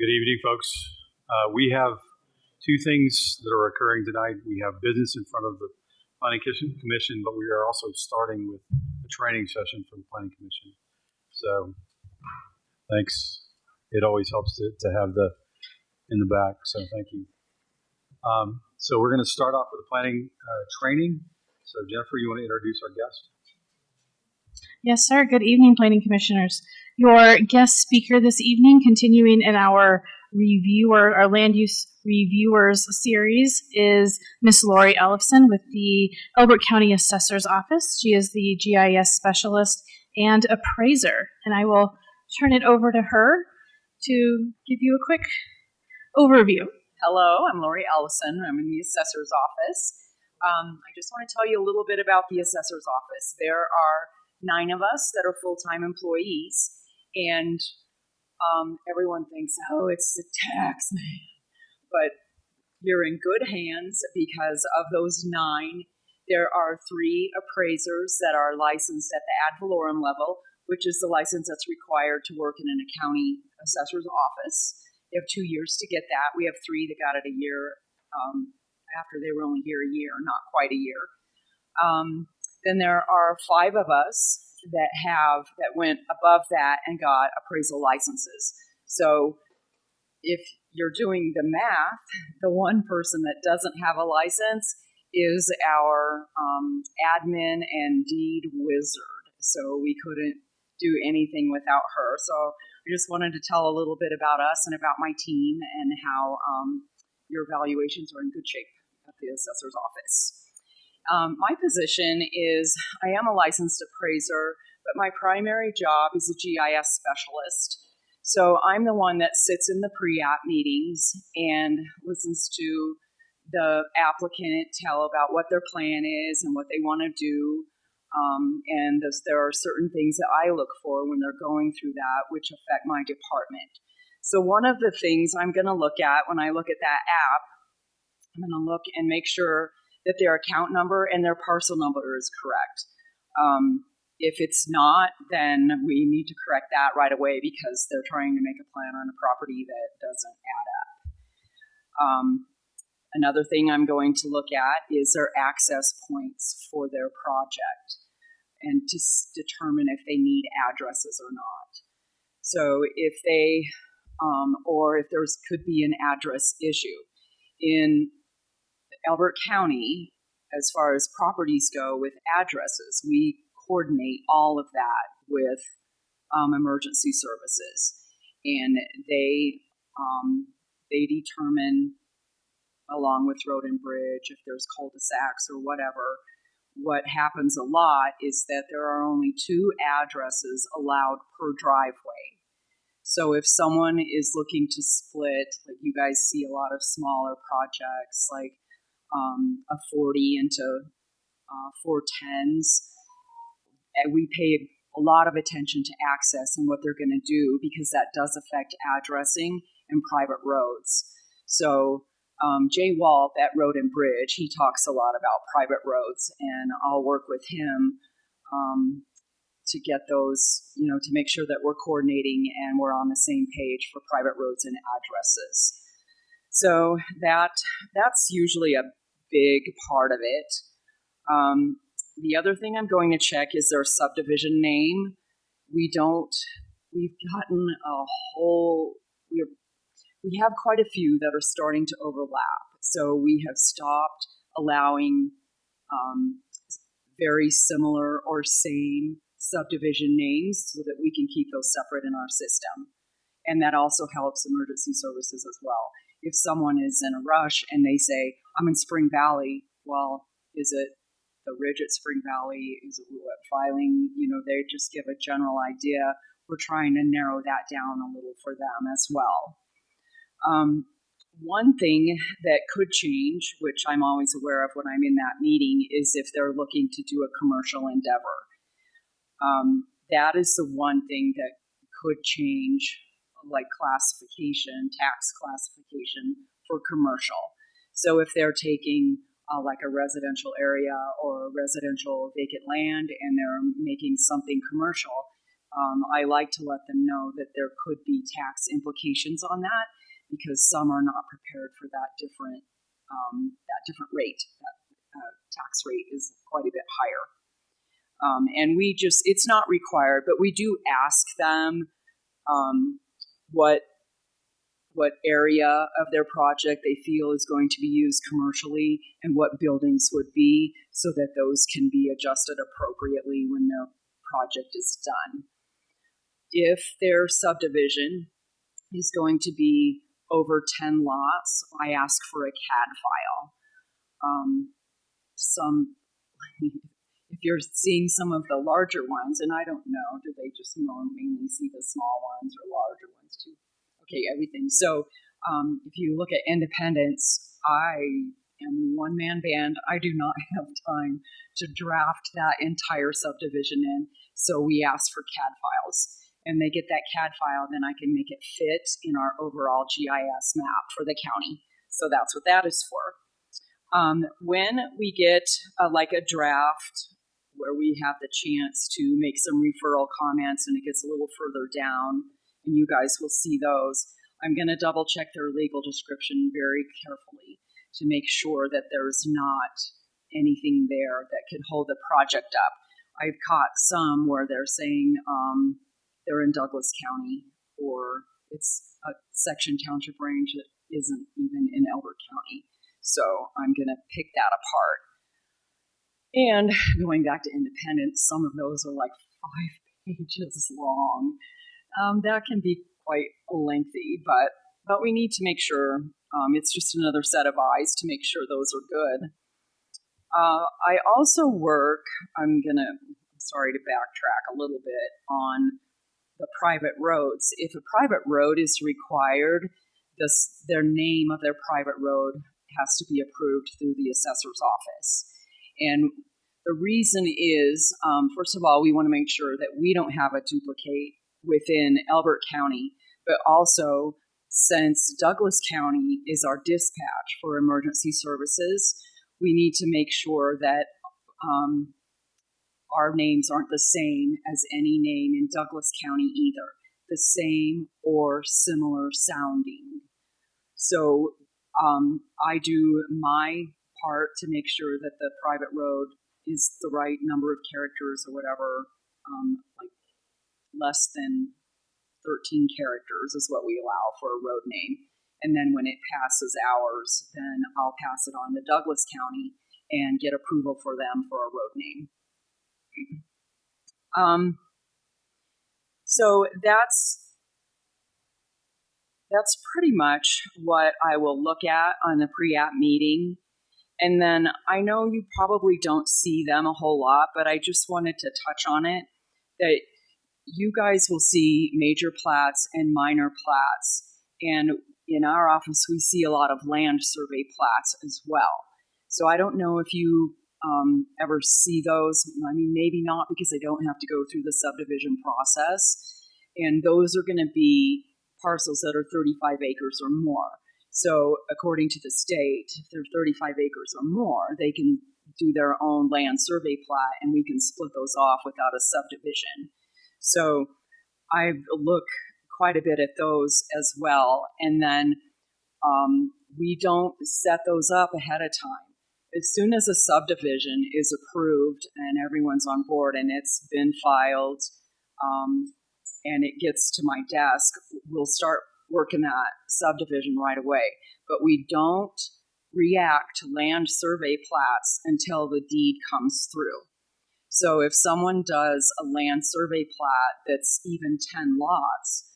Good evening, folks. We have two things that are occurring tonight. We have business in front of the Planning Commission, but we are also starting with a training session for the Planning Commission. So, thanks. It always helps to have the in the back, so thank you. So we're going to start off with the planning training. So, Jennifer, you want to introduce our guest? Yes, sir. Good evening, Planning Commissioners. Your guest speaker this evening, continuing in our our land use reviewers series, is Miss Lori Ellison with the Elbert County Assessor's Office. She is the GIS specialist and appraiser, and I will turn it over to her to give you a quick overview. Hello, I'm Lori Ellison. I'm in the Assessor's Office. I just want to tell you a little bit about the Assessor's Office. There are 9 of us that are full-time employees, and everyone thinks, oh, it's the tax man. But you're in good hands because of those 9, there are 3 appraisers that are licensed at the ad valorem level, which is the license that's required to work in a county assessor's office. You have 2 years to get that. We have 3 that got it a year after they were only here a year, not quite a year. Then there are 5 of us that went above that and got appraisal licenses. So if you're doing the math, the one person that doesn't have a license is our admin and deed wizard. So we couldn't do anything without her. So I just wanted to tell a little bit about us and about my team and how your valuations are in good shape at the assessor's office. My position is I am a licensed appraiser, but my primary job is a GIS specialist. So I'm the one that sits in the pre-app meetings and listens to the applicant tell about what their plan is and what they want to do. And there are certain things that I look for when they're going through that, which affect my department. So one of the things I'm going to look at when I look at that app, I'm going to look and make sure that their account number and their parcel number is correct. If it's not, then we need to correct that right away because they're trying to make a plan on a property that doesn't add up. Another thing I'm going to look at is their access points for their project and to determine if they need addresses or not. So if they, or if there's could be an address issue. In Elbert County, as far as properties go with addresses, we coordinate all of that with emergency services, and they determine, along with road and bridge, if there's cul-de-sacs or whatever. What happens a lot is that there are only 2 addresses allowed per driveway. So if someone is looking to split, like you guys see a lot of smaller projects like a 40 into 410s, and we pay a lot of attention to access and what they're going to do because that does affect addressing and private roads. So Jay Walt at Road and Bridge, he talks a lot about private roads, and I'll work with him to get those, to make sure that we're coordinating and we're on the same page for private roads and addresses. So that's usually a big part of it. The other thing I'm going to check is their subdivision name. We have quite a few that are starting to overlap. So we have stopped allowing very similar or same subdivision names so that we can keep those separate in our system. And that also helps emergency services as well. If someone is in a rush and they say, I'm in Spring Valley, well, is it the ridge at Spring Valley? Is it what filing? They just give a general idea. We're trying to narrow that down a little for them as well. One thing that could change, which I'm always aware of when I'm in that meeting, is if they're looking to do a commercial endeavor. That is the one thing that could change, like classification, tax classification for commercial. So if they're taking like a residential area or residential vacant land and they're making something commercial, I like to let them know that there could be tax implications on that because some are not prepared for that different rate. That tax rate is quite a bit higher. And it's not required, but we do ask them what area of their project they feel is going to be used commercially and what buildings would be, so that those can be adjusted appropriately when their project is done. If their subdivision is going to be over 10 lots, I ask for a CAD file. If you're seeing some of the larger ones, and I don't know, do they just mainly see the small ones or larger ones too? Okay, everything. So if you look at Independence, I am a one-man band. I do not have time to draft that entire subdivision in, so we ask for CAD files. And they get that CAD file, then I can make it fit in our overall GIS map for the county. So that's what that is for. When we get a draft where we have the chance to make some referral comments and it gets a little further down, and you guys will see those, I'm going to double check their legal description very carefully to make sure that there's not anything there that could hold the project up. I've caught some where they're saying they're in Douglas County, or it's a section township range that isn't even in Elbert County. So I'm going to pick that apart. And going back to Independence, some of those are like 5 pages long. That can be quite lengthy, but we need to make sure it's just another set of eyes to make sure those are good. I also work, I'm sorry to backtrack a little bit, on the private roads. If a private road is required, their name of their private road has to be approved through the assessor's office. And the reason is, first of all, we want to make sure that we don't have a duplicate within Elbert County, but also since Douglas County is our dispatch for emergency services, we need to make sure that our names aren't the same as any name in Douglas County either, the same or similar sounding. So I do my part to make sure that the private road is the right number of characters or whatever, like less than 13 characters is what we allow for a road name. And then when it passes ours, then I'll pass it on to Douglas County and get approval for them for a road name. So that's pretty much what I will look at on the pre-app meeting. And then I know you probably don't see them a whole lot, but I just wanted to touch on it, that you guys will see major plats and minor plats. And in our office, we see a lot of land survey plats as well. So I don't know if you ever see those. I mean, maybe not, because they don't have to go through the subdivision process. And those are going to be parcels that are 35 acres or more. So according to the state, if they're 35 acres or more, they can do their own land survey plat, and we can split those off without a subdivision. So I look quite a bit at those as well. And then we don't set those up ahead of time. As soon as a subdivision is approved and everyone's on board and it's been filed and it gets to my desk, we'll start working that subdivision right away. But we don't react to land survey plats until the deed comes through. So if someone does a land survey plat that's even 10 lots,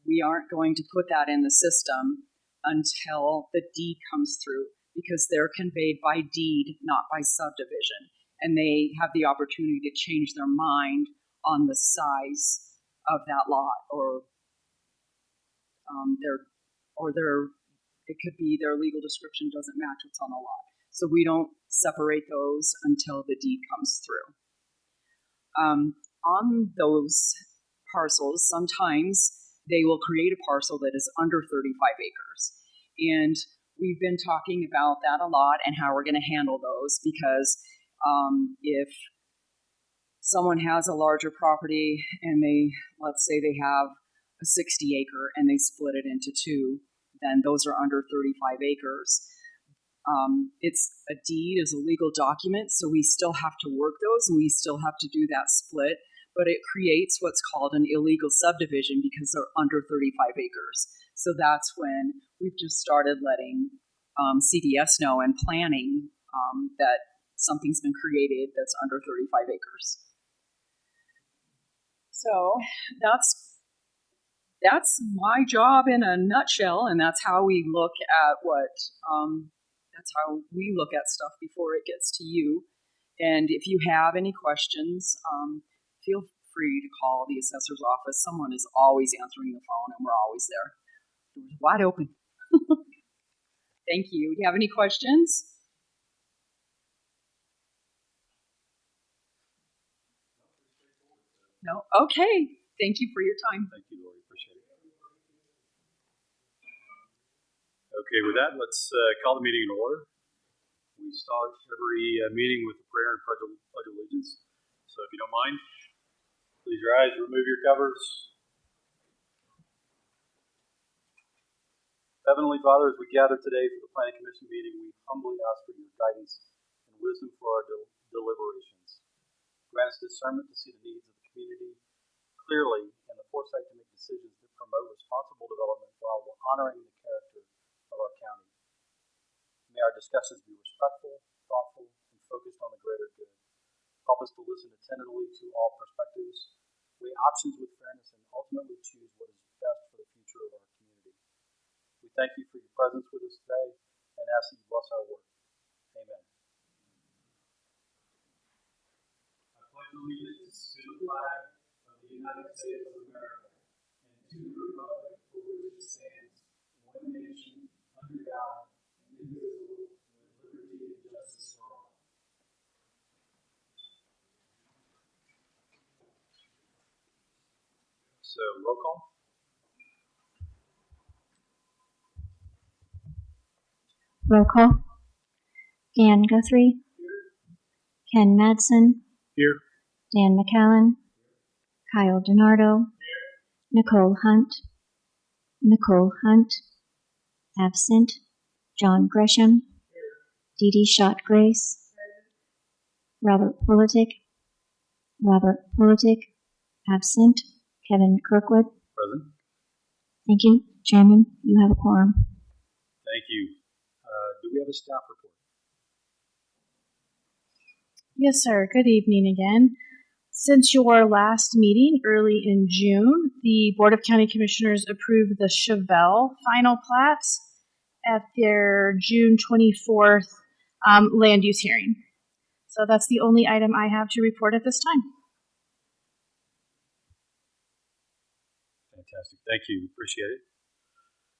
we aren't going to put that in the system until the deed comes through, because they're conveyed by deed, not by subdivision. And they have the opportunity to change their mind on the size of that lot, or it could be their legal description doesn't match what's on the lot. So we don't separate those until the deed comes through. On those parcels, sometimes they will create a parcel that is under 35 acres. And we've been talking about that a lot and how we're going to handle those, because if someone has a larger property and let's say they have a 60 acre and they split it into two, then those are under 35 acres. It's a deed is a legal document, so we still have to work those and we still have to do that split, but it creates what's called an illegal subdivision because they're under 35 acres. So that's when we've just started letting CDS know and planning that something's been created that's under 35 acres. So that's my job in a nutshell, and that's how we look at that's how we look at stuff before it gets to you. And if you have any questions, feel free to call the assessor's office. Someone is always answering the phone, and we're always there. Doors wide open. Thank you. Do you have any questions? No? Okay. Thank you for your time. Thank you, Lori. Appreciate it. Okay, with that, let's call the meeting in order. We start every meeting with a prayer and pledge of allegiance. So if you don't mind, please rise, remove your covers. Heavenly Father, as we gather today for the Planning Commission meeting, we humbly ask for your guidance and wisdom for our deliberations. Grant us discernment to see the needs of the community clearly and the foresight to make decisions that promote responsible development while honoring the character of our county. May our discussions be respectful, thoughtful, and focused on the greater good. Help us to listen attentively to all perspectives, weigh options with fairness, and ultimately choose what is best for the future of our community. We thank you for your presence with us today and ask that you bless our work. Amen. I pledge allegiance to the flag of the United States of America and to the republic for which it stands, one nation, under God, indivisible, with liberty and justice for all. So, roll call. Roll call. Dan Guthrie. Ken Madsen. Here. Dan McAllen. Kyle DiNardo. Nicole Hunt. Nicole Hunt. Absent. John Gresham. Dee Dee Schott Grace. Robert Politic. Robert Politic. Absent. Kevin Kirkwood. Present. Thank you. Chairman, you have a quorum. Thank you. Do we have a staff report? Yes, sir. Good evening again. Since your last meeting early in June, the Board of County Commissioners approved the Chevelle final plat at their June 24th land use hearing. So that's the only item I have to report at this time. Fantastic. Thank you. Appreciate it.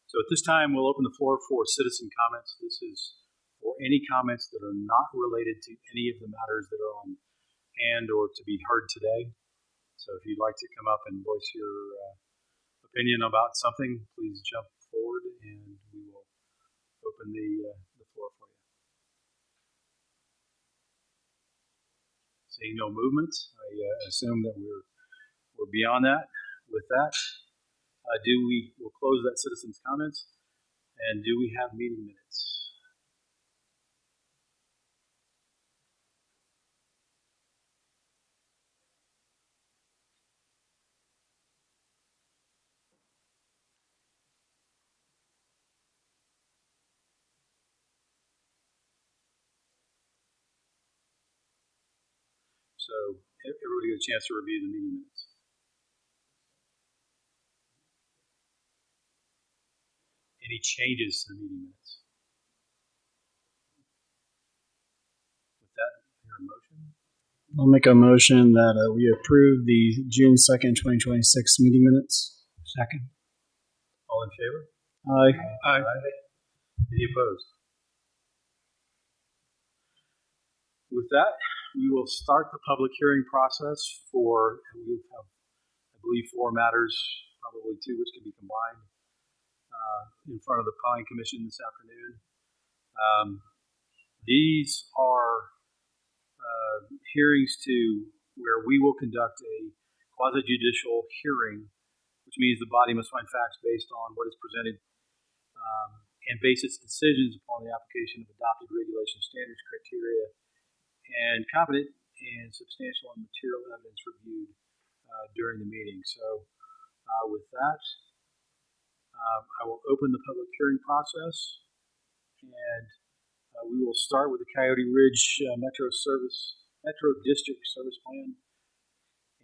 So at this time, we'll open the floor for citizen comments. This is for any comments that are not related to any of the matters that are on hand or to be heard today. So if you'd like to come up and voice your opinion about something, please jump forward and we will open the floor for you. Seeing no movement, I assume that we're beyond that. With that, we'll close that citizens' comments, and do we have meeting minutes? So everybody get a chance to review the meeting minutes. Any changes to the meeting minutes? With that, hear a motion? I'll make a motion that we approve the June 2nd, 2026 meeting minutes. Second. All in favor? Aye. Aye. Any opposed? With that, we will start the public hearing process we have, I believe, 4 matters, probably 2, which can be combined, in front of the Planning Commission this afternoon. These are hearings to where we will conduct a quasi-judicial hearing, which means the body must find facts based on what is presented and base its decisions upon the application of adopted regulation standards, criteria, and competent and substantial and material evidence reviewed during the meeting. So with that, I will open the public hearing process, and we will start with the Coyote Ridge Metro District Service Plan,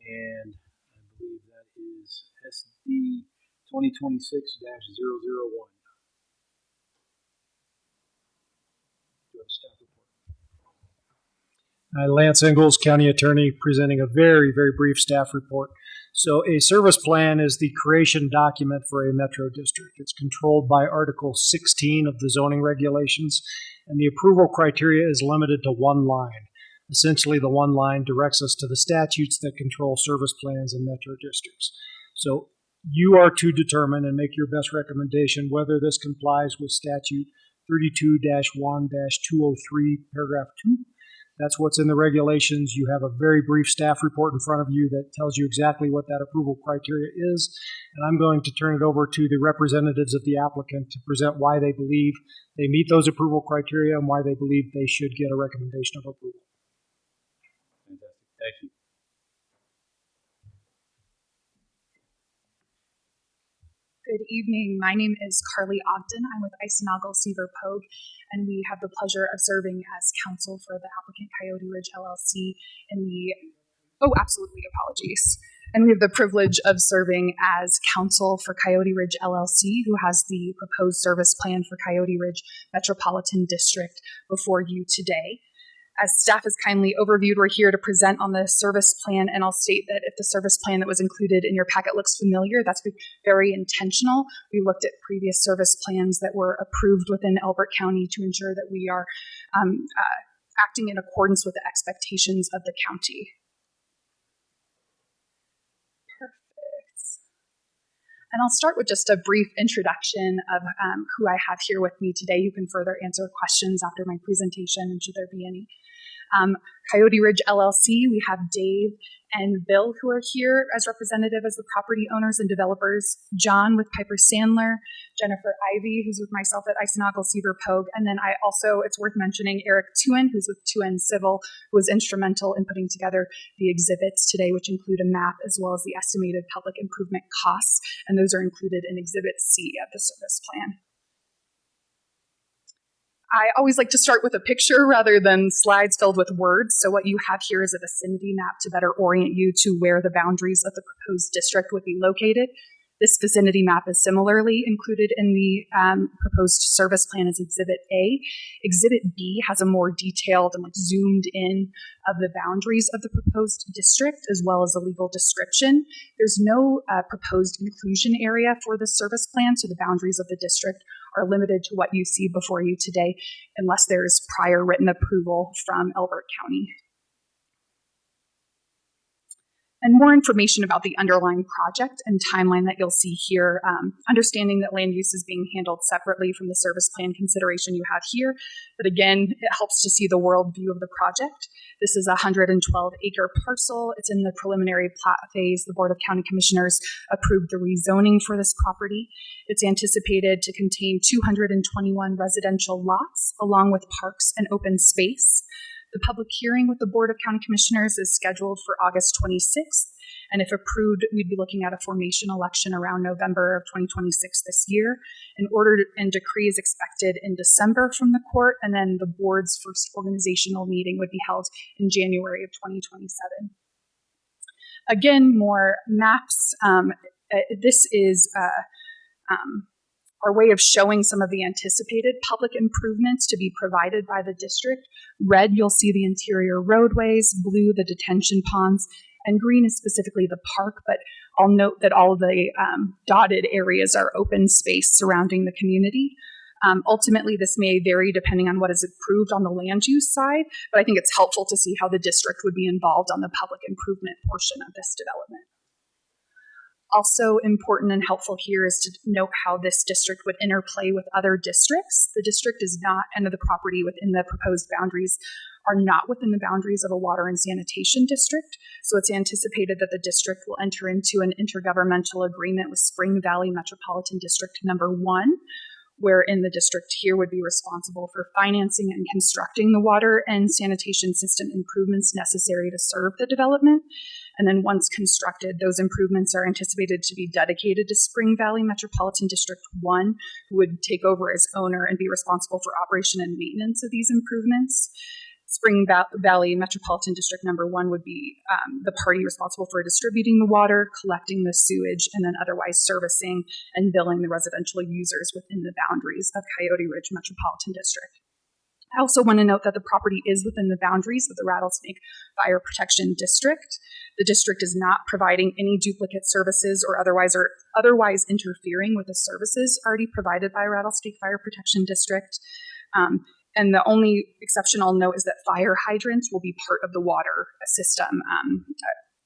and I believe that is SD 2026-001. Do you have a staff report? Lance Ingalls, County Attorney, presenting a very, very brief staff report. So a service plan is the creation document for a metro district. It's controlled by Article 16 of the zoning regulations, and the approval criteria is limited to one line. Essentially, the one line directs us to the statutes that control service plans in metro districts. So you are to determine and make your best recommendation whether this complies with statute 32-1-203, paragraph 2. That's what's in the regulations. You have a very brief staff report in front of you that tells you exactly what that approval criteria is. And I'm going to turn it over to the representatives of the applicant to present why they believe they meet those approval criteria and why they believe they should get a recommendation of approval. Fantastic. Thank you. Good evening. My name is Carly Ogden. I'm with Eisenagel Seaver Pogue, and we have the pleasure of serving as counsel for the applicant Coyote Ridge LLC in the, apologies. And we have the privilege of serving as counsel for Coyote Ridge LLC, who has the proposed service plan for Coyote Ridge Metropolitan District before you today. As staff has kindly overviewed, we're here to present on the service plan, and I'll state that if the service plan that was included in your packet looks familiar, that's very intentional. We looked at previous service plans that were approved within Elbert County to ensure that we are acting in accordance with the expectations of the county. Perfect. And I'll start with just a brief introduction of who I have here with me today. You can further answer questions after my presentation, and should there be any. Coyote Ridge LLC, we have Dave and Bill who are here as representative as the property owners and developers, John with Piper Sandler, Jennifer Ivey, who's with myself at Eisenagel Seaver Pogue, and then it's worth mentioning Eric Tuen, who's with Tuen Civil, who was instrumental in putting together the exhibits today, which include a map as well as the estimated public improvement costs, and those are included in Exhibit C of the service plan. I always like to start with a picture rather than slides filled with words. So what you have here is a vicinity map to better orient you to where the boundaries of the proposed district would be located. This vicinity map is similarly included in the proposed service plan as Exhibit A. Exhibit B has a more detailed and zoomed in of the boundaries of the proposed district as well as a legal description. There's no proposed inclusion area for the service plan, so the boundaries of the district are limited to what you see before you today unless there's prior written approval from Elbert County. And more information about the underlying project and timeline that you'll see here, understanding that land use is being handled separately from the service plan consideration you have here. But again, it helps to see the world view of the project. This is a 112-acre parcel. It's in the preliminary plat phase. The Board of County Commissioners approved the rezoning for this property. It's anticipated to contain 221 residential lots, along with parks and open space. The public hearing with the Board of County Commissioners is scheduled for August 26th, and if approved, we'd be looking at a formation election around November of 2026 this year. An order and decree is expected in December from the court, and then the board's first organizational meeting would be held in January of 2027. Again, more maps. This is our way of showing some of the anticipated public improvements to be provided by the district. Red, you'll see the interior roadways, blue, the detention ponds, and green is specifically the park, but I'll note that all of the dotted areas are open space surrounding the community. Ultimately, this may vary depending on what is approved on the land use side, but I think it's helpful to see how the district would be involved on the public improvement portion of this development. Also important and helpful here is to note how this district would interplay with other districts. The district is not, and the property within the proposed boundaries are not within the boundaries of a water and sanitation district. So it's anticipated that the district will enter into an intergovernmental agreement with Spring Valley Metropolitan District Number 1, wherein the district here would be responsible for financing and constructing the water and sanitation system improvements necessary to serve the development. And then once constructed, those improvements are anticipated to be dedicated to Spring Valley Metropolitan District 1, who would take over as owner and be responsible for operation and maintenance of these improvements. Spring Valley Metropolitan District Number 1 would be the party responsible for distributing the water, collecting the sewage, and then otherwise servicing and billing the residential users within the boundaries of Coyote Ridge Metropolitan District. I also want to note that the property is within the boundaries of the Rattlesnake Fire Protection District. The district is not providing any duplicate services or otherwise interfering with the services already provided by Rattlesnake Fire Protection District. And the only exception I'll note is that fire hydrants will be part of the water system,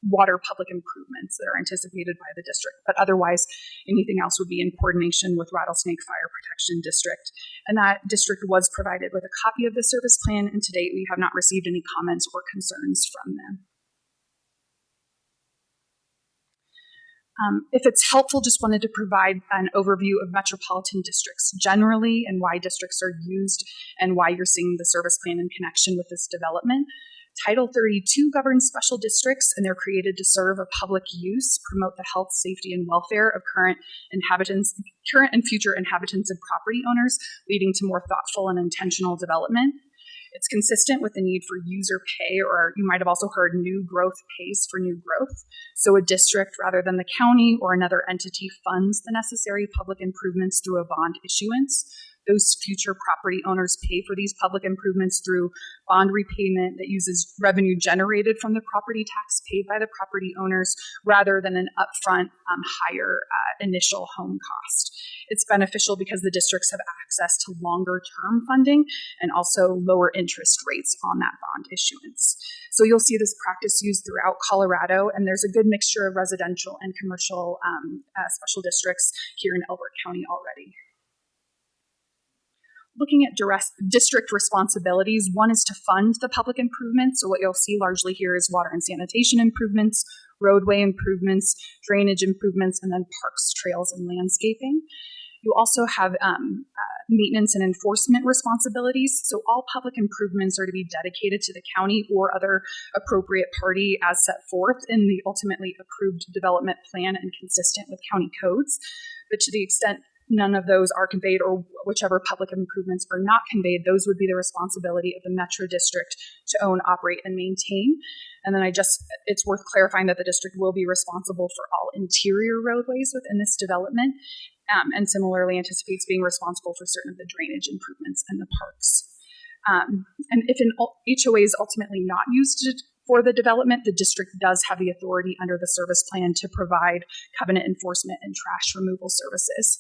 water public improvements that are anticipated by the district. But otherwise, anything else would be in coordination with Rattlesnake Fire Protection District. And that district was provided with a copy of the service plan, and to date we have not received any comments or concerns from them. If it's helpful, just wanted to provide an overview of metropolitan districts generally and why districts are used and why you're seeing the service plan in connection with this development. Title 32 governs special districts, and they're created to serve a public use, promote the health, safety, and welfare of current and future inhabitants and property owners, leading to more thoughtful and intentional development. It's consistent with the need for user pay, or you might have also heard new growth pays for new growth. So a district, rather than the county or another entity, funds the necessary public improvements through a bond issuance. Those future property owners pay for these public improvements through bond repayment that uses revenue generated from the property tax paid by the property owners rather than an upfront higher initial home cost. It's beneficial because the districts have access to longer term funding and also lower interest rates on that bond issuance. So you'll see this practice used throughout Colorado, and there's a good mixture of residential and commercial special districts here in Elbert County already. Looking at district responsibilities, one is to fund the public improvements. So what you'll see largely here is water and sanitation improvements, roadway improvements, drainage improvements, and then parks, trails, and landscaping. You also have maintenance and enforcement responsibilities. So all public improvements are to be dedicated to the county or other appropriate party as set forth in the ultimately approved development plan and consistent with county codes. But to the extent none of those are conveyed, or whichever public improvements are not conveyed, those would be the responsibility of the Metro District to own, operate, and maintain. And then it's worth clarifying that the district will be responsible for all interior roadways within this development, and similarly anticipates being responsible for certain of the drainage improvements and the parks. And if an HOA is ultimately not used for the development, the district does have the authority under the service plan to provide covenant enforcement and trash removal services.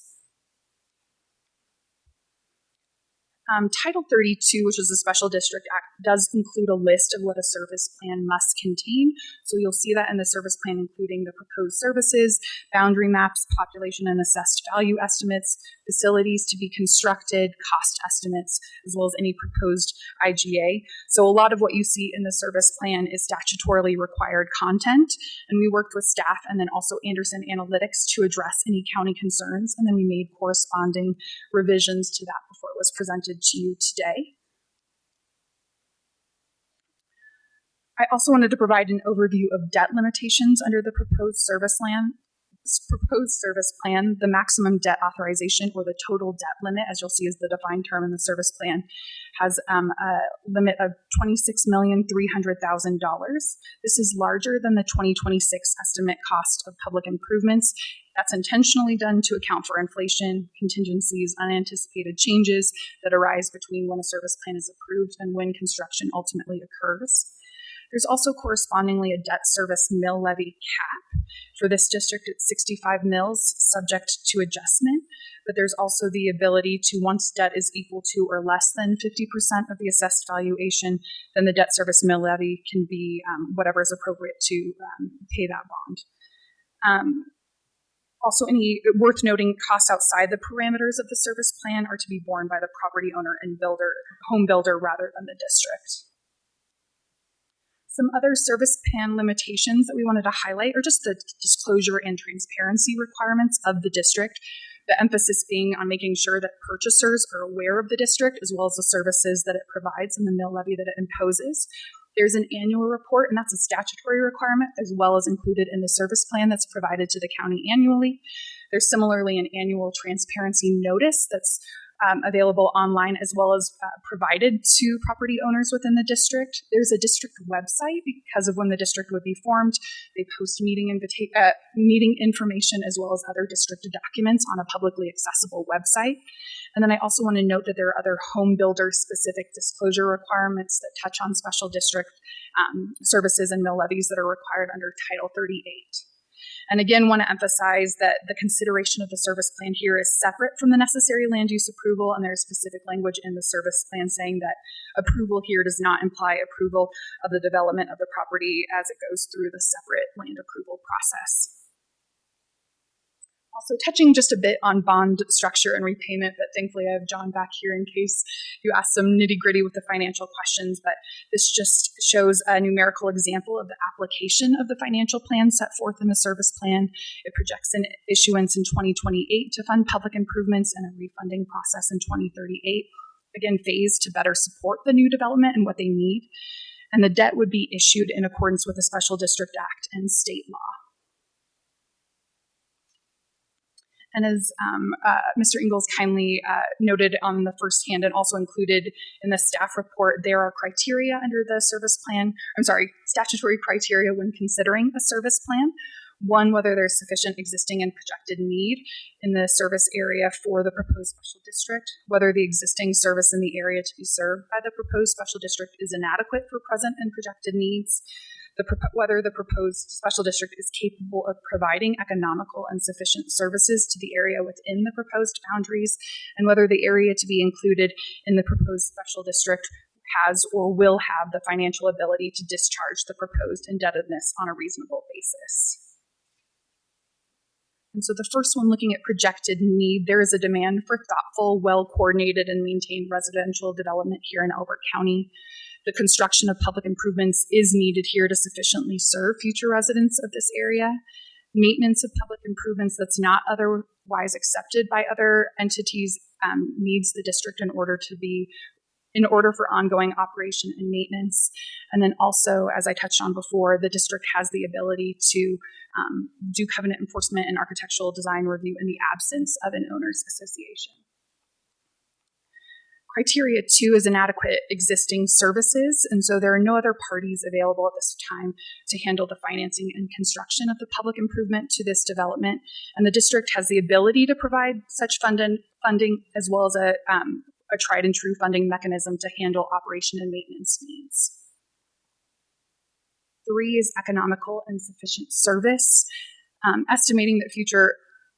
Title 32, which is the Special District Act, does include a list of what a service plan must contain. So you'll see that in the service plan, including the proposed services, boundary maps, population and assessed value estimates, facilities to be constructed, cost estimates, as well as any proposed IGA. So a lot of what you see in the service plan is statutorily required content. And we worked with staff and then also Anderson Analytics to address any county concerns. And then we made corresponding revisions to that before it was presented to you today. I also wanted to provide an overview of debt limitations under the proposed service plan. The maximum debt authorization, or the total debt limit, as you'll see is the defined term in the service plan, has a limit of $26,300,000. This is larger than the 2026 estimate cost of public improvements. That's intentionally done to account for inflation, contingencies, unanticipated changes that arise between when a service plan is approved and when construction ultimately occurs. There's also correspondingly a debt service mill levy cap. For this district, it's 65 mills, subject to adjustment, but there's also the ability to, once debt is equal to or less than 50% of the assessed valuation, then the debt service mill levy can be whatever is appropriate to pay that bond. Also, any worth noting costs outside the parameters of the service plan are to be borne by the property owner and home builder rather than the district. Some other service plan limitations that we wanted to highlight are just the disclosure and transparency requirements of the district. The emphasis being on making sure that purchasers are aware of the district as well as the services that it provides and the mill levy that it imposes. There's an annual report, and that's a statutory requirement, as well as included in the service plan that's provided to the county annually. There's similarly an annual transparency notice that's available online, as well as provided to property owners within the district. There's a district website because of when the district would be formed. They post meeting information as well as other district documents on a publicly accessible website. And then I also want to note that there are other home builder specific disclosure requirements that touch on special district services and mill levies that are required under Title 38. And again, want to emphasize that the consideration of the service plan here is separate from the necessary land use approval, and there's specific language in the service plan saying that approval here does not imply approval of the development of the property as it goes through the separate land approval process. Also touching just a bit on bond structure and repayment, but thankfully I have John back here in case you ask some nitty-gritty with the financial questions, but this just shows a numerical example of the application of the financial plan set forth in the service plan. It projects an issuance in 2028 to fund public improvements and a refunding process in 2038, again phased to better support the new development and what they need. And the debt would be issued in accordance with the Special District Act and state law. And as Mr. Ingalls kindly noted on the first hand and also included in the staff report, there are criteria under the statutory criteria when considering a service plan. One, whether there's sufficient existing and projected need in the service area for the proposed special district, whether the existing service in the area to be served by the proposed special district is inadequate for present and projected needs, whether the proposed special district is capable of providing economical and sufficient services to the area within the proposed boundaries, and whether the area to be included in the proposed special district has or will have the financial ability to discharge the proposed indebtedness on a reasonable basis. And so the first one, looking at projected need, there is a demand for thoughtful, well-coordinated, and maintained residential development here in Elbert County. The construction of public improvements is needed here to sufficiently serve future residents of this area. Maintenance of public improvements that's not otherwise accepted by other entities needs the district in order for ongoing operation and maintenance. And then also, as I touched on before, the district has the ability to do covenant enforcement and architectural design review in the absence of an owner's association. Criteria 2 is inadequate existing services, and so there are no other parties available at this time to handle the financing and construction of the public improvement to this development, and the district has the ability to provide such funding as well as a tried and true funding mechanism to handle operation and maintenance needs. 3 is economical and sufficient service, estimating that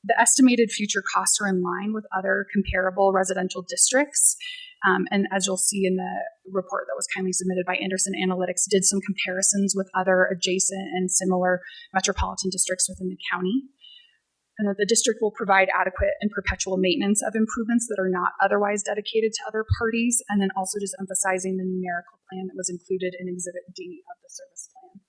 the estimated future costs are in line with other comparable residential districts. And as you'll see in the report that was kindly submitted by Anderson Analytics, did some comparisons with other adjacent and similar metropolitan districts within the county. And that the district will provide adequate and perpetual maintenance of improvements that are not otherwise dedicated to other parties, and then also just emphasizing the numerical plan that was included in Exhibit D of the service plan.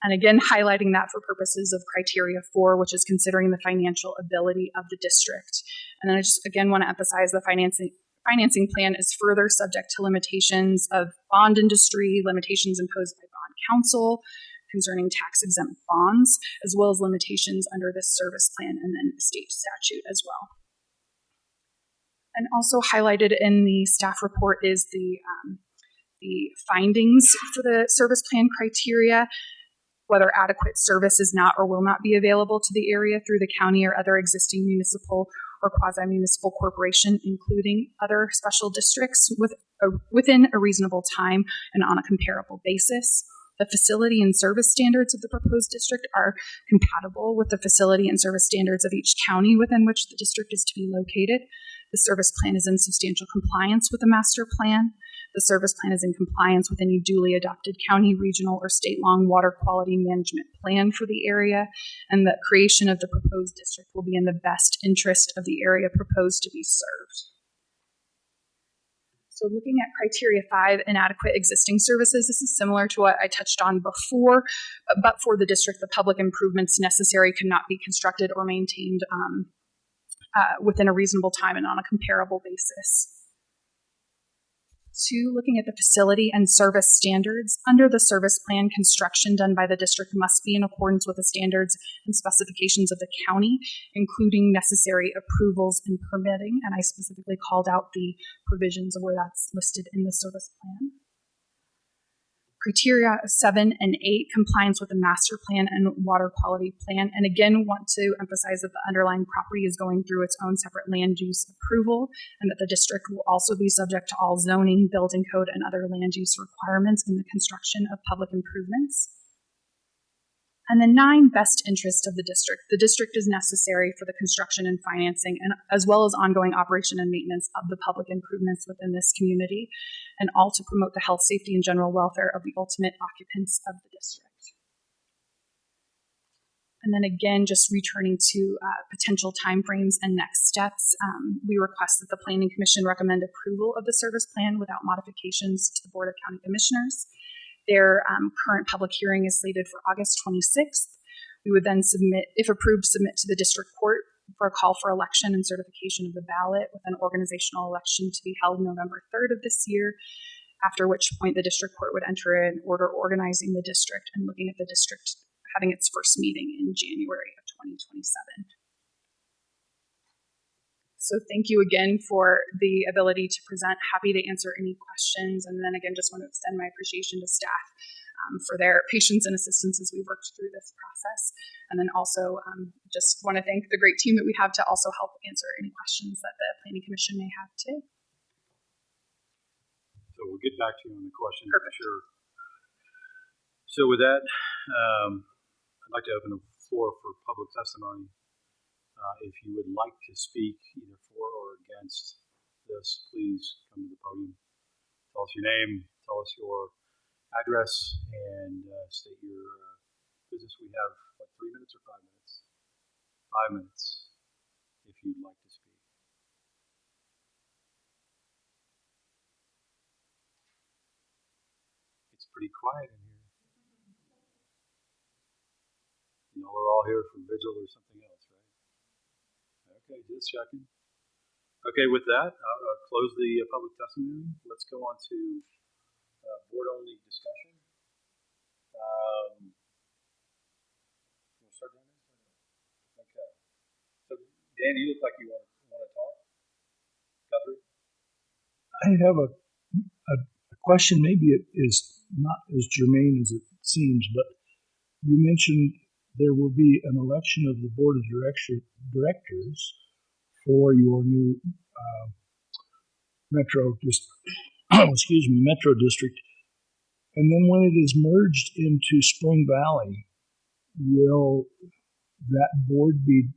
And again, highlighting that for purposes of criteria 4, which is considering the financial ability of the district. And then I just again want to emphasize the financing plan is further subject to limitations of bond industry, limitations imposed by bond counsel concerning tax-exempt bonds, as well as limitations under this service plan and then state statute as well. And also highlighted in the staff report is the findings for the service plan criteria, whether adequate service is not or will not be available to the area through the county or other existing municipal or quasi-municipal corporation, including other special districts within a reasonable time and on a comparable basis. The facility and service standards of the proposed district are compatible with the facility and service standards of each county within which the district is to be located. The service plan is in substantial compliance with the master plan. The service plan is in compliance with any duly adopted county, regional, or state-long water quality management plan for the area, and the creation of the proposed district will be in the best interest of the area proposed to be served. So looking at criteria 5, inadequate existing services, this is similar to what I touched on before, but for the district, the public improvements necessary could not be constructed or maintained within a reasonable time and on a comparable basis. 2, looking at the facility and service standards. Under the service plan, construction done by the district must be in accordance with the standards and specifications of the county, including necessary approvals and permitting. And I specifically called out the provisions of where that's listed in the service plan. Criteria 7 and 8, compliance with the master plan and water quality plan. And again, want to emphasize that the underlying property is going through its own separate land use approval, and that the district will also be subject to all zoning, building code, and other land use requirements in the construction of public improvements. And then 9, best interest of the district. The district is necessary for the construction and financing, and as well as ongoing operation and maintenance of the public improvements within this community, and all to promote the health, safety, and general welfare of the ultimate occupants of the district. And then again, just returning to potential timeframes and next steps, we request that the Planning Commission recommend approval of the service plan without modifications to the Board of County Commissioners. Their current public hearing is slated for August 26th. We would then submit, if approved, submit to the district court for a call for election and certification of the ballot, with an organizational election to be held November 3rd of this year, after which point the district court would enter an order organizing the district and looking at the district having its first meeting in January of 2027. So thank you again for the ability to present. Happy to answer any questions. And then again, just want to extend my appreciation to staff for their patience and assistance as we worked through this process. And then also just want to thank the great team that we have to also help answer any questions that the Planning Commission may have too. So we'll get back to you on the question. Perfect. For sure. So with that, I'd like to open the floor for public testimony. If you would like to speak either for or against this, please come to the podium. Tell us your name, tell us your address, and state your business. We have, 3 minutes or 5 minutes? 5 minutes, if you'd like to speak. It's pretty quiet in here. Y'all are all here for vigil or something else, right? Okay, just checking. Okay, with that, I'll close the public testimony. Let's go on to board-only discussion. We'll start doing this? Okay. So, Dan, you look like you want to talk. Guthrie? I have a question. Maybe it is not as germane as it seems, but you mentioned there will be an election of the board of directors for your new metro district. And then when it is merged into Spring Valley, will that board be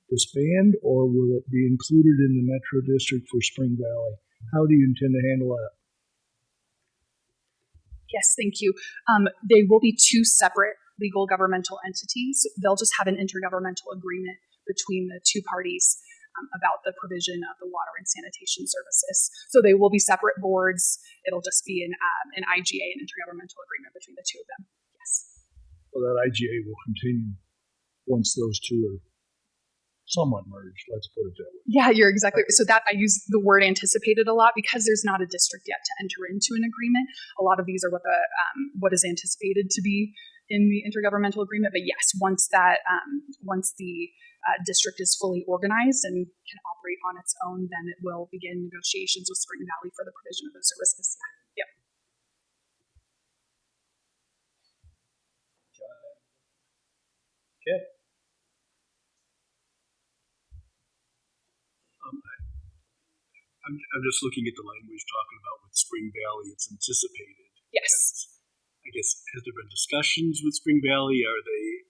disbanded, or will it be included in the metro district for Spring Valley? How do you intend to handle that? Yes, thank you. They will be 2 separate legal governmental entities. They'll just have an intergovernmental agreement between the 2 parties about the provision of the water and sanitation services. So they will be separate boards. It'll just be an IGA, an intergovernmental agreement between the 2 of them. Yes. Well, that IGA will continue once those 2 are somewhat merged. Let's put it that way. Yeah, you're exactly right. So that I use the word anticipated a lot because there's not a district yet to enter into an agreement. A lot of these are what is anticipated to be in the intergovernmental agreement. But yes, once the district is fully organized and can operate on its own, then it will begin negotiations with Spring Valley for the provision of those services. Yep. Okay. I'm just looking at the language talking about with Spring Valley, it's anticipated. Yes. I guess, has there been discussions with Spring Valley? Are they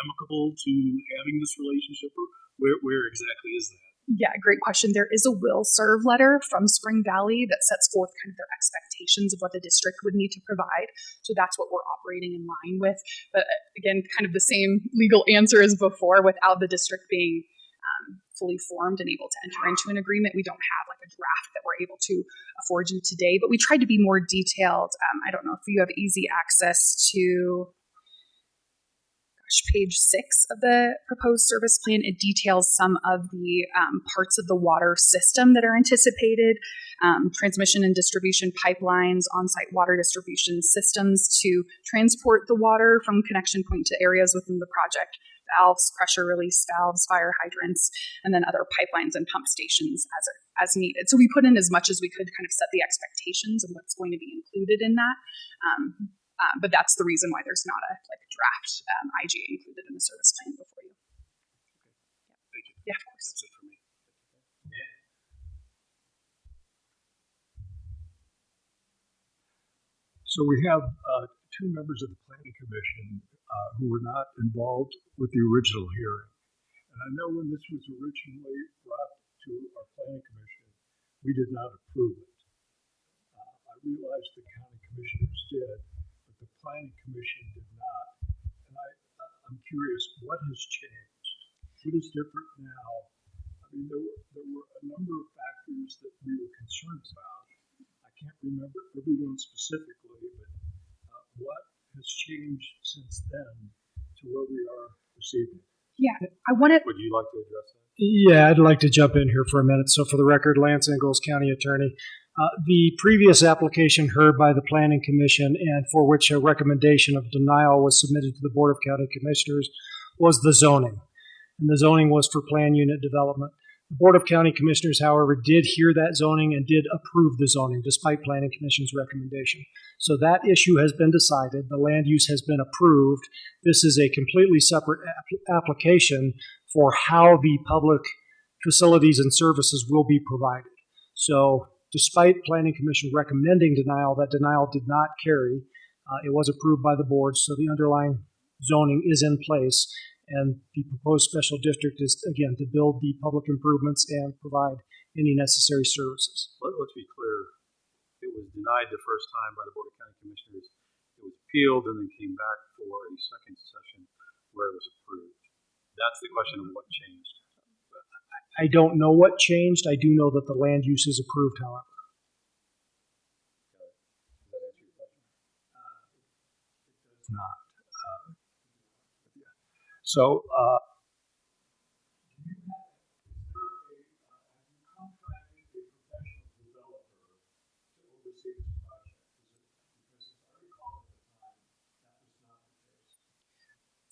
amicable to having this relationship, or where exactly is that? Yeah, great question. There is a will serve letter from Spring Valley that sets forth kind of their expectations of what the district would need to provide. So that's what we're operating in line with. But again, kind of the same legal answer as before, without the district being fully formed and able to enter into an agreement. We don't have like a draft that we're able to afford you today. But we tried to be more detailed. I don't know if you have easy access to page 6 of the proposed service plan. It details some of the parts of the water system that are anticipated, transmission and distribution pipelines, on-site water distribution systems to transport the water from connection point to areas within the project, valves, pressure release valves, fire hydrants, and then other pipelines and pump stations as needed. So we put in as much as we could, kind of set the expectations of what's going to be included in that. But that's the reason why there's not a draft IGA included in the service plan before you. Thank you. Yeah, of course. That's it for me. So we have two members of the Planning Commission who were not involved with the original hearing. And I know when this was originally brought to our Planning Commission, we did not approve it. I realize the county commissioners did, but the Planning Commission did not. And I'm curious, what has changed? What is different now? I mean, there were a number of factors that we were concerned about. I can't remember everyone specifically, but what has changed since then to where we are this evening? Yeah, I want to. Would you like to address that? Yeah, I'd like to jump in here for a minute. So for the record, Lance Ingalls, County Attorney. The previous application heard by the Planning Commission and for which a recommendation of denial was submitted to the Board of County Commissioners was the zoning. And the zoning was for plan unit development. The Board of County Commissioners, however, did hear that zoning and did approve the zoning despite Planning Commission's recommendation. So that issue has been decided. The land use has been approved. This is a completely separate application for how the public facilities and services will be provided. So despite Planning Commission recommending denial, that denial did not carry. It was approved by the board, so the underlying zoning is in place. And the proposed special district is, again, to build the public improvements and provide any necessary services. Let's be clear. It was denied the first time by the Board of County Commissioners. It was appealed and then came back for a second session where it was approved. That's the question of what changed. I don't know what changed. I do know that the land use is approved, however. Does that answer your question? It's not. So,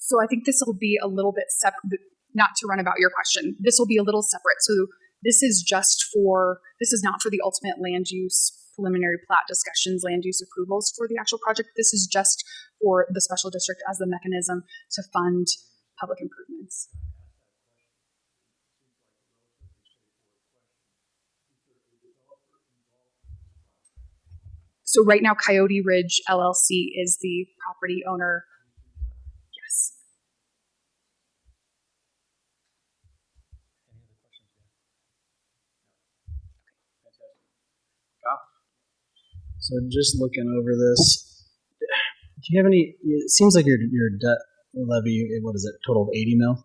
So I think this will be a little bit separate, not to run about your question. This will be a little separate. So this is not for the ultimate land use preliminary plat discussions, land use approvals for the actual project. This is just for the special district as the mechanism to fund public improvements. So right now, Coyote Ridge LLC is the property owner. Yes. Any other questions? Kyle? So just looking over this, do you have any? It seems like your debt levy. What is it? Total of 80 mil.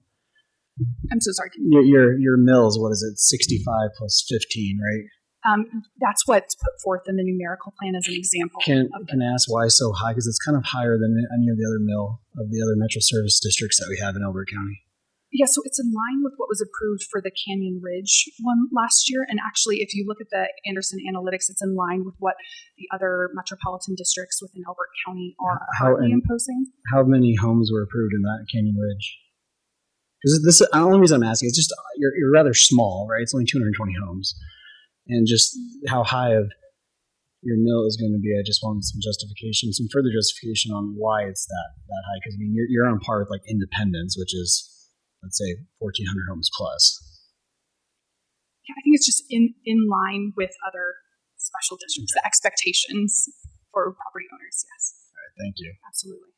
I'm so sorry. Your mills. What is it? 65 plus 15, right? That's what's put forth in the numerical plan as an example. Can I ask why so high? Because it's kind of higher than any of the other metro service districts that we have in Elbert County. Yeah, so it's in line with what was approved for the Canyon Ridge one last year. And actually, if you look at the Anderson Analytics, it's in line with what the other metropolitan districts within Elbert County are currently imposing. How many homes were approved in that Canyon Ridge? Because the only reason I'm asking is just you're rather small, right? It's only 220 homes. And just how high of your mill is going to be, I just wanted some further justification on why it's that high. Because I mean, you're on par with like Independence, which is, let's say, 1,400 homes plus. Yeah, I think it's just in line with other special districts, the expectations for property owners. Yes. All right, thank you. Absolutely.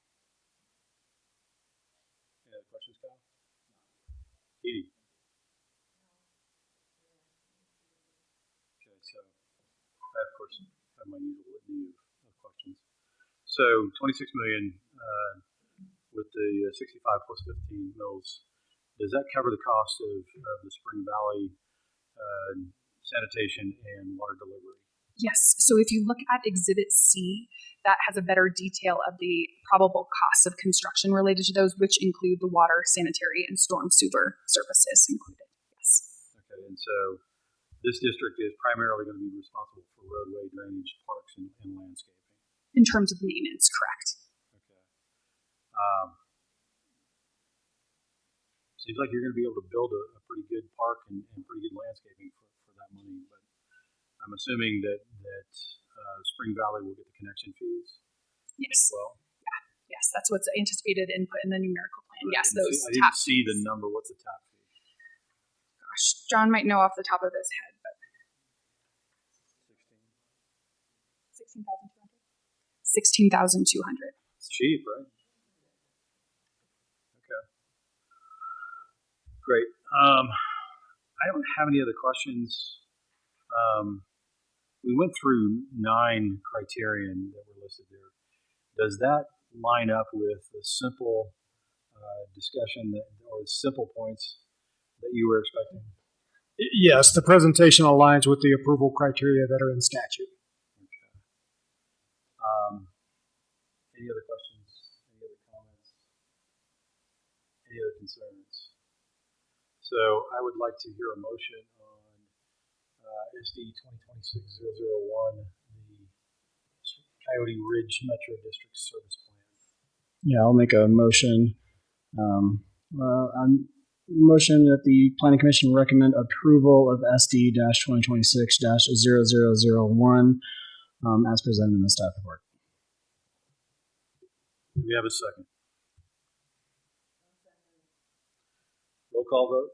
Any other questions, Kyle? Edie? Okay, so I, of course, have my usual litany of questions. So 26 million with the 65 plus 15 mills. Does that cover the cost of the Spring Valley sanitation and water delivery. Yes. So if you look at Exhibit C, that has a better detail of the probable costs of construction related to those, which include the water, sanitary, and storm sewer services included. Yes. Okay, and so this district is primarily going to be responsible for roadway, drainage, parks, and landscaping. In terms of maintenance, correct. Okay. Seems like you're going to be able to build a pretty good park and pretty good landscaping for that money, but I'm assuming that Spring Valley will get the connection fees Yes. as well. Yes, that's what's anticipated and put in the numerical plan. Right. Yes, those I tap didn't see the fees. number. What's the tap fee? Gosh, John might know off the top of his head, but 16,200. 16,200. It's cheap, right? Okay. Great. I don't have any other questions. We went through 9 criterion that were listed there. Does that line up with the simple discussion or simple points that you were expecting? Yes, the presentation aligns with the approval criteria that are in statute. Okay. Any other questions? Any other comments? Any other concerns? So I would like to hear a motion on SD 2026-001, the Coyote Ridge Metro District Service Plan. Yeah, I'll make a motion. Motion that the Planning Commission recommend approval of SD 2026-0001 as presented in the staff report. Do we have a second? Roll call vote.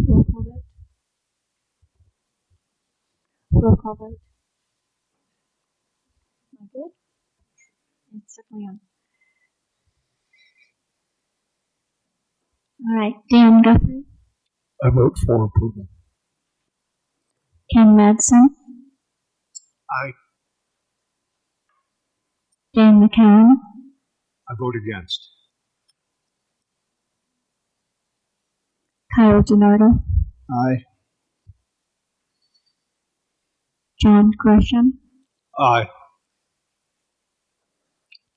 Roll call vote. Roll call vote. Am I good? It's definitely on. All right, Dan Guthrie, I vote for approval. Ken Madsen, Aye. Dan McCown, I vote against. Kyle DiNardo, Aye. John Gresham, Aye.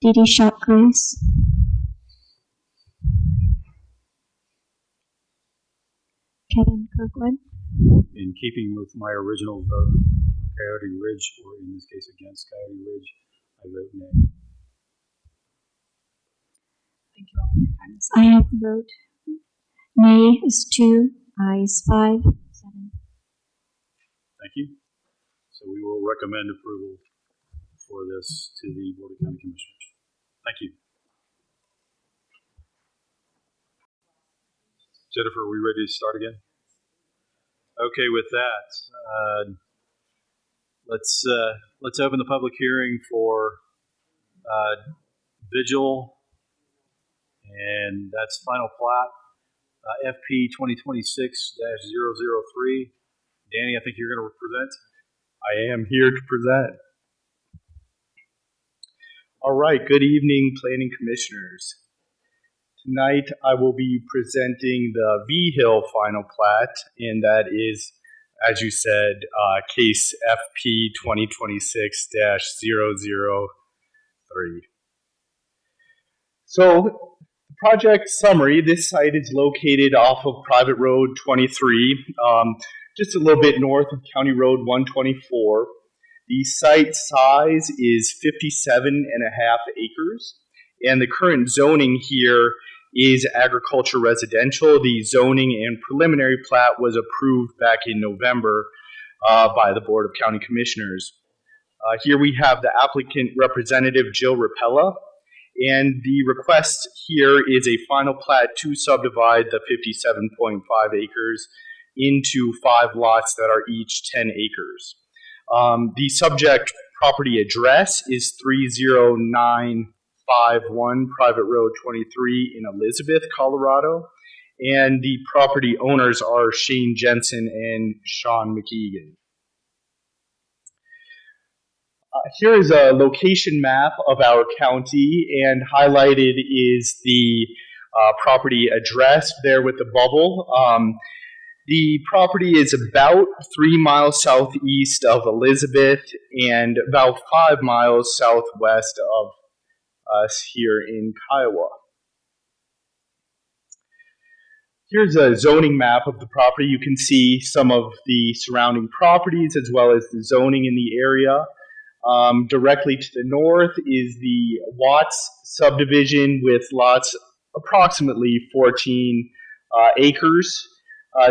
Dee Dee Sharp-Grace, Kevin Kirkwood, In keeping with my original vote, Coyote Ridge, or in this case against Coyote Ridge, I vote nay. Thank you all for your time. I have the vote. Nay is 2, ayes 5, 7. Thank you. So we will recommend approval for this to the Board of County Commissioners. Thank you. Jennifer, are we ready to start again? Okay, with that, let's open the public hearing for Vigil, and that's final plat, FP 2026-003. Danny, I think you're going to present. I am here to present. All right, good evening, Planning Commissioners. Tonight I will be presenting the V Hill final plat, and that is, as you said, case FP 2026-003. So, project summary, this site is located off of Private Road 23, just a little bit north of County Road 124. The site size is 57.5 acres, and the current zoning here is agriculture residential. The zoning and preliminary plat was approved back in November by the Board of County Commissioners. Here we have the applicant representative, Jill Rapella, and the request here is a final plat to subdivide the 57.5 acres into 5 lots that are each 10 acres. The subject property address is 30951 Private Road 23 in Elizabeth, Colorado, and the property owners are Shane Jensen and Sean McKeegan. Here is a location map of our county, and highlighted is the property address there with the bubble. The property is about 3 miles southeast of Elizabeth and about 5 miles southwest of us here in Kiowa. Here's a zoning map of the property. You can see some of the surrounding properties as well as the zoning in the area. Directly to the north is the Watts subdivision with lots approximately 14 acres.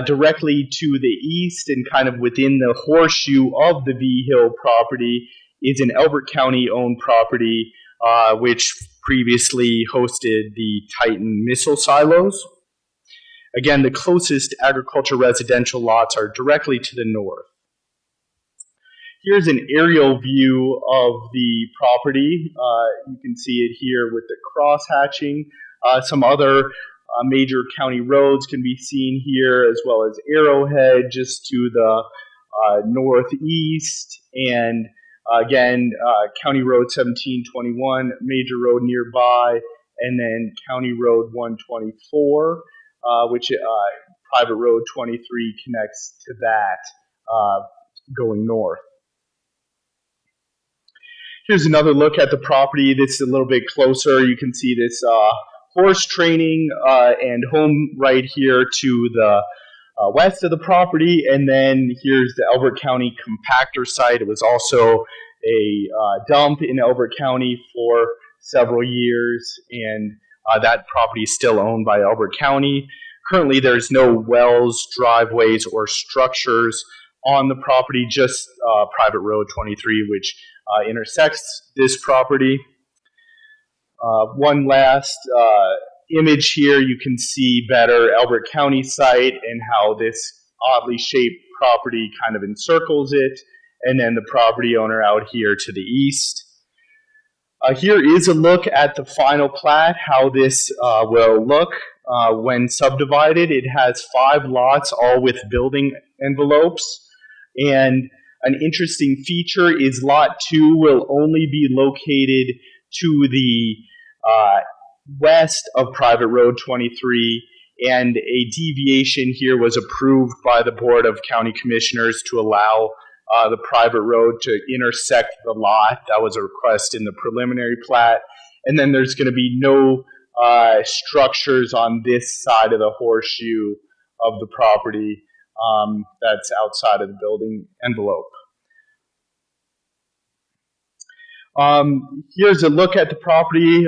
Directly to the east and kind of within the horseshoe of the V Hill property is an Elbert County owned property which previously hosted the Titan missile silos. Again, the closest agriculture residential lots are directly to the north. Here's an aerial view of the property. You can see it here with the cross-hatching. Some other major county roads can be seen here, as well as Arrowhead just to the northeast. And again, County Road 1721, major road nearby, and then County Road 124. Which private road 23 connects to that going north. Here's another look at the property. This is a little bit closer. You can see this horse training and home right here to the west of the property. And then here's the Elbert County compactor site. It was also a dump in Elbert County for several years, and that property is still owned by Elbert County. Currently, there's no wells, driveways, or structures on the property, just private road 23, which intersects this property. One last image here, you can see better Elbert County site and how this oddly shaped property kind of encircles it, and then the property owner out here to the east. Here is a look at the final plat, how this will look when subdivided. It has 5 lots, all with building envelopes. And an interesting feature is Lot 2 will only be located to the west of Private Road 23, and a deviation here was approved by the Board of County Commissioners to allow the private road to intersect the lot. That was a request in the preliminary plat. And then there's going to be no structures on this side of the horseshoe of the property that's outside of the building envelope. Here's a look at the property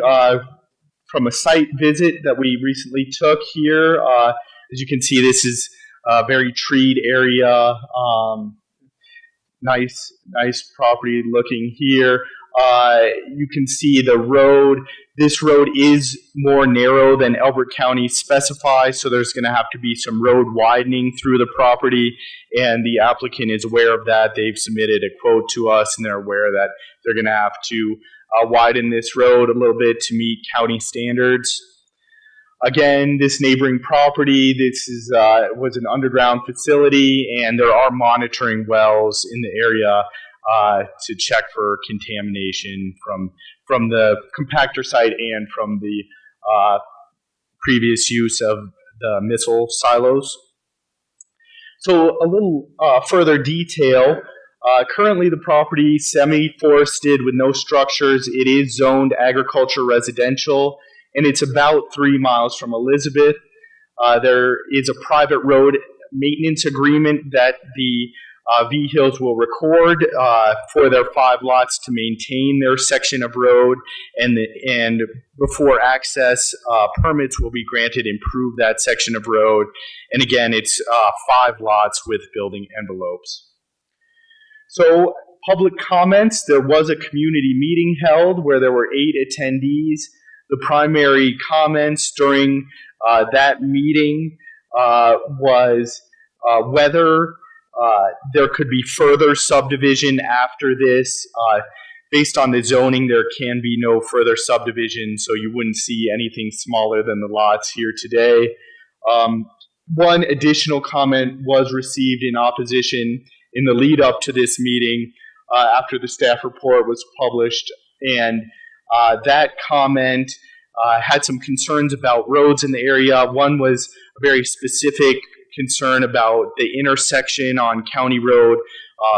from a site visit that we recently took here. As you can see, this is a very treed area. Nice property looking here. You can see the road. This road is more narrow than Elbert County specifies, so there's going to have to be some road widening through the property, and the applicant is aware of that. They've submitted a quote to us, and they're aware that they're going to have to widen this road a little bit to meet county standards. Again, this neighboring property, this is was an underground facility, and there are monitoring wells in the area to check for contamination from the compactor site and from the previous use of the missile silos. So a little further detail. Currently, the property semi-forested with no structures. It is zoned agriculture residential, and it's about 3 miles from Elizabeth. There is a private road maintenance agreement that the V Hills will record for their 5 lots to maintain their section of road, and before access permits will be granted, improve that section of road. And again, it's 5 lots with building envelopes. So, public comments. There was a community meeting held where there were 8 attendees. The primary comments during that meeting was whether there could be further subdivision after this. Based on the zoning, there can be no further subdivision, so you wouldn't see anything smaller than the lots here today. One additional comment was received in opposition in the lead up to this meeting after the staff report was published, and that comment had some concerns about roads in the area. One was a very specific concern about the intersection on County Road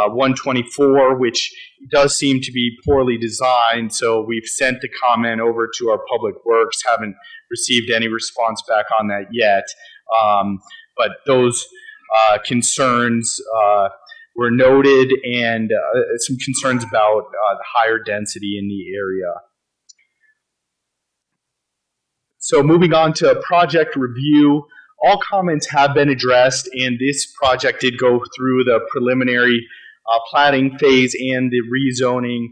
124, which does seem to be poorly designed. So we've sent the comment over to our Public Works, haven't received any response back on that yet. But those concerns were noted, and some concerns about the higher density in the area. So moving on to project review, all comments have been addressed, and this project did go through the preliminary platting phase and the rezoning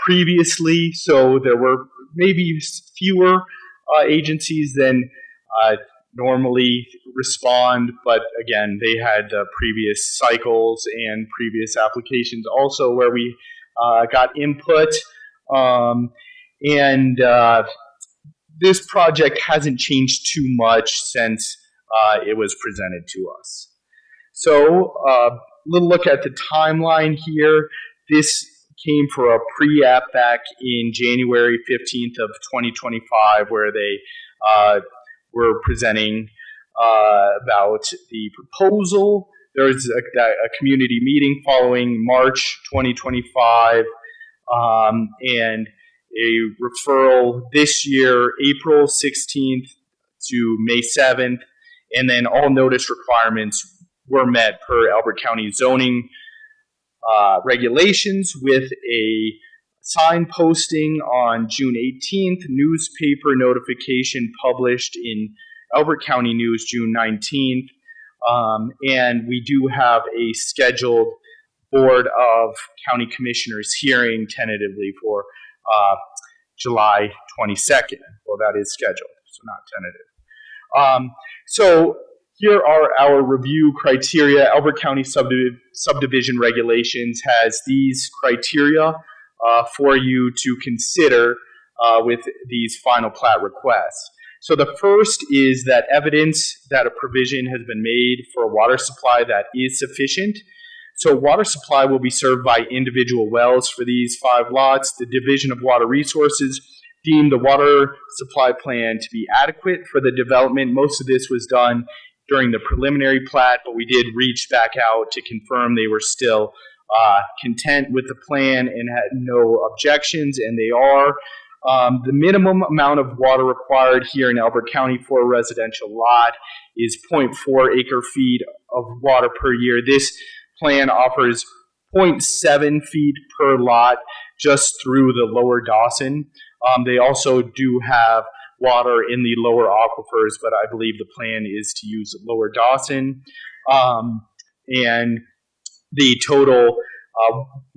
previously. So there were maybe fewer agencies than normally respond, but again, they had previous cycles and previous applications also where we got input. This project hasn't changed too much since it was presented to us. So a little look at the timeline here. This came for a pre-app back in January 15th of 2025, where they were presenting about the proposal. There was a community meeting following March 2025, and a referral this year, April 16th to May 7th, and then all notice requirements were met per Elbert County zoning regulations, with a sign posting on June 18th, newspaper notification published in Elbert County News June 19th, and we do have a scheduled Board of County Commissioners hearing tentatively for July 22nd. Well, that is scheduled, so not tentative. So here are our review criteria. Elbert County subdivision regulations has these criteria for you to consider with these final plat requests. So the first is that evidence that a provision has been made for a water supply that is sufficient. So water supply will be served by individual wells for these 5 lots. The Division of Water Resources deemed the water supply plan to be adequate for the development. Most of this was done during the preliminary plat, but we did reach back out to confirm they were still content with the plan and had no objections, and they are. The minimum amount of water required here in Elbert County for a residential lot is 0.4 acre feet of water per year. This plan offers 0.7 feet per lot just through the lower Dawson. They also do have water in the lower aquifers, but I believe the plan is to use lower Dawson. And the total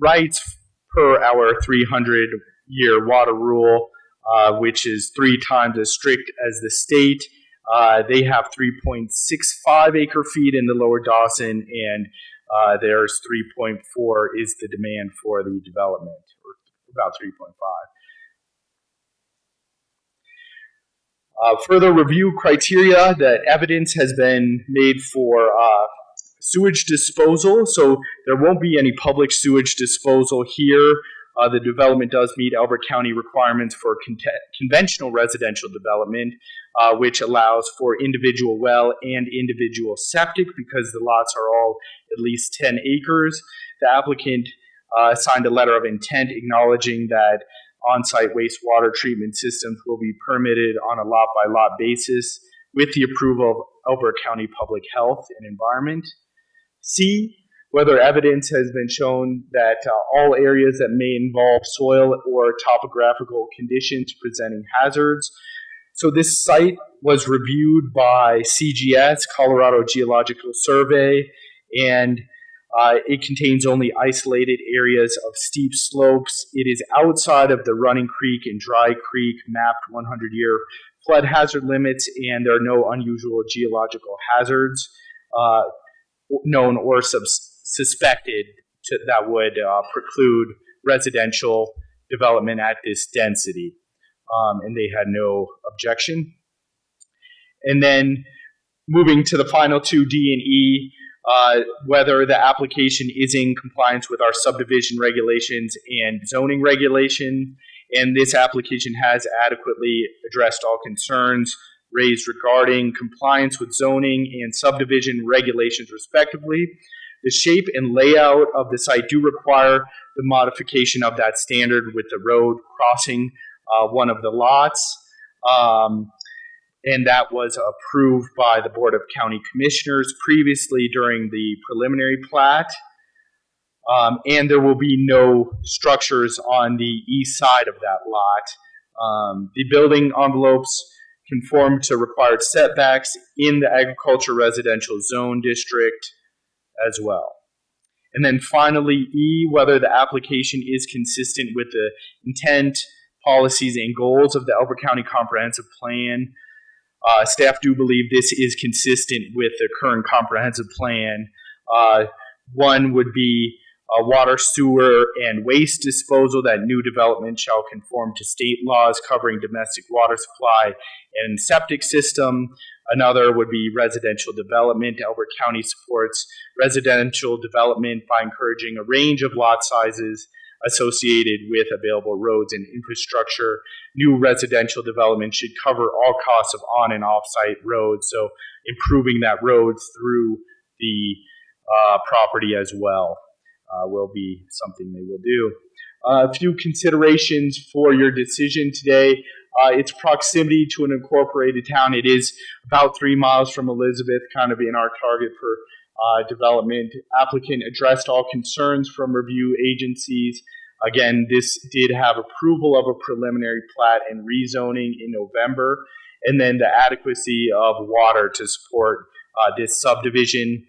rights per our 300-year water rule, which is 3 times as strict as the state. They have 3.65 acre feet in the lower Dawson, and there's 3.4 is the demand for the development, or about 3.5. Further review criteria, that evidence has been made for sewage disposal, so there won't be any public sewage disposal here. The development does meet Elbert County requirements for conventional residential development, which allows for individual well and individual septic because the lots are all at least 10 acres. The applicant signed a letter of intent acknowledging that on-site wastewater treatment systems will be permitted on a lot-by-lot basis with the approval of Elbert County Public Health and Environment. C, whether evidence has been shown that all areas that may involve soil or topographical conditions presenting hazards. So this site was reviewed by CGS, Colorado Geological Survey, and it contains only isolated areas of steep slopes. It is outside of the Running Creek and Dry Creek mapped 100-year flood hazard limits, and there are no unusual geological hazards known or suspected that would preclude residential development at this density, and they had no objection. And then moving to the final 2, D and E, whether the application is in compliance with our subdivision regulations and zoning regulation. and this application has adequately addressed all concerns raised regarding compliance with zoning and subdivision regulations respectively. The shape and layout of the site do require the modification of that standard with the road crossing one of the lots. And that was approved by the Board of County Commissioners previously during the preliminary plat. And there will be no structures on the east side of that lot. The building envelopes conform to required setbacks in the agriculture residential zone district as well. And then finally, E, whether the application is consistent with the intent, policies, and goals of the Elbert County Comprehensive Plan. Staff do believe this is consistent with the current comprehensive plan. One would be water, sewer, and waste disposal, that new development shall conform to state laws covering domestic water supply and septic system. Another would be residential development. Elbert County supports residential development by encouraging a range of lot sizes associated with available roads and infrastructure. New residential development should cover all costs of on and off-site roads, so improving that road through the property as well will be something they will do. A few considerations for your decision today. Its proximity to an incorporated town. It is about 3 miles from Elizabeth, kind of in our target for development. Applicant addressed all concerns from review agencies. Again, this did have approval of a preliminary plat and rezoning in November, and then the adequacy of water to support this subdivision.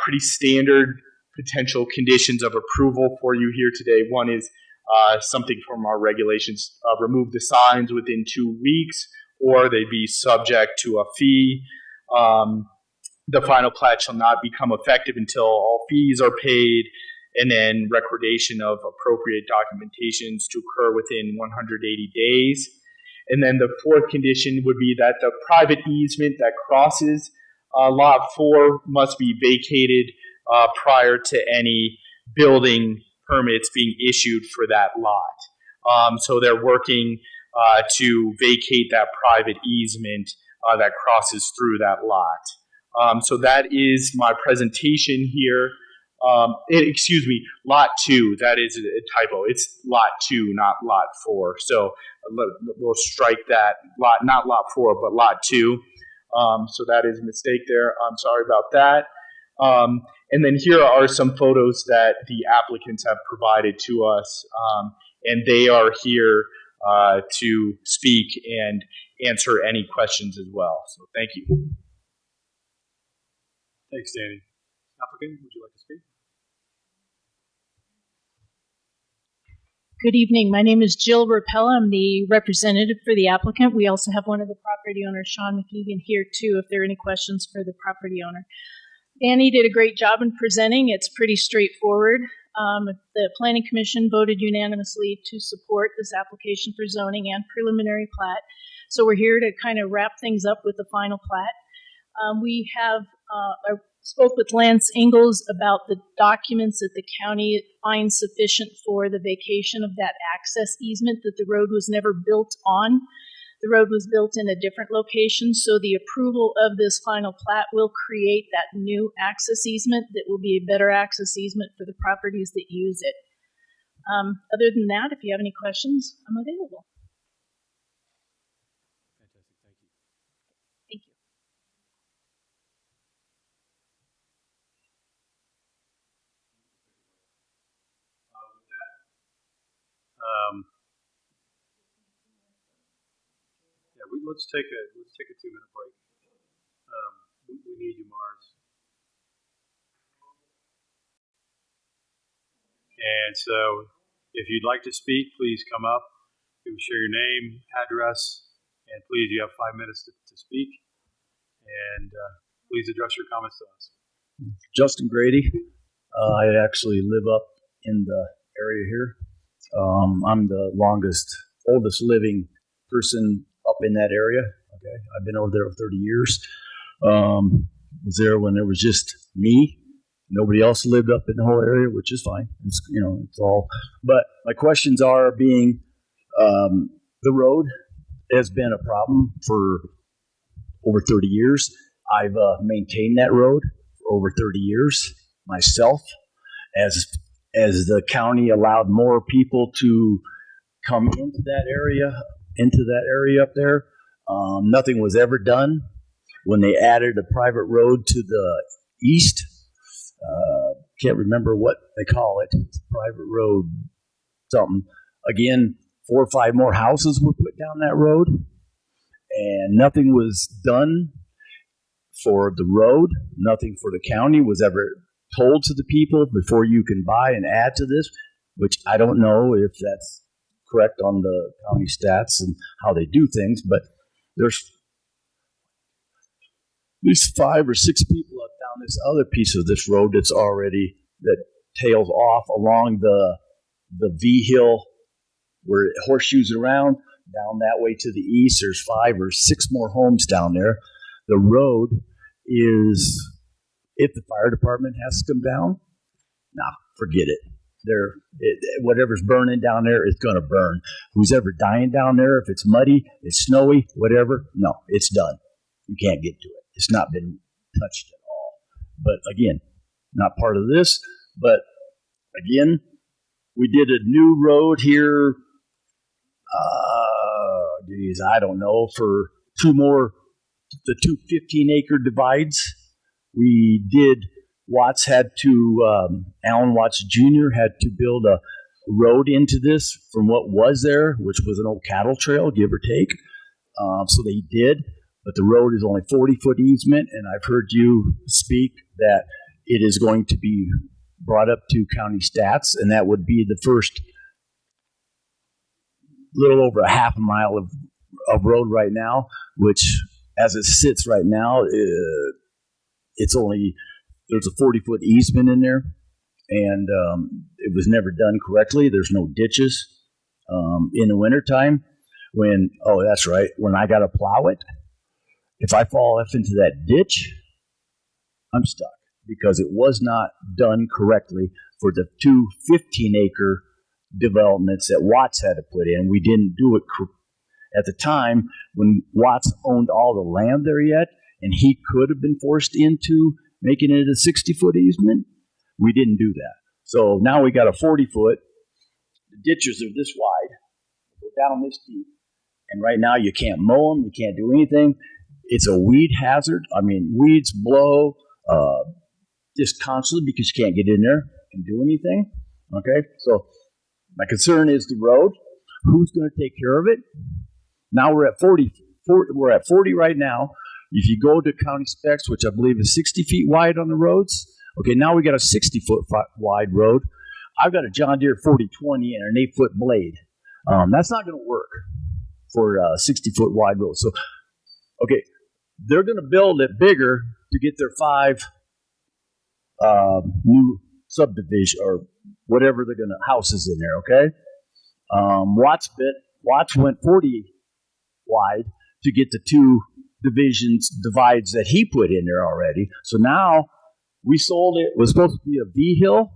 Pretty standard potential conditions of approval for you here today. One is something from our regulations, remove the signs within 2 weeks, or they'd be subject to a fee. The final plat shall not become effective until all fees are paid, and then recordation of appropriate documentations to occur within 180 days. And then the fourth condition would be that the private easement that crosses Lot 4 must be vacated prior to any building permits being issued for that lot. So they're working to vacate that private easement that crosses through that lot. So that is my presentation here. Excuse me, Lot 2, that is a typo. It's Lot 2, not Lot 4. So we'll strike that, not Lot 4, but Lot 2. So that is a mistake there. I'm sorry about that. And then here are some photos that the applicants have provided to us, and they are here to speak and answer any questions as well. So thank you. Thanks, Danny. Applicant, would you like to speak? Good evening. My name is Jill Rapella. I'm the representative for the applicant. We also have one of the property owners, Sean McEgan, here too, if there are any questions for the property owner. Danny did a great job in presenting. It's pretty straightforward. The Planning Commission voted unanimously to support this application for zoning and preliminary plat. So we're here to kind of wrap things up with the final plat. We have I spoke with Lance Ingalls about the documents that the county finds sufficient for the vacation of that access easement that the road was never built on. The road was built in a different location, so the approval of this final plat will create that new access easement that will be a better access easement for the properties that use it. Other than that, if you have any questions, I'm available. Fantastic, thank you. Thank you. With that, let's take a 2-minute break. We need you, Mars. And so, if you'd like to speak, please come up. You share your name, address, and please, you have 5 minutes to speak. And please address your comments to us. Justin Grady. I actually live up in the area here. I'm the oldest living person up in that area. Okay, I've been over there for 30 years. Was there when there was just me. Nobody else lived up in the whole area, which is fine. It's all. But my questions are being The road has been a problem for over 30 years. I've maintained that road for over 30 years myself. As the county allowed more people to come into that area up there, nothing was ever done. When they added a private road to the east, can't remember what they call it. It's a private road, something. Again, 4 or 5 more houses were put down that road, and nothing was done for the road. Nothing for the county was ever told to the people before you can buy and add to this, which I don't know if that's correct on the county stats and how they do things, but there's at least 5 or 6 people up down this other piece of this road that tails off along the V hill where it horseshoes around down that way to the east. There's 5 or 6 more homes down there. The road is, if the fire department has to come down, forget it. Whatever's burning down there is going to burn. Who's ever dying down there, if it's muddy, it's snowy, whatever, no, it's done. You can't get to it. It's not been touched at all. But again, not part of this. But again, we did a new road here, I don't know, for the 2 15-acre divides. We did, Alan Watts Jr. had to build a road into this from what was there, which was an old cattle trail, give or take. So they did, but the road is only 40-foot easement, and I've heard you speak that it is going to be brought up to county stats, and that would be the first little over a half a mile of road right now, which as it sits right now, there's a 40-foot easement in there, and it was never done correctly. There's no ditches in the wintertime. When I got to plow it, if I fall off into that ditch, I'm stuck because it was not done correctly for the 2 15-acre developments that Watts had to put in. We didn't do it at the time when Watts owned all the land there yet, and he could have been forced into making it a 60-foot easement. We didn't do that. So now we got a 40-foot. The ditches are this wide, go down this deep, and right now you can't mow them, you can't do anything. It's a weed hazard. I mean, weeds blow just constantly because you can't get in there and do anything. Okay, so my concern is the road. Who's going to take care of it? Now we're at 40. We're at 40 right now. If you go to county specs, which I believe is 60 feet wide on the roads, okay, now we got a 60-foot wide road. I've got a John Deere 4020 and an 8-foot blade. That's not going to work for a 60-foot wide road. So, okay, they're going to build it bigger to get their 5 new subdivision or whatever they're going to houses in there. Okay, Watts went 40 wide to get the 2 divides that he put in there already. So now we sold it. It was supposed to be a V-Hill.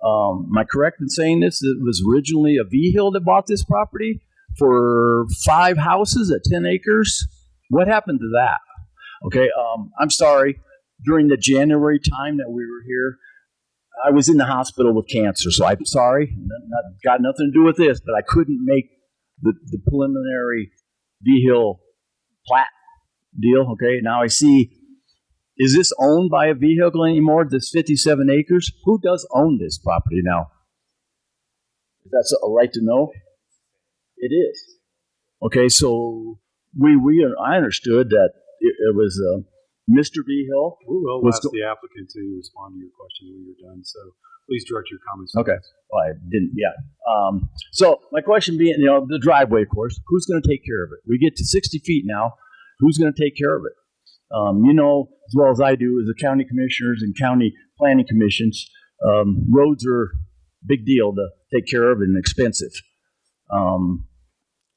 Am I correct in saying this? It was originally a V-Hill that bought this property for 5 houses at 10 acres. What happened to that? Okay, I'm sorry. During the January time that we were here, I was in the hospital with cancer, so I'm sorry. Got nothing to do with this, but I couldn't make the preliminary V-Hill plat deal. Okay, now I see, is this owned by a vehicle anymore, this 57 acres? Who does own this property now? That's a right to know? It is. Okay, so I understood that it was Mr. V-Hill. We will ask the applicant to respond to your question when you're done, so please direct your comments. Okay. Well, I didn't, yeah. So my question being, the driveway, of course, who's going to take care of it? We get to 60 feet now. Who's going to take care of it? As well as I do, as the county commissioners and county planning commissions, roads are a big deal to take care of and expensive.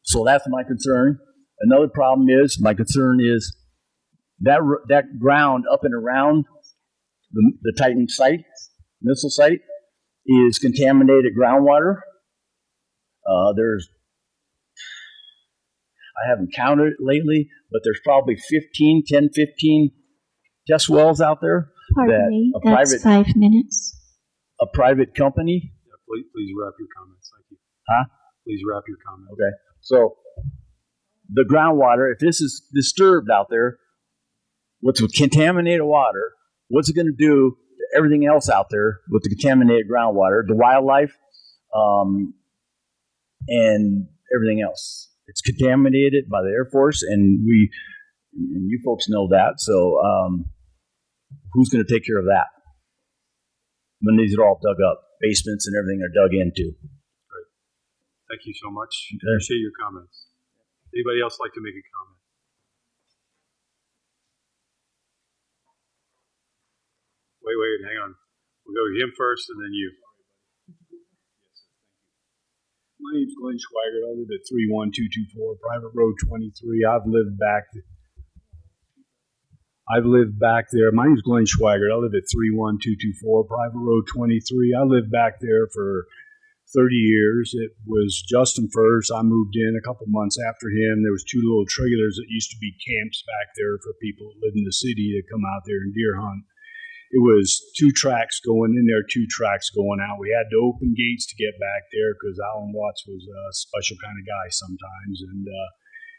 So that's my concern. Another problem is, my concern is that ground up and around the Titan site, missile site, is contaminated groundwater. There's I haven't counted it lately, but there's probably 15 test wells out there. Pardon me, a that's private 5 minutes. a private company. Yeah, please wrap your comments. Thank you. Huh? Please wrap your comments. Okay. So the groundwater, if this is disturbed out there, what's with contaminated water, what's it going to do to everything else out there with the contaminated groundwater, the wildlife, and everything else? It's contaminated by the Air Force, and you folks know that. So who's going to take care of that when these are all dug up, basements and everything are dug into? Great. Thank you so much. Okay. Appreciate your comments. Anybody else like to make a comment? Wait, hang on. We'll go with him first and then you. My name's Glenn Schwager. I live at 31224 Private Road 23. I've lived back there. My name's Glenn Schwager. I live at 31224 Private Road 23. I lived back there for 30 years. It was Justin first. I moved in a couple months after him. There was 2 little trailers that used to be camps back there for people that live in the city to come out there and deer hunt. It was 2 tracks going in there, 2 tracks going out. We had to open gates to get back there because Alan Watts was a special kind of guy sometimes, and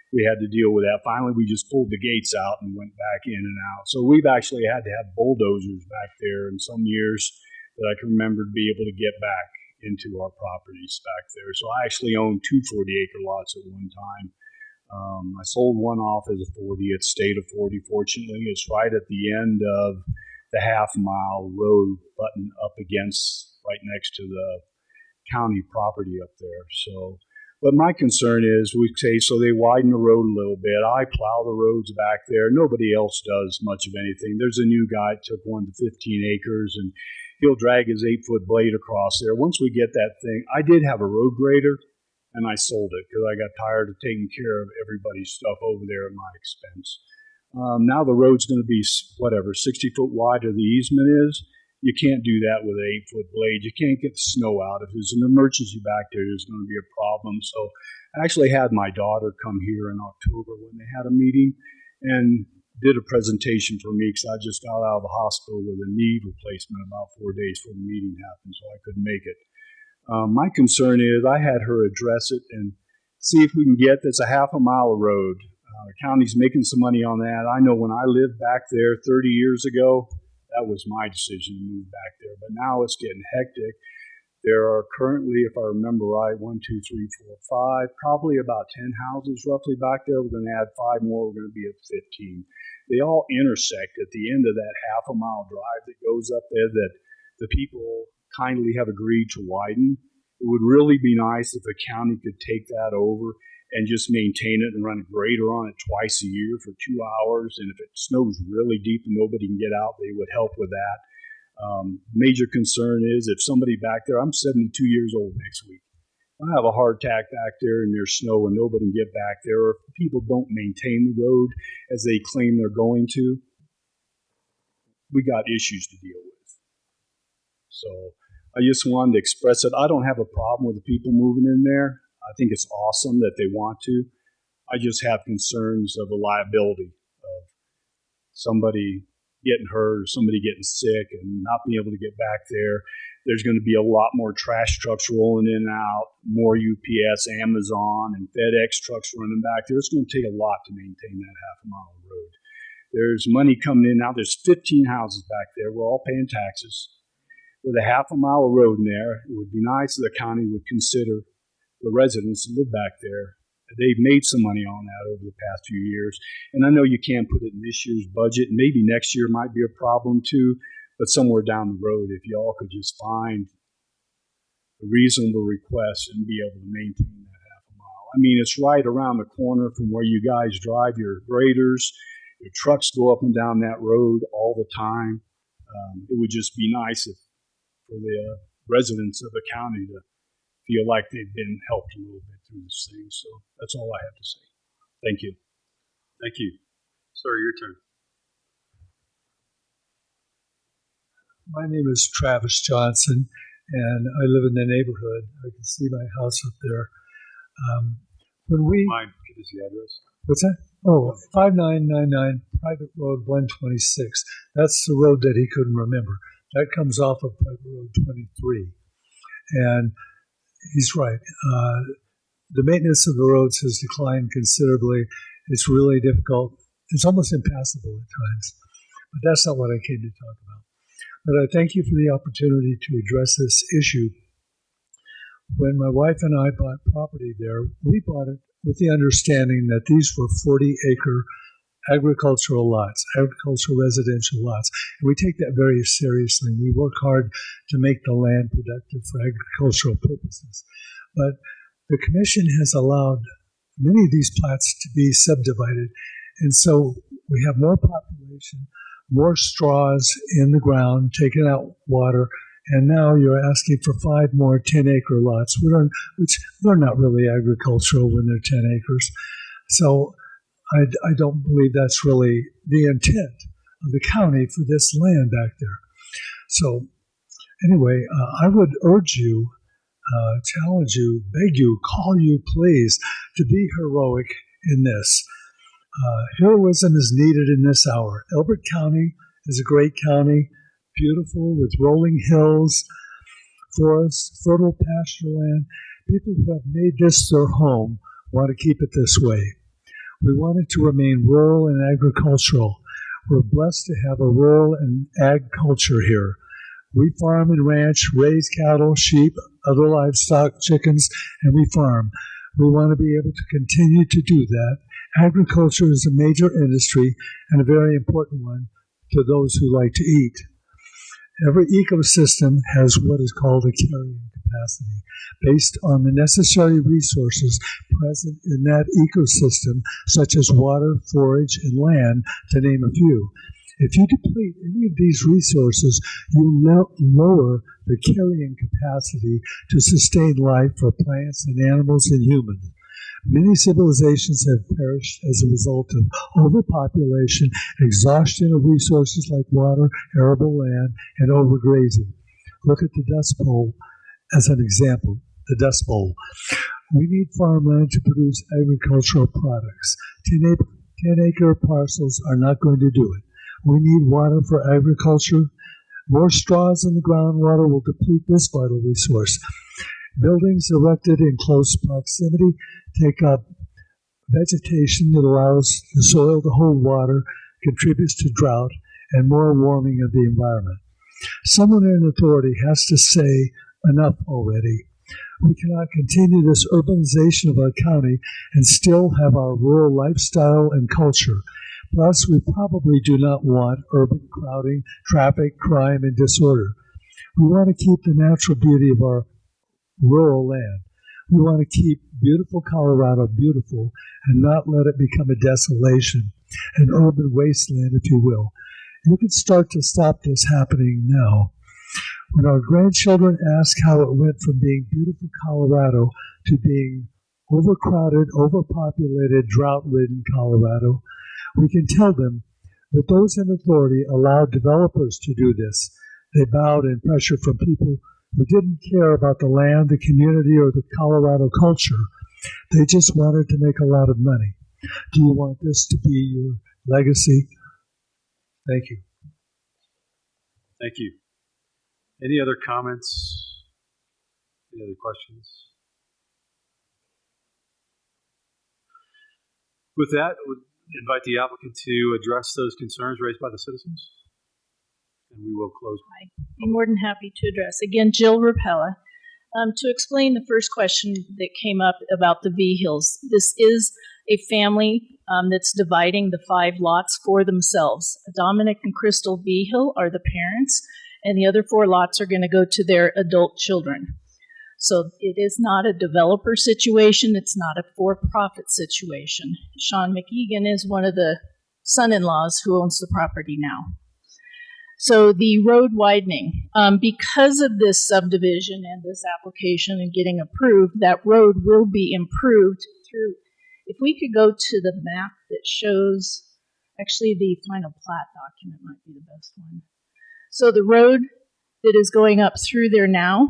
we had to deal with that. Finally, we just pulled the gates out and went back in and out. So we've actually had to have bulldozers back there in some years that I can remember to be able to get back into our properties back there. So I actually owned 2 40-acre lots at one time. I sold one off as a 40. It stayed a 40, fortunately. It's right at the end of the half-mile road button up against, right next to the county property up there. So, but my concern is, we say, so they widen the road a little bit. I plow the roads back there. Nobody else does much of anything. There's a new guy that took 1 to 15 acres, and he'll drag his 8-foot blade across there. Once we get that thing, I did have a road grader, and I sold it because I got tired of taking care of everybody's stuff over there at my expense. Now the road's going to be, 60 foot wide, or the easement is. You can't do that with an 8-foot blade. You can't get the snow out. If there's an emergency back there, there's going to be a problem. So I actually had my daughter come here in October when they had a meeting and did a presentation for me because I just got out of the hospital with a knee replacement about 4 days before the meeting happened, so I couldn't make it. My concern is I had her address it and see if we can get this a half a mile of road. The county's making some money on that. I know when I lived back there 30 years ago, that was my decision to move back there. But now it's getting hectic. There are currently, if I remember right, 1, 2, 3, 4, 5, probably about 10 houses roughly back there. We're going to add 5 more. We're going to be at 15. They all intersect at the end of that half a mile drive that goes up there that the people kindly have agreed to widen. It would really be nice if the county could take that over and just maintain it and run a grader on it twice a year for 2 hours. And if it snows really deep and nobody can get out, they would help with that. Major concern is if somebody back there, I'm 72 years old next week. I have a heart attack back there and there's snow and nobody can get back there, or if people don't maintain the road as they claim they're going to, we got issues to deal with. So I just wanted to express it. I don't have a problem with the people moving in there. I think it's awesome that they want to. I just have concerns of the liability of somebody getting hurt or somebody getting sick and not being able to get back there. There's going to be a lot more trash trucks rolling in and out, more UPS, Amazon, and FedEx trucks running back there. It's going to take a lot to maintain that half a mile of road. There's money coming in now. There's 15 houses back there. We're all paying taxes. With a half a mile of road in there, it would be nice if the county would consider the residents that live back there. They've made some money on that over the past few years. And I know you can't put it in this year's budget. Maybe next year might be a problem too, but somewhere down the road, if y'all could just find a reasonable request and be able to maintain that half a mile. I mean, it's right around the corner from where you guys drive your graders. Your trucks go up and down that road all the time. It would just be nice if, for the residents of the county to feel like they've been helped a little bit through this thing. So that's all I have to say. Thank you. Thank you. Sir, your turn. My name is Travis Johnson, and I live in the neighborhood. I can see my house up there. When we Mind, could us the address? What's that? Oh, 5999 Private Road 126. That's the road that he couldn't remember. That comes off of Private Road 23. And he's right. The maintenance of the roads has declined considerably. It's really difficult. It's almost impassable at times. But that's not what I came to talk about. But I thank you for the opportunity to address this issue. When my wife and I bought property there, we bought it with the understanding that these were 40-acre agricultural lots, agricultural residential lots. And we take that very seriously. We work hard to make the land productive for agricultural purposes. But the commission has allowed many of these plots to be subdivided. And so we have more population, more straws in the ground, taking out water, and now you're asking for 5 more 10-acre lots, which they're not really agricultural when they're 10 acres. So I don't believe that's really the intent of the county for this land back there. So anyway, I would urge you, challenge you, beg you, call you, please, to be heroic in this. Heroism is needed in this hour. Elbert County is a great county, beautiful with rolling hills, forests, fertile pasture land. People who have made this their home want to keep it this way. We want it to remain rural and agricultural. We're blessed to have a rural and ag culture here. We farm and ranch, raise cattle, sheep, other livestock, chickens, and we farm. We want to be able to continue to do that. Agriculture is a major industry and a very important one to those who like to eat. Every ecosystem has what is called a carrying capacity, based on the necessary resources present in that ecosystem, such as water, forage, and land, to name a few. If you deplete any of these resources, you lower the carrying capacity to sustain life for plants and animals and humans. Many civilizations have perished as a result of overpopulation, exhaustion of resources like water, arable land, and overgrazing. Look at the Dust Bowl as an example, the Dust Bowl. We need farmland to produce agricultural products. 10-acre parcels are not going to do it. We need water for agriculture. More straws in the groundwater will deplete this vital resource. Buildings erected in close proximity take up vegetation that allows the soil to hold water, contributes to drought, and more warming of the environment. Someone in authority has to say, enough already. We cannot continue this urbanization of our county and still have our rural lifestyle and culture. Plus, we probably do not want urban crowding, traffic, crime, and disorder. We want to keep the natural beauty of our rural land. We want to keep beautiful Colorado beautiful and not let it become a desolation, an urban wasteland, if you will. You can start to stop this happening now. When our grandchildren ask how it went from being beautiful Colorado to being overcrowded, overpopulated, drought-ridden Colorado, we can tell them that those in authority allowed developers to do this. They bowed in pressure from people who didn't care about the land, the community, or the Colorado culture. They just wanted to make a lot of money. Do you want this to be your legacy? Thank you. Thank you. Any other comments? Any other questions? With that, I would invite the applicant to address those concerns raised by the citizens, and we will close. I'd be more than happy to address. Again, Jill Rapella. To explain the first question that came up about the V Hills, this is a family that's dividing the 5 lots for themselves. Dominic and Crystal V Hill are the parents, and the other 4 lots are going to go to their adult children. So it is not a developer situation. It's not a for-profit situation. Sean McEgan is one of the son-in-laws who owns the property now. So the road widening, because of this subdivision and this application and getting approved, that road will be improved through, if we could go to the map that shows, actually the final plat document might be the best one. So the road that is going up through there now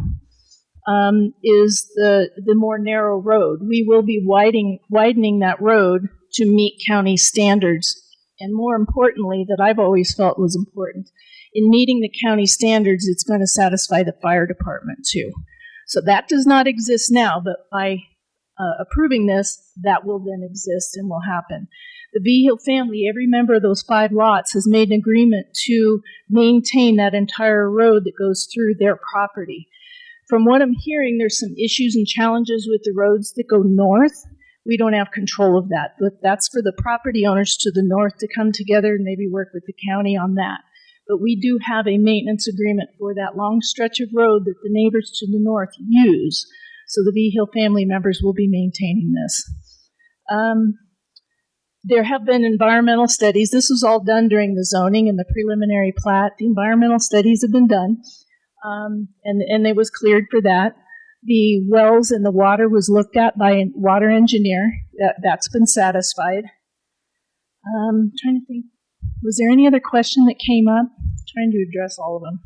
is the more narrow road. We will be widening that road to meet county standards. And more importantly, that I've always felt was important, in meeting the county standards, it's going to satisfy the fire department too. So that does not exist now, but by approving this, that will then exist and will happen. The Vigil family, every member of those 5 lots, has made an agreement to maintain that entire road that goes through their property. From what I'm hearing, there's some issues and challenges with the roads that go north. We don't have control of that, but that's for the property owners to the north to come together and maybe work with the county on that. But we do have a maintenance agreement for that long stretch of road that the neighbors to the north use. So the Vigil family members will be maintaining this. There have been environmental studies. This was all done during the zoning and the preliminary plat. The environmental studies have been done, and it was cleared for that. The wells and the water was looked at by a water engineer. That's been satisfied. Trying to think, was there any other question that came up? Trying to address all of them.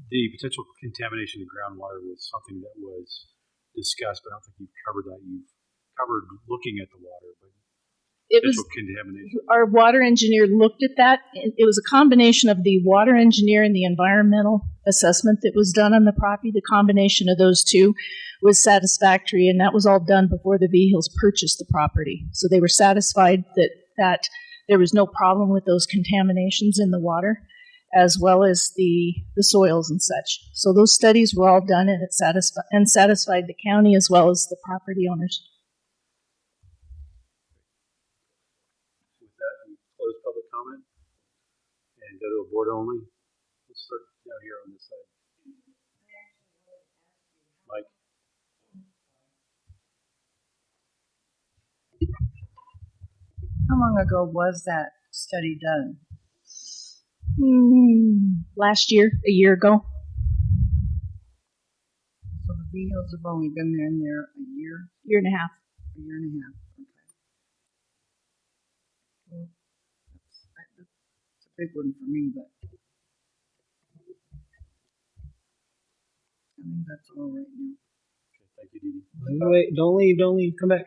The potential contamination of groundwater was something that was discussed, but I don't think you've covered that. You've covered looking at the water, but potential contamination. Our water engineer looked at that. It was a combination of the water engineer and the environmental assessment that was done on the property. The combination of those two was satisfactory, and that was all done before the Vigils purchased the property. So they were satisfied that there was no problem with those contaminations in the water, as well as the soils and such. So those studies were all done, and it satisfied the county as well as the property owners. With that, we close public comment and go to a board only. Let's start down here on this side. Mike? How long ago was that study done? Last year, a year ago. So the Vigils have only been there a year? Year and a half. A year and a half, okay. Well, that's a big one for me, but I think that's all right now. Okay, thank you, Dee Dee. Wait, don't leave, come back.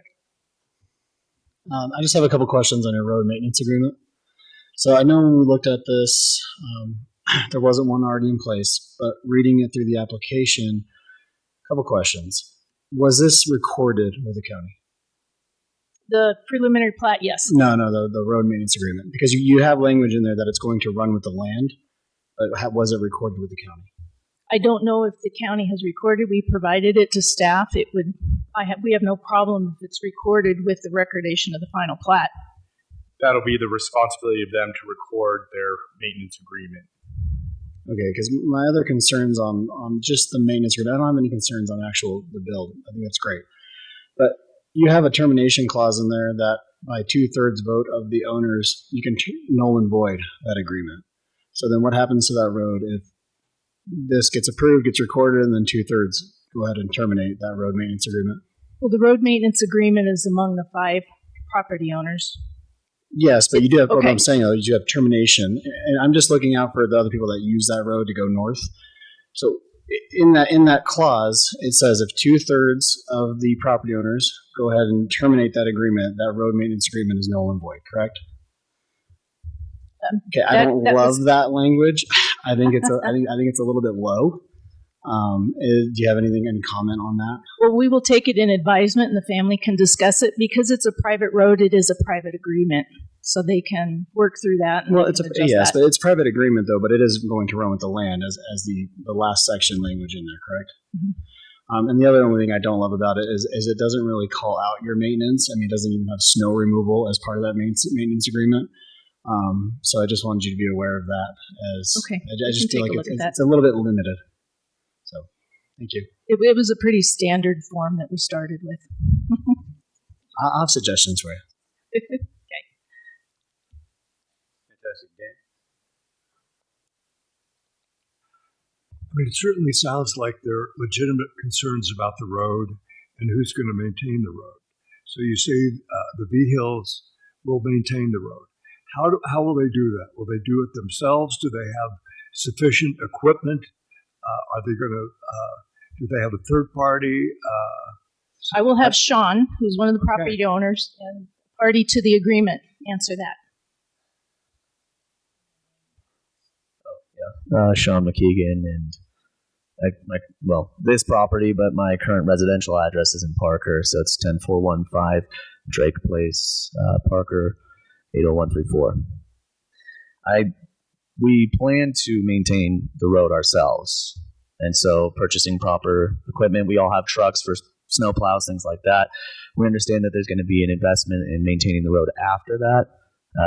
I just have a couple questions on your road maintenance agreement. So I know when we looked at this, there wasn't one already in place, but reading it through the application, a couple questions. Was this recorded with the county? The preliminary plat, yes. No, the road maintenance agreement. Because you have language in there that it's going to run with the land, but was it recorded with the county? I don't know if the county has recorded. We provided it to staff. We have no problem if it's recorded with the recordation of the final plat. That'll be the responsibility of them to record their maintenance agreement. Okay, because my other concerns on just the maintenance agreement, I don't have any concerns on the build. I think that's great. But you have a termination clause in there that by 2/3 vote of the owners, you can null and void that agreement. So then what happens to that road if this gets approved, gets recorded, and then 2/3 go ahead and terminate that road maintenance agreement? Well, the road maintenance agreement is among the 5 property owners. Yes, but you do have, okay. What I'm saying though, is you have termination, and I'm just looking out for the other people that use that road to go north. So in that clause, it says if 2/3 of the property owners go ahead and terminate that agreement, that road maintenance agreement is null and void, correct? Okay, I don't love that language. I think it's I think it's a little bit low. Do you have any comment on that? Well, we will take it in advisement, and the family can discuss it because it's a private road. It is a private agreement, so they can work through that. And well, but it's private agreement though. But it is going to run with the land as the last section language in there, correct? Mm-hmm. And the other only thing I don't love about it is it doesn't really call out your maintenance. I mean, it doesn't even have snow removal as part of that maintenance agreement. So I just wanted you to be aware of that. Okay, I just feel like it's a little bit limited. So, thank you. It was a pretty standard form that we started with. I'll have suggestions for you. Okay. Fantastic, Dan. I mean, it certainly sounds like there are legitimate concerns about the road and who's going to maintain the road. So you say the Vigils will maintain the road. How will they do that? Will they do it themselves? Do they have sufficient equipment Are they going to, do they have a third party? I will have Sean, who's one of the property owners and party to the agreement, answer that. Sean McKeegan, and this property, but my current residential address is in Parker, so it's 10415 Drake Place, Parker, 80134. We plan to maintain the road ourselves, and so purchasing proper equipment. We all have trucks for snow plows, things like that. We understand that there's going to be an investment in maintaining the road after that.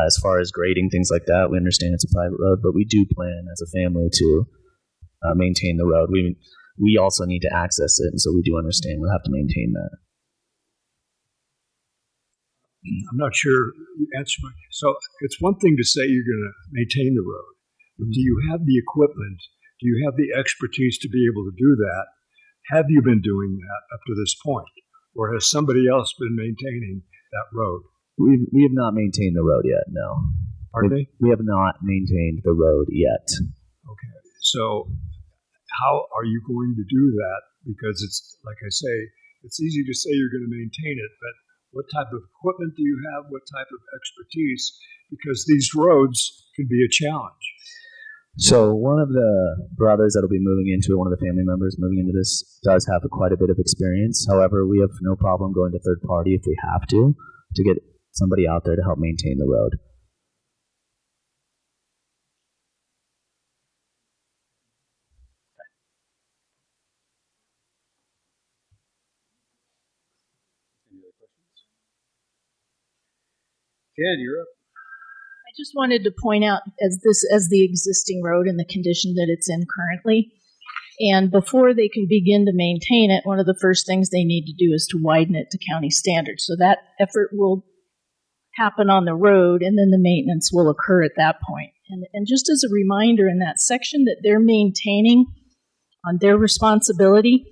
As far as grading, things like that, we understand it's a private road, but we do plan as a family to maintain the road. We also need to access it, and so we do understand we'll have to maintain that. I'm not sure you answered my. So it's one thing to say you're going to maintain the road, but do you have the equipment? Do you have the expertise to be able to do that? Have you been doing that up to this point, or has somebody else been maintaining that road? We have not maintained the road yet, no. Pardon me? We have not maintained the road yet. Okay. So how are you going to do that? Because it's, like I say, it's easy to say you're going to maintain it, but what type of equipment do you have? What type of expertise? Because these roads can be a challenge. So one of the brothers that'll be moving into it, one of the family members moving into this, does have quite a bit of experience. However, we have no problem going to third party if we have to get somebody out there to help maintain the road. Any other questions? Ken, you're up. I just wanted to point out as the existing road and the condition that it's in currently. And before they can begin to maintain it, one of the first things they need to do is to widen it to county standards. So that effort will happen on the road, and then the maintenance will occur at that point. And just as a reminder, in that section that they're maintaining on their responsibility,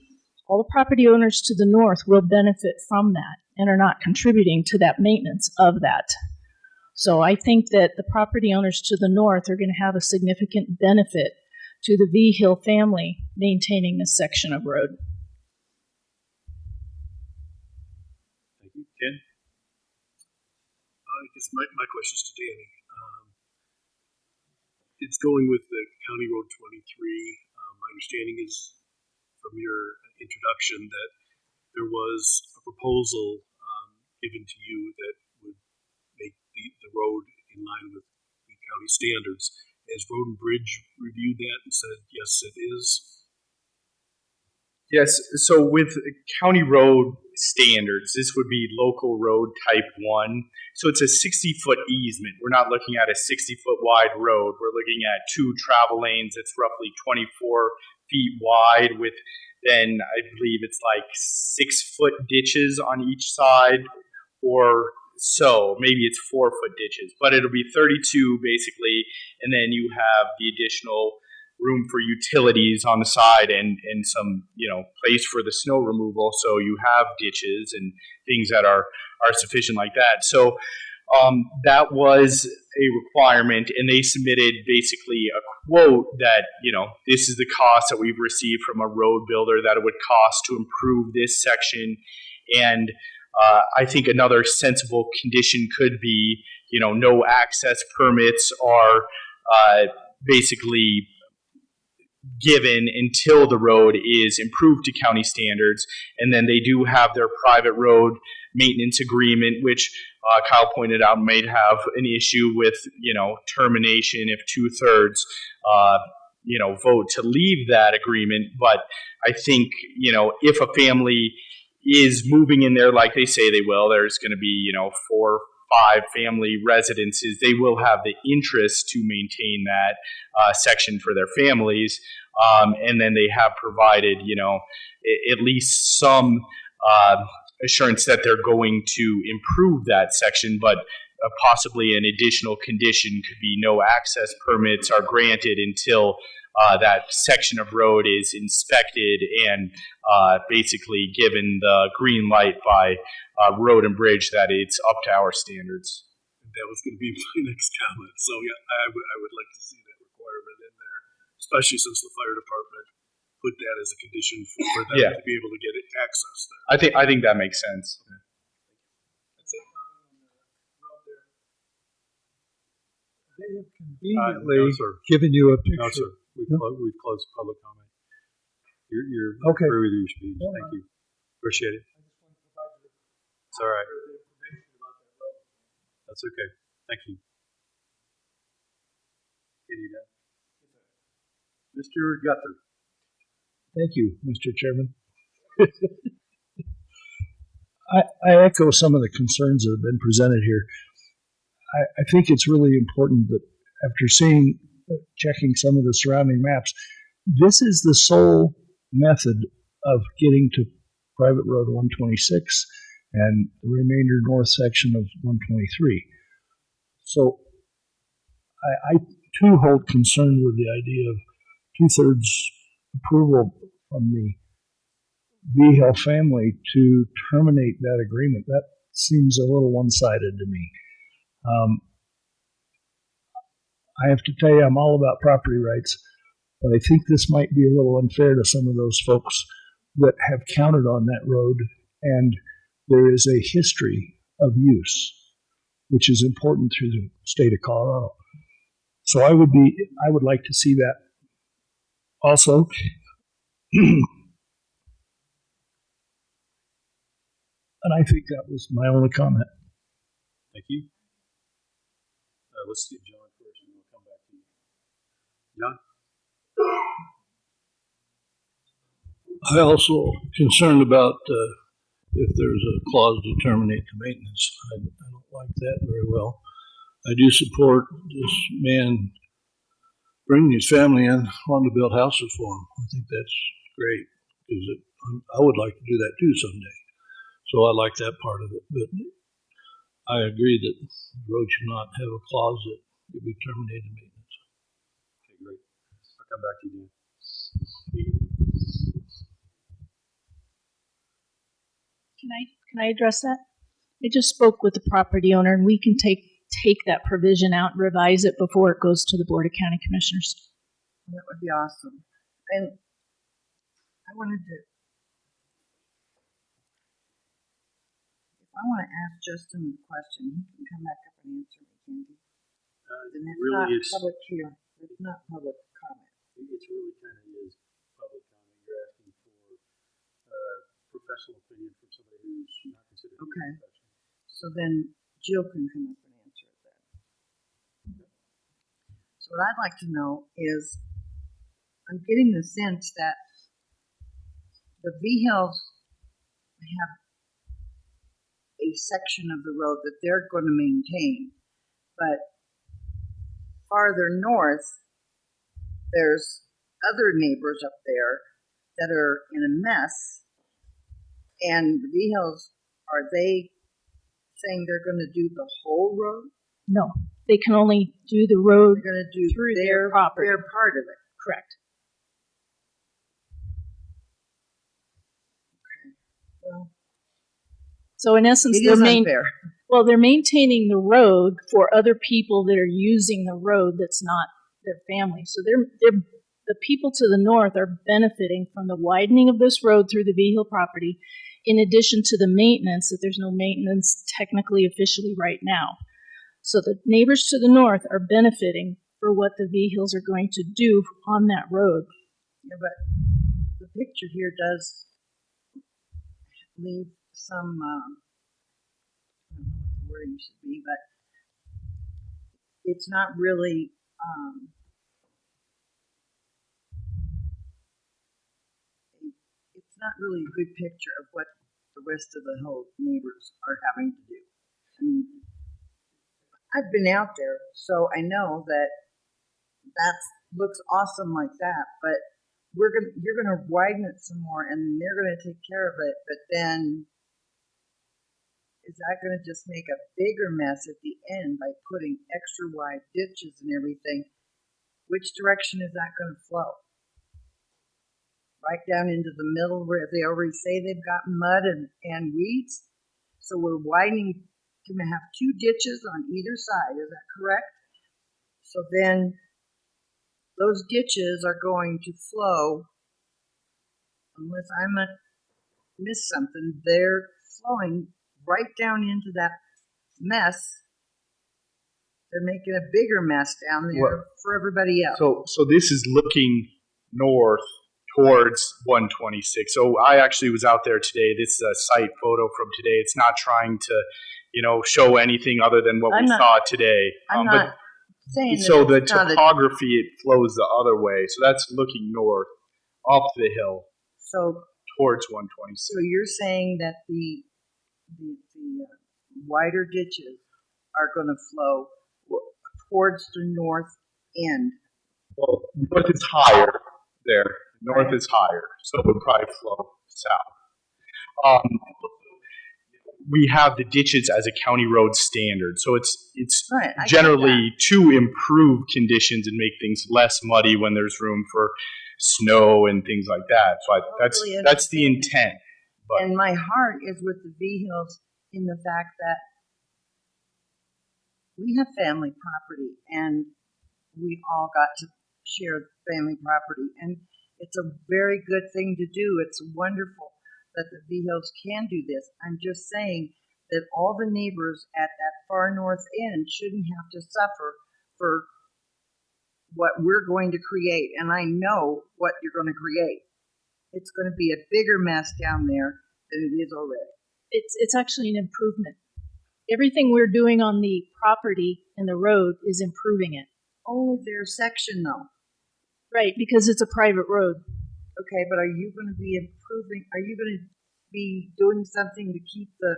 all the property owners to the north will benefit from that and are not contributing to that maintenance of that. So I think that the property owners to the north are going to have a significant benefit to the V Hill family maintaining this section of road. Thank you. Ken? I guess my question is to Danny. It's going with the County Road 23. My understanding is from your introduction that there was a proposal given to you that would make the road in line with the county standards. Has Road and Bridge reviewed that and said, yes, it is? Yes, so with county road standards, this would be local road type 1. So it's a 60-foot easement. We're not looking at a 60-foot wide road. We're looking at 2 travel lanes. It's roughly 24 feet wide with then I believe it's like 6-foot ditches on each side, or so maybe it's 4-foot ditches, but it'll be 32 basically, and then you have the additional room for utilities on the side and some, place for the snow removal. So you have ditches and things that are sufficient like that. So that was a requirement, and they submitted basically a quote that, this is the cost that we've received from a road builder that it would cost to improve this section. And I think another sensible condition could be, no access permits are basically given until the road is improved to county standards. And then they do have their private road maintenance agreement, which Kyle pointed out might have an issue with, termination if 2/3, vote to leave that agreement. But I think, if a family is moving in there like they say they will, there's going to be, 4 or 5 family residences, they will have the interest to maintain that section for their families. And then they have provided, at least some assurance that they're going to improve that section, but possibly an additional condition could be no access permits are granted until that section of road is inspected and basically given the green light by Road and Bridge that it's up to our standards. That was going to be my next comment. So yeah, I would like to see that requirement in there, especially since the fire department put that as a condition for them Yeah. to be able to get access there. I think that makes sense. That's it. They have conveniently No, sir. given you a picture. No, sir. We've closed public comment. You're Okay. through with your speech. Thank you. Appreciate it. It's all right. That's okay. Thank you. Any doubt? Mr. Guthrie. Thank you, Mr. Chairman. I echo some of the concerns that have been presented here. I think it's really important that after checking some of the surrounding maps, this is the sole method of getting to private road 126 and the remainder north section of 123. So I too hold concern with the idea of 2/3 approval from the VHL family to terminate that agreement. That seems a little one-sided to me. I have to tell you, I'm all about property rights, but I think this might be a little unfair to some of those folks that have counted on that road, and there is a history of use, which is important to the state of Colorado. So I would like to see that also. And I think that was my only comment. Thank you. Let's see John first, and we'll come back to you. John? I also concerned about if there's a clause to terminate the maintenance. I don't like that very well. I do support this man bringing his family in, wanting to build houses for him. I think that's great because I would like to do that too someday. So I like that part of it. But I agree that the road should not have a clause that could be terminated maintenance. Okay, great. I'll come back to you, Dan. Can I address that? I just spoke with the property owner, and we can take that provision out and revise it before it goes to the Board of County Commissioners. That would be awesome. And I wanted to, if I want to ask Justin a question, he can come back up and answer me, can he? And it's really not is- public here. It's not public comment. It's really kind of is public comment. You're asking for professional opinion from somebody who's not considered Okay. professional. So then Jill can come up and answer it then. So what I'd like to know is, I'm getting the sense that the VHILs have a section of the road that they're going to maintain, but farther north, there's other neighbors up there that are in a mess, and the VHILs, are they saying they're going to do the whole road? No, they can only do the road They're going to do through their property. their part of it. Correct. Well, So in essence, it they're is unfair. they're maintaining the road for other people that are using the road that's not their family. So they're the people to the north are benefiting from the widening of this road through the V Hill property, in addition to the maintenance, that there's no maintenance technically officially right now. So the neighbors to the north are benefiting for what the V Hills are going to do on that road. Yeah, but the picture here does leave some, I don't know what the wording should be, but it's not really, it's not really a good picture of what the rest of the whole neighbors are having to do. I mean, I've been out there, so I know that looks awesome like that, but you're gonna widen it some more, and they're gonna take care of it. But then, is that gonna just make a bigger mess at the end by putting extra wide ditches and everything? Which direction is that gonna flow? Right down into the middle where they already say they've got mud and weeds. So we're widening to have two ditches on either side. Is that correct? So then those ditches are going to flow unless I missed something, they're flowing right down into that mess. They're making a bigger mess down there for everybody else. So this is looking north towards 126. So I actually was out there today. This is a site photo from today. It's not trying to, show anything other than what we saw today. I'm not saying so that the topography, it flows the other way. So that's looking north up the hill. So towards 126. So you're saying that the wider ditches are going to flow towards the north end. Well, north is higher there. North is higher, so it would probably flow south. We have the ditches as a county road standard, so it's generally to improve conditions and make things less muddy when there's room for snow and things like that. So that's the intent. But. And my heart is with the V Hills in the fact that we have family property, and we all got to share family property, and it's a very good thing to do. It's wonderful that the V Hills can do this. I'm just saying that all the neighbors at that far north end shouldn't have to suffer for what we're going to create, and I know what you're going to create. It's going to be a bigger mess down there than it is already. It's actually an improvement. Everything we're doing on the property and the road is improving it. Only their section, though. Right, because it's a private road. Okay, but are you going to be improving? Are you going to be doing something to keep the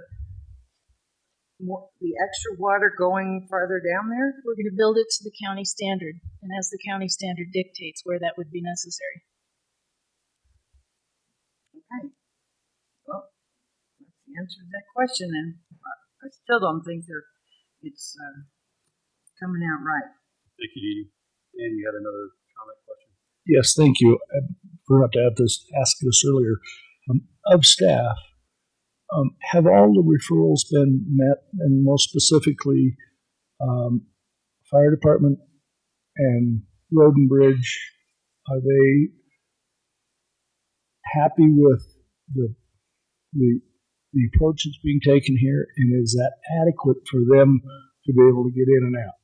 extra water going farther down there? We're going to build it to the county standard, and as the county standard dictates where that would be necessary. Okay. Well, that's the answer to that question, and I still don't think it's coming out right. Thank you, Dee Dee. And you had another comment question? Yes, thank you. I forgot to ask this earlier. Of staff, have all the referrals been met, and most specifically, fire department and road and bridge, are they happy with the approach that's being taken here, and is that adequate for them to be able to get in and out?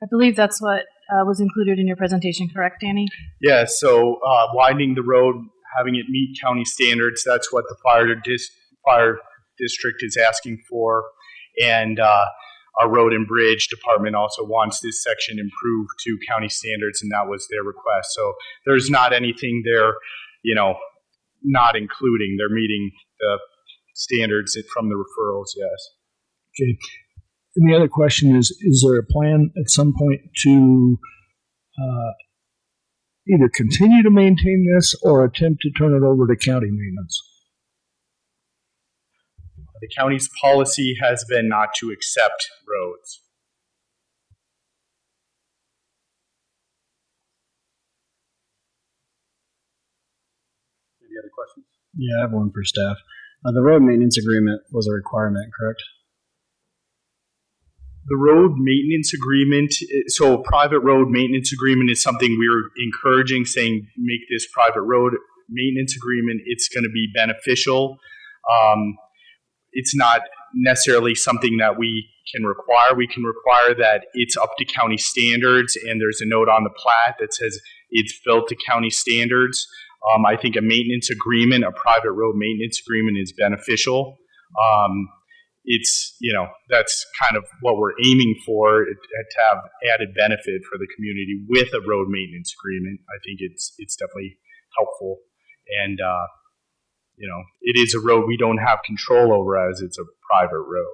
I believe that's what was included in your presentation, correct, Danny? Yeah, so widening the road, having it meet county standards, that's what the fire district is asking for. And our road and bridge department also wants this section improved to county standards, and that was their request. So there's not anything there, not including. They're meeting the standards from the referrals, yes. Okay. And the other question is there a plan at some point to either continue to maintain this or attempt to turn it over to county maintenance? The county's policy has been not to accept roads. Any other questions? Yeah, I have one for staff. The road maintenance agreement was a requirement, correct? The road maintenance agreement, so a private road maintenance agreement is something we're encouraging, saying make this private road maintenance agreement. It's going to be beneficial. It's not necessarily something that we can require. We can require that it's up to county standards, and there's a note on the plat that says it's built to county standards. I think a maintenance agreement, a private road maintenance agreement, is beneficial. It's, that's kind of what we're aiming for, to have added benefit for the community with a road maintenance agreement. I think it's definitely helpful. And, it is a road we don't have control over as it's a private road.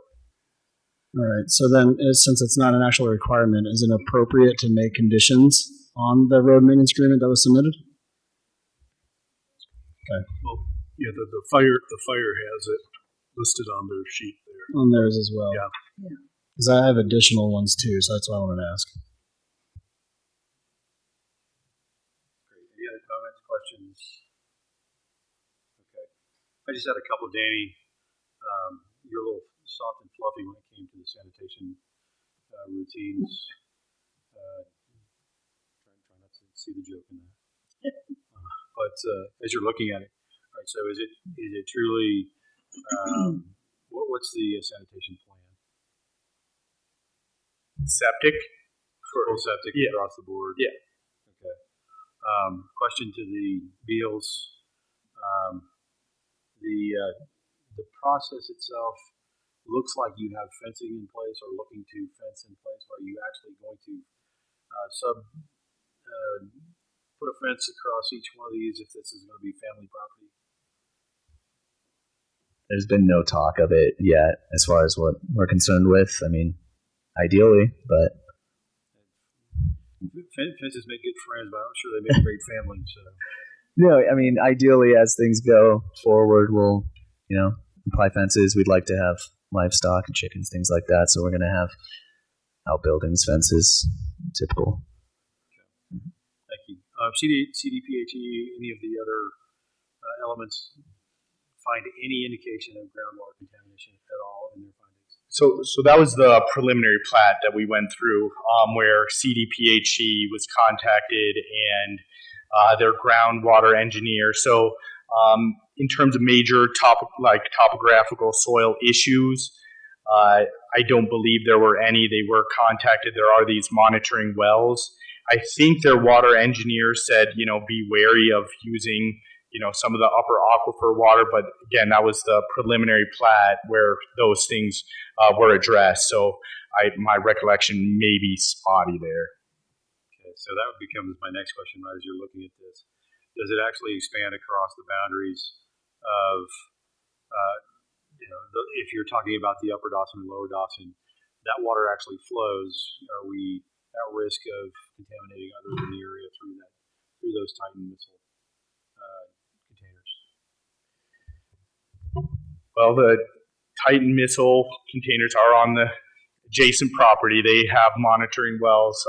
All right. So then, since it's not an actual requirement, is it appropriate to make conditions on the road maintenance agreement that was submitted? Okay. Well, yeah, the fire has it listed on their sheet there. On theirs as well. Yeah. Because I have additional ones too, so that's why I wanted to ask. Great. Any other comments, questions? Okay. I just had a couple, Danny. You're a little soft and fluffy when it came to the sanitation routines. Try not to see the joke in that. But as you're looking at it, all right, so is it truly, what's the sanitation plan? Septic? Full septic Yeah. across the board? Yeah. Okay. Question to the Beals. The process itself looks like you have fencing in place or looking to fence in place. Are you actually going to put a fence across each one of these if this is going to be family property? There's been no talk of it yet as far as what we're concerned with. I mean, ideally, but Fences make good friends, but I'm sure they make a great family. So no, I mean, ideally, as things go forward, we'll, apply fences. We'd like to have livestock and chickens, things like that. So we're going to have outbuildings, fences, typical. Thank you. CDPHE, any of the other elements find any indication of groundwater contamination at all in their findings? So that was the preliminary plat that we went through, where CDPHE was contacted and their groundwater engineer. So in terms of major topographical soil issues, I don't believe there were any. They were contacted. There are these monitoring wells. I think their water engineer said, be wary of using, some of the upper aquifer water. But again, that was the preliminary plat where those things were addressed. So my recollection may be spotty there. Okay, so that becomes my next question, right, as you're looking at this. Does it actually expand across the boundaries of, if you're talking about the upper Dawson and lower Dawson, that water actually flows? Are we at risk of contaminating others in the area through those Titan missile containers? Well, the Titan missile containers are on the adjacent property. They have monitoring wells.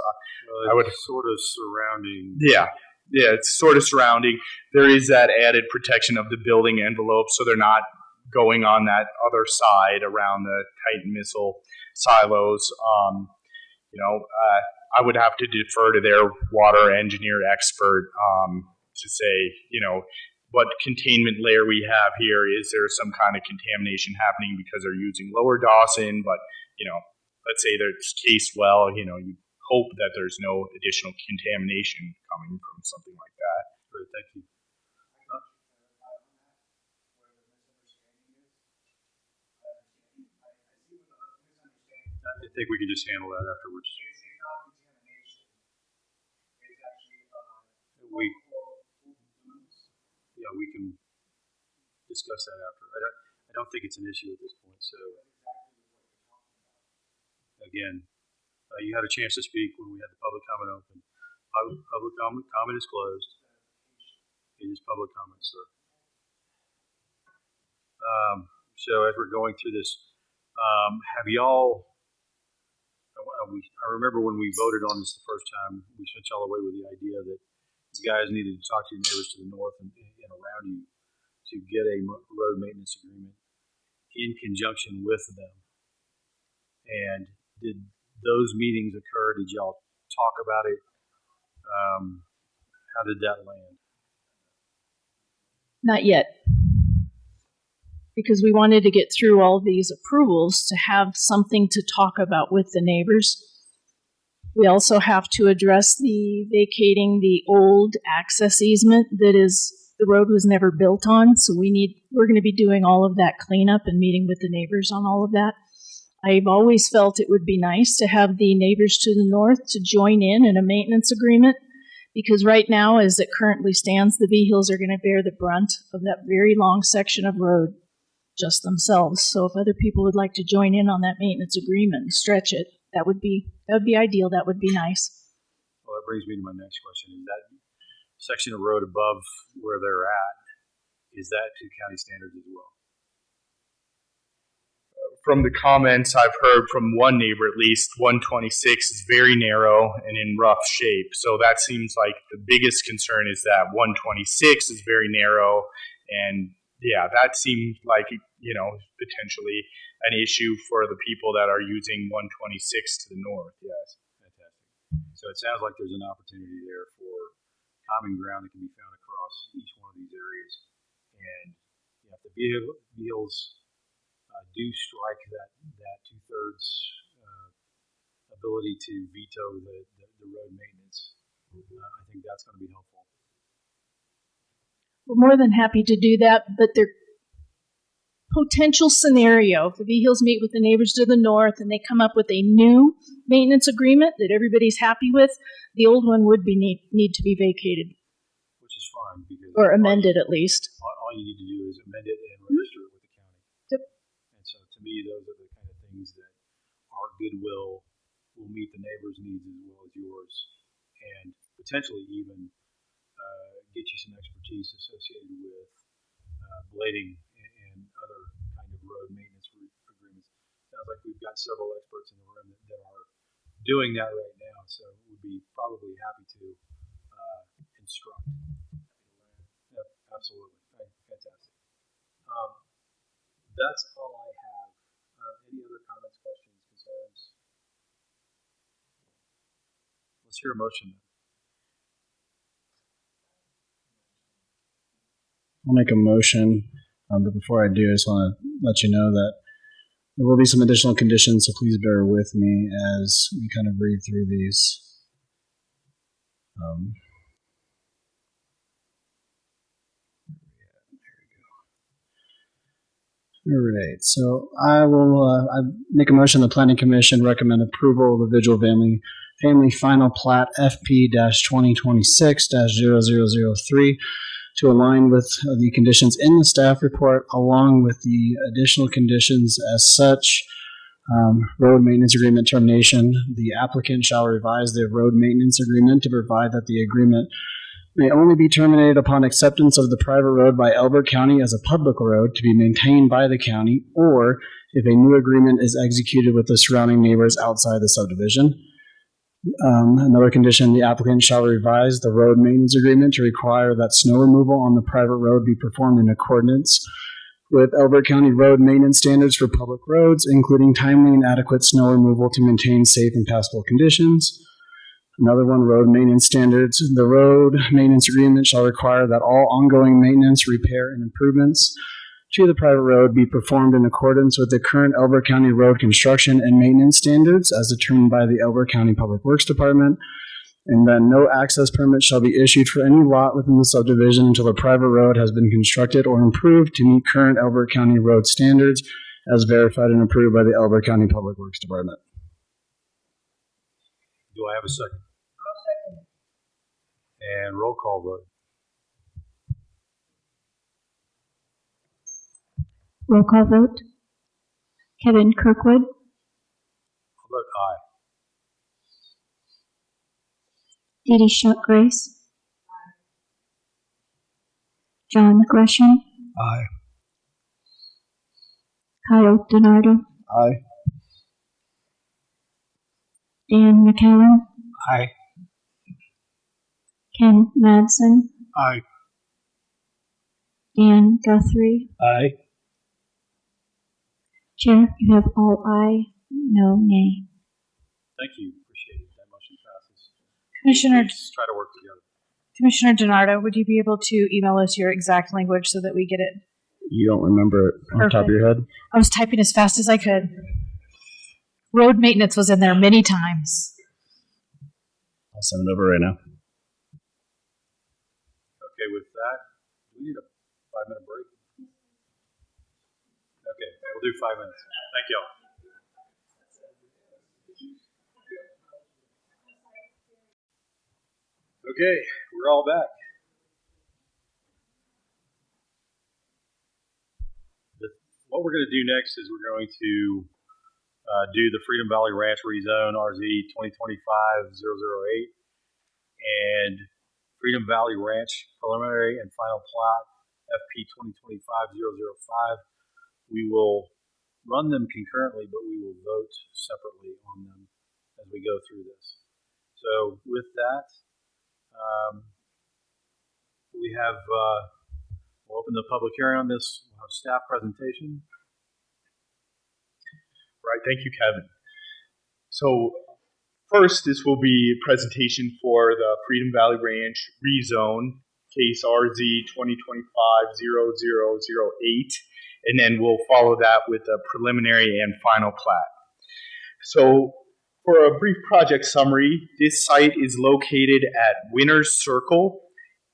I would sort of surrounding. Yeah, it's sort of surrounding. There is that added protection of the building envelope, so they're not going on that other side around the Titan missile silos. I would have to defer to their water engineer expert to say, what containment layer we have here. Is there some kind of contamination happening because they're using lower Dawson? But, let's say there's cased well, you hope that there's no additional contamination coming from something like that. Great, thank you. I think we can just handle that afterwards. We can discuss that after. I don't think it's an issue at this point. So, again, you had a chance to speak when we had the public comment open. Public comment is closed. It is public comment, sir. So as we're going through this, have y'all? I remember when we voted on this the first time, we sent y'all away with the idea that you guys needed to talk to your neighbors to the north and around you to get a road maintenance agreement in conjunction with them. And did those meetings occur? Did y'all talk about it? How did that land? Not yet. Because we wanted to get through all these approvals to have something to talk about with the neighbors. We also have to address the vacating the old access easement that the road was never built on. So we're going to be doing all of that cleanup and meeting with the neighbors on all of that. I've always felt it would be nice to have the neighbors to the north to join in a maintenance agreement, because right now, as it currently stands, the Beehills are going to bear the brunt of that very long section of road just themselves. So if other people would like to join in on that maintenance agreement and stretch it, that would be ideal. That would be nice. Well, that brings me to my next question. Is that section of road above where they're at, is that to county standards as well? From the comments I've heard from one neighbor, at least, 126 is very narrow and in rough shape. So that seems like the biggest concern is that 126 is very narrow. And yeah, that seemed like, potentially an issue for the people that are using 126 to the north. Yes. Fantastic. So it sounds like there's an opportunity there for common ground that can be found across across each one of these areas. And if the vehicles do strike that 2/3 ability to veto the road maintenance, I think that's going to be helpful. We're more than happy to do that, but their potential scenario, if the vehicles meet with the neighbors to the north and they come up with a new maintenance agreement that everybody's happy with, the old one would be need to be vacated. Which is fine. Because or amended at least. All you need to do is amend it and register it with the county. Yep. And so to me, those are the kind of things that our goodwill will meet the neighbors' needs as well as yours, and potentially even get you some expertise associated with blading and other kind of road maintenance agreements. Sounds like we've got several experts in the room that are doing that right now, so we'd be probably happy to instruct. Yep, absolutely. Right. Fantastic. That's all I have. Any other comments, questions, concerns? Let's hear a motion then. I'll make a motion, but before I do, I just want to let you know that there will be some additional conditions, so please bear with me as we kind of read through these. All right, so I will I make a motion the Planning Commission recommend approval of the Vigil Family Final Plat FP-2026-0003 to align with the conditions in the staff report, along with the additional conditions as such. Road maintenance agreement termination. The applicant shall revise the road maintenance agreement to provide that the agreement may only be terminated upon acceptance of the private road by Elbert County as a public road to be maintained by the county, or if a new agreement is executed with the surrounding neighbors outside the subdivision. Another condition, the applicant shall revise the road maintenance agreement to require that snow removal on the private road be performed in accordance with Elbert County road maintenance standards for public roads, including timely and adequate snow removal to maintain safe and passable conditions. Another one, road maintenance standards. The road maintenance agreement shall require that all ongoing maintenance, repair, and improvements to the private road be performed in accordance with the current Elbert County road construction and maintenance standards as determined by the Elbert County Public Works Department. And then no access permit shall be issued for any lot within the subdivision until the private road has been constructed or improved to meet current Elbert County road standards as verified and approved by the Elbert County Public Works Department. Do I have a second? I'll second. And roll call vote. Roll call vote. Kevin Kirkwood, I'll vote aye. Dee Dee Shutt-Grace, John Gresham, Aye. Kyle DiNardo, Aye. Dan McCallum, Aye. Ken Madsen, Aye. Dan Guthrie. Aye. Chair, you have all aye, no nay. Thank you. Appreciate it. That motion passes. Commissioner, Let's try to work together. Commissioner DiNardo, would you be able to email us your exact language so that we get it? You don't remember it on the top of your head? I was typing as fast as I could. Road maintenance was in there many times. I'll send it over right now. Okay, with that, we need a 5-minute break. Okay, we'll do 5 minutes. Thank y'all. Okay, we're all back. What we're going to do next is we're going to do the Freedom Valley Ranch Rezone RZ 2025-008 and Freedom Valley Ranch Preliminary and Final Plat FP 2025-005. We will run them concurrently, but we will vote separately on them as we go through this. So with that, we have, we'll open the public hearing on this. We'll have staff presentation. Right, thank you, Kevin. So first, this will be a presentation for the Freedom Valley Ranch rezone case RZ 2025-0008, and then we'll follow that with a preliminary and final plat. So for a brief project summary, this site is located at Winner's Circle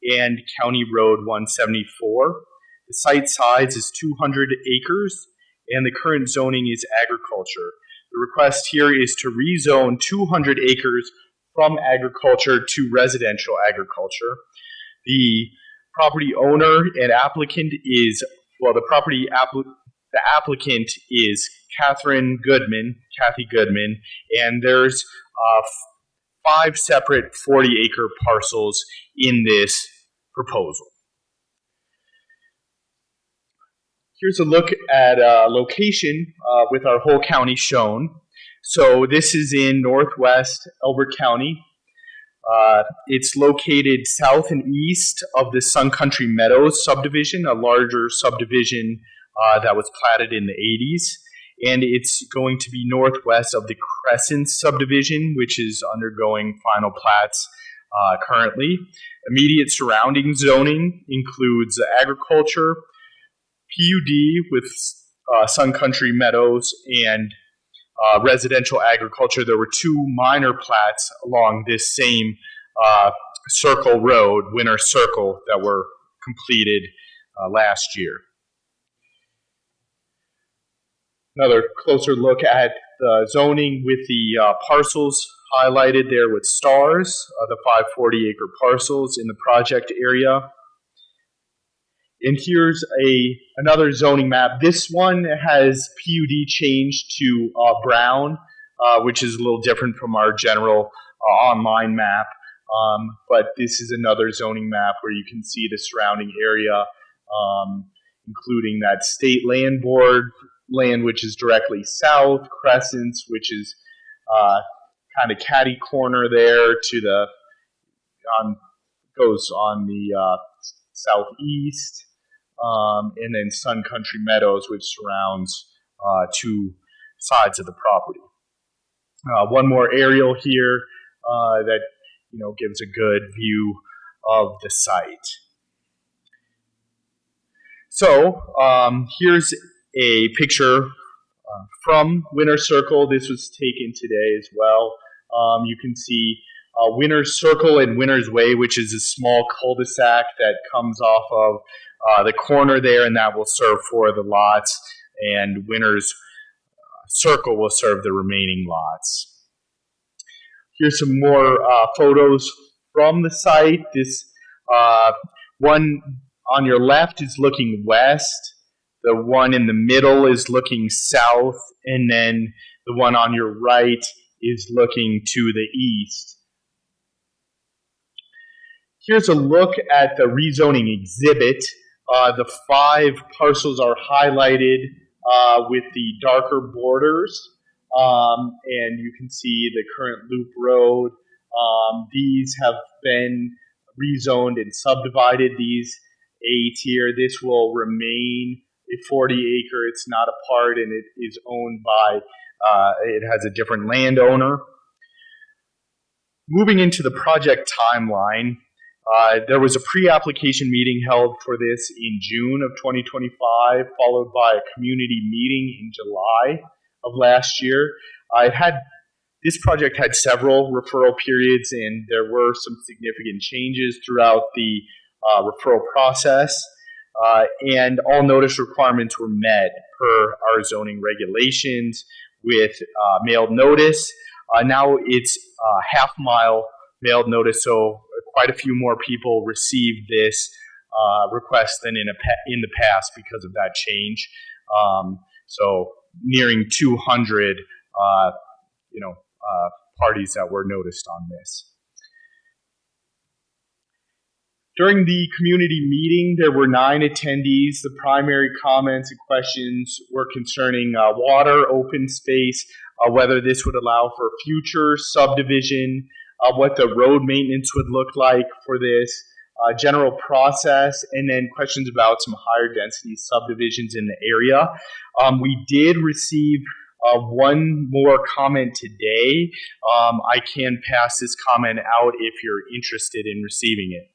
and County Road 174. The site size is 200 acres, and the current zoning is agriculture. The request here is to rezone 200 acres from agriculture to residential agriculture. The property owner and applicant is, well, the applicant is Kathy Goodman, and there's 5 separate 40-acre parcels in this proposal. Here's a look at location with our whole county shown. So this is in northwest Elbert County. It's located south and east of the Sun Country Meadows subdivision, a larger subdivision that was platted in the 80s. And it's going to be northwest of the Crescent subdivision, which is undergoing final plats currently. Immediate surrounding zoning includes agriculture, PUD with Sun Country Meadows, and residential agriculture. There were 2 minor plats along this same circle road, Winter Circle, that were completed last year. Another closer look at the zoning with the parcels highlighted there with stars, the 5 40-acre parcels in the project area. And here's another zoning map. This one has PUD changed to brown, which is a little different from our general online map. But this is another zoning map where you can see the surrounding area, including that state land board land, which is directly south, Crescents, which is kind of catty corner there to the, goes on the southeast, and then Sun Country Meadows, which surrounds 2 sides of the property. One more aerial here that gives a good view of the site. So here's a picture from Winter Circle. This was taken today as well. You can see Winner's Circle and Winner's Way, which is a small cul-de-sac that comes off of the corner there, and that will serve 4 of the lots, and Winner's Circle will serve the remaining lots. Here's some more photos from the site. This one on your left is looking west. The one in the middle is looking south, and then the one on your right is looking to the east. Here's a look at the rezoning exhibit. The 5 parcels are highlighted with the darker borders, and you can see the current loop road. These have been rezoned and subdivided, these 8 here. This will remain a 40-acre. It's not a part, and it is owned by, it has a different landowner. Moving into the project timeline, there was a pre-application meeting held for this in June of 2025, followed by a community meeting in July of last year. This project had several referral periods, and there were some significant changes throughout the referral process. And all notice requirements were met per our zoning regulations with mailed notice. Now it's half-mile mailed notice, so quite a few more people received this request than in the past because of that change. So nearing 200, parties that were noticed on this. During the community meeting, there were 9 attendees. The primary comments and questions were concerning water, open space, whether this would allow for future subdivision, what the road maintenance would look like for this, general process, and then questions about some higher density subdivisions in the area. We did receive one more comment today. I can pass this comment out if you're interested in receiving it.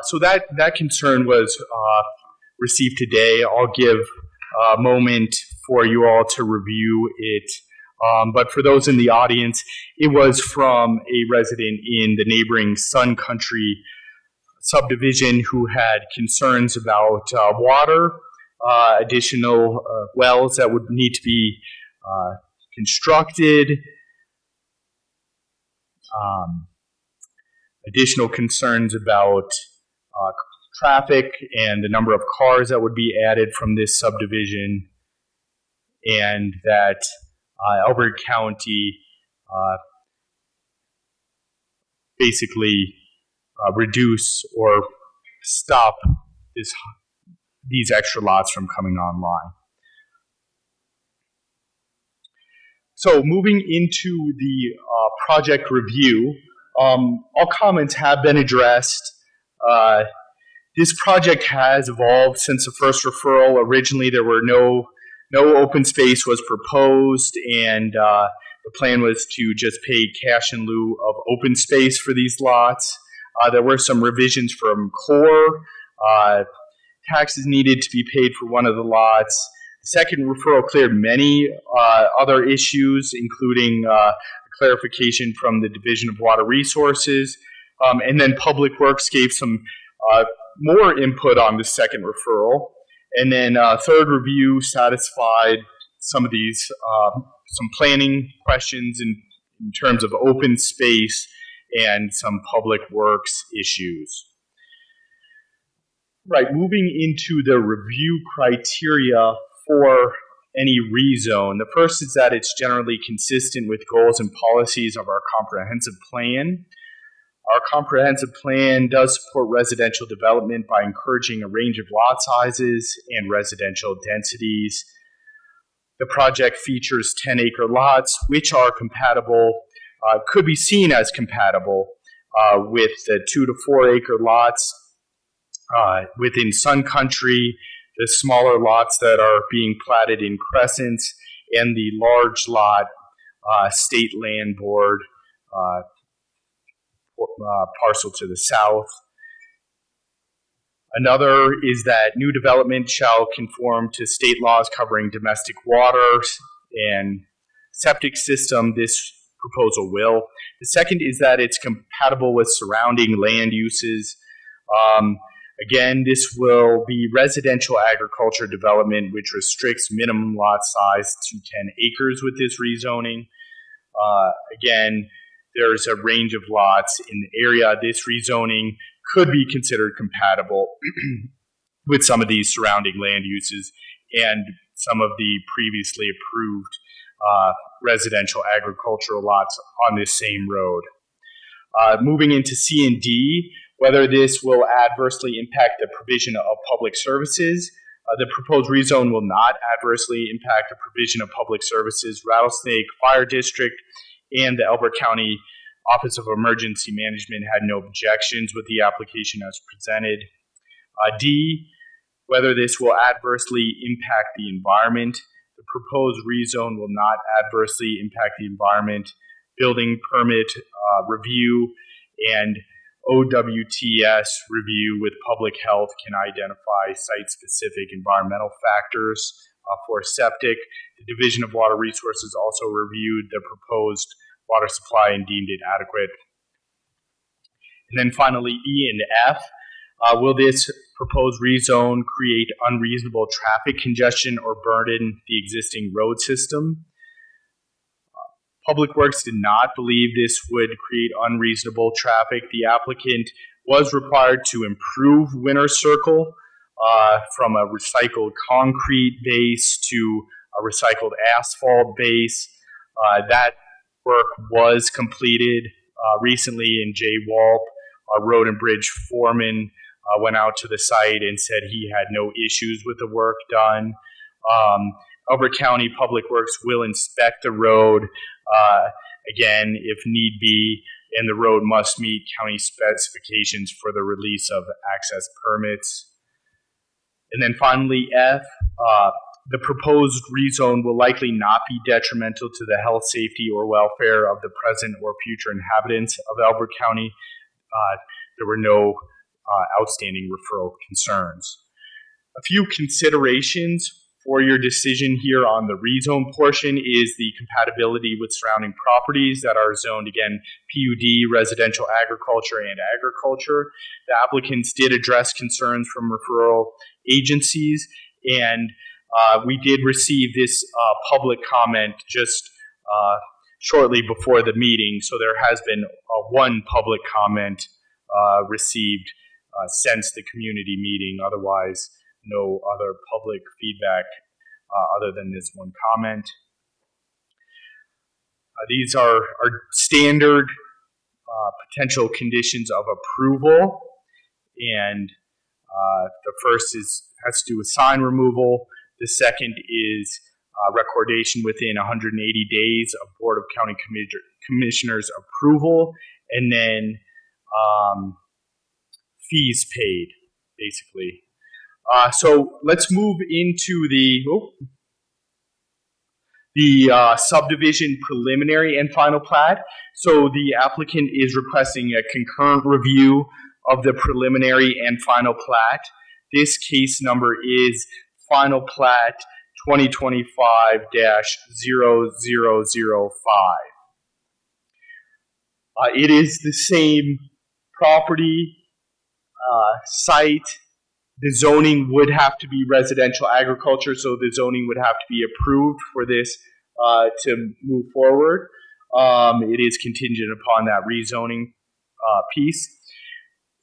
So that concern was received today. I'll give a moment for you all to review it. But for those in the audience, it was from a resident in the neighboring Sun Country subdivision who had concerns about water, additional wells that would need to be constructed, additional concerns about traffic and the number of cars that would be added from this subdivision, and that Elbert County basically reduce or stop these extra lots from coming online. So moving into the project review, all comments have been addressed. This project has evolved since the first referral. Originally, there were no open space was proposed, and the plan was to just pay cash in lieu of open space for these lots. There were some revisions from core. Taxes needed to be paid for one of the lots. The second referral cleared many other issues, including clarification from the Division of Water Resources. And then Public Works gave some more input on the second referral. And then third review satisfied some of these, some planning questions in terms of open space and some public works issues. Right, moving into the review criteria for any rezone. The first is that it's generally consistent with goals and policies of our comprehensive plan. Our comprehensive plan does support residential development by encouraging a range of lot sizes and residential densities. The project features 10-acre lots, which are compatible, could be seen as compatible with the 2 to 4 acre lots within Sun Country, the smaller lots that are being platted in Crescents, and the large lot state land board parcel to the south. Another is that new development shall conform to state laws covering domestic water and septic system. This proposal will. The second is that it's compatible with surrounding land uses. Again, this will be residential agriculture development, which restricts minimum lot size to 10 acres with this rezoning. Again, there's a range of lots in the area. This rezoning could be considered compatible with some of these surrounding land uses and some of the previously approved residential agricultural lots on this same road. Moving into C and D, whether this will adversely impact the provision of public services. The proposed rezone will not adversely impact the provision of public services. Rattlesnake Fire District and the Elbert County Office of Emergency Management had no objections with the application as presented. D, whether this will adversely impact the environment. The proposed rezone will not adversely impact the environment. Building permit review and OWTS review with public health can identify site-specific environmental factors for septic. The Division of Water Resources also reviewed the proposed water supply and deemed it adequate. And then finally, E and F. Will this proposed rezone create unreasonable traffic congestion or burden the existing road system? Public Works did not believe this would create unreasonable traffic. The applicant was required to improve Winter Circle from a recycled concrete base to a recycled asphalt base. That work was completed recently in Jay Walp. Our road and bridge foreman went out to the site and said he had no issues with the work done. Elbert County Public Works will inspect the road again if need be, and the road must meet county specifications for the release of access permits. And then finally, F, the proposed rezone will likely not be detrimental to the health, safety, or welfare of the present or future inhabitants of Elbert County. There were no outstanding referral concerns. A few considerations for your decision here on the rezone portion is the compatibility with surrounding properties that are zoned, again, PUD, residential agriculture, and agriculture. The applicants did address concerns from referral agencies, and we did receive this public comment just shortly before the meeting, so there has been one public comment received since the community meeting. Otherwise, no other public feedback other than this one comment. These are standard potential conditions of approval, and the first has to do with sign removal. The second is recordation within 180 days of Board of County Commissioners approval, and then fees paid, basically. So let's move into the subdivision preliminary and final plat. So the applicant is requesting a concurrent review of the preliminary and final plat. This case number is final plat 2025-0005. It is the same property, site. The zoning would have to be residential agriculture, so the zoning would have to be approved for this to move forward. It is contingent upon that rezoning piece.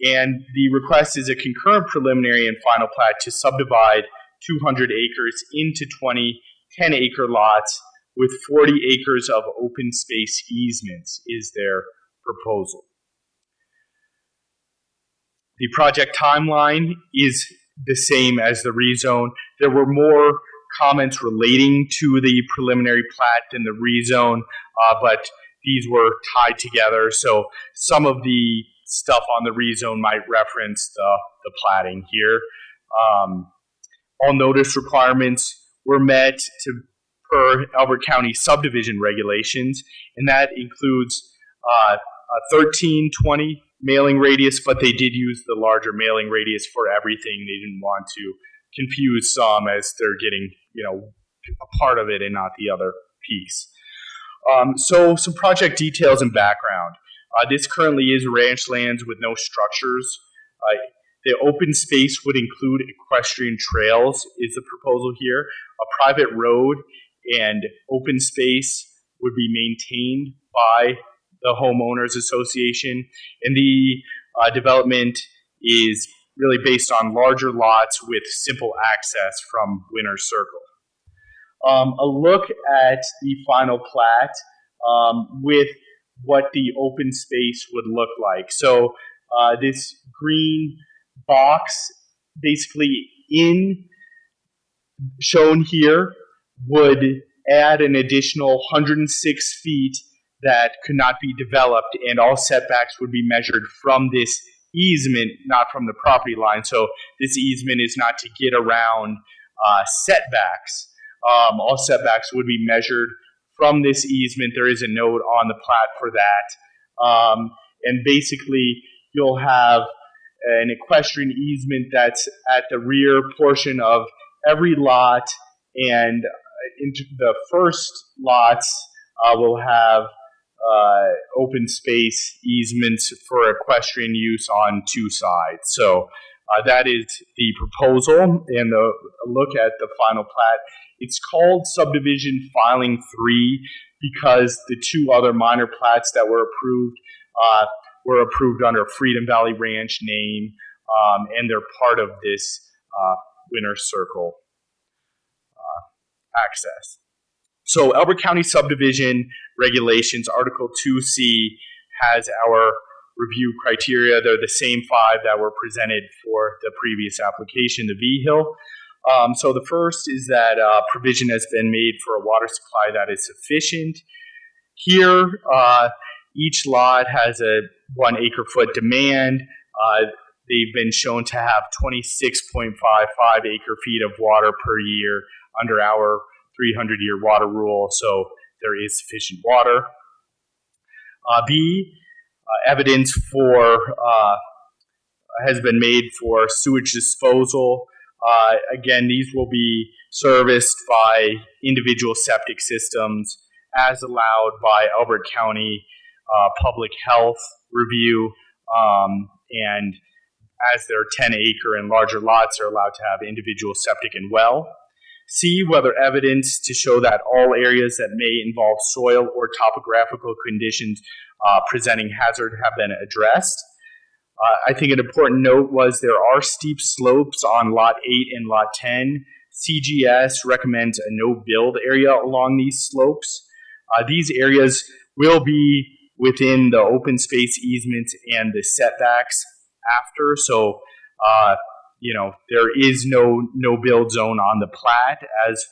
And the request is a concurrent preliminary and final plat to subdivide 200 acres into 20 10-acre lots with 40 acres of open space easements is their proposal. The project timeline is the same as the rezone. There were more comments relating to the preliminary plat than the rezone, but these were tied together. So some of the stuff on the rezone might reference the platting here. All notice requirements were met per Elbert County subdivision regulations, and that includes a 1320 mailing radius, but they did use the larger mailing radius for everything. They didn't want to confuse some as they're getting, a part of it and not the other piece. So some project details and background. This currently is ranch lands with no structures. The open space would include equestrian trails is the proposal here. A private road and open space would be maintained by the homeowners association, and the development is really based on larger lots with simple access from Winter Circle. A look at the final plat with what the open space would look like. So this green box basically shown here would add an additional 106 feet that could not be developed, and all setbacks would be measured from this easement, not from the property line. So this easement is not to get around setbacks. All setbacks would be measured from this easement. There is a note on the plat for that. And basically, you'll have an equestrian easement that's at the rear portion of every lot, and into the first lots will have open space easements for equestrian use on two sides. So that is the proposal and a look at the final plat. It's called Subdivision Filing 3 because the two other minor plats that were approved under Freedom Valley Ranch name, and they're part of this Winter Circle access. So Elbert County Subdivision Regulations, Article 2C, has our review criteria. They're the same 5 that were presented for the previous application, the V-Hill. So the first is that provision has been made for a water supply that is sufficient. Here, each lot has a 1 acre-foot demand. They've been shown to have 26.55 acre-feet of water per year under our 300-year water rule, so there is sufficient water. B, evidence for has been made for sewage disposal. Again, these will be serviced by individual septic systems as allowed by Elbert County Public Health Review, and as their 10-acre and larger lots are allowed to have individual septic and well. C, whether evidence to show that all areas that may involve soil or topographical conditions presenting hazard have been addressed. I think an important note was there are steep slopes on Lot 8 and Lot 10. CGS recommends a no-build area along these slopes. These areas will be within the open space easements and the setbacks after, so there is no build zone on the plat as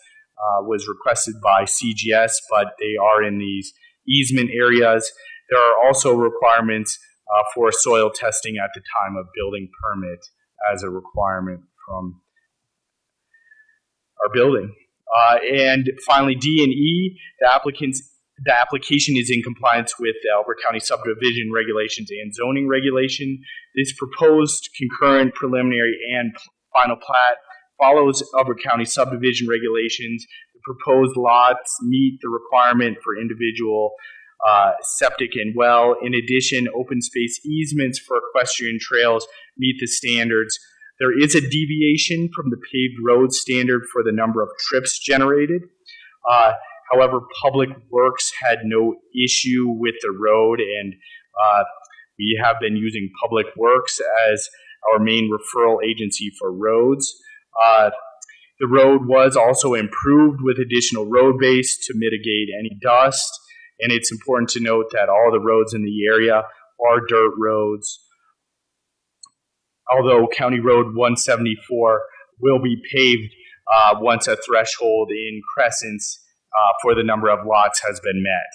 was requested by CGS, but they are in these easement areas. There are also requirements for soil testing at the time of building permit as a requirement from our building. And finally, D and E, the application is in compliance with the Elbert County subdivision regulations and zoning regulation. This proposed concurrent preliminary and final plat follows Elbert County subdivision regulations. The proposed lots meet the requirement for individual septic and well. In addition, open space easements for equestrian trails meet the standards. There is a deviation from the paved road standard for the number of trips generated. However, Public Works had no issue with the road, and we have been using Public Works as our main referral agency for roads. The road was also improved with additional road base to mitigate any dust, and it's important to note that all the roads in the area are dirt roads. Although County Road 174 will be paved once a threshold in Crescents for the number of lots has been met.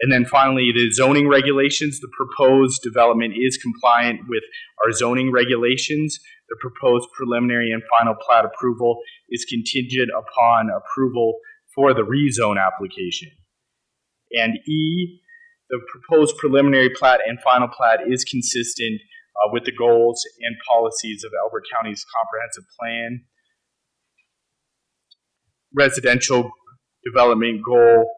And then finally, the zoning regulations. The proposed development is compliant with our zoning regulations. The proposed preliminary and final plat approval is contingent upon approval for the rezone application. And E, the proposed preliminary plat and final plat is consistent with the goals and policies of Elbert County's comprehensive plan. Residential development goal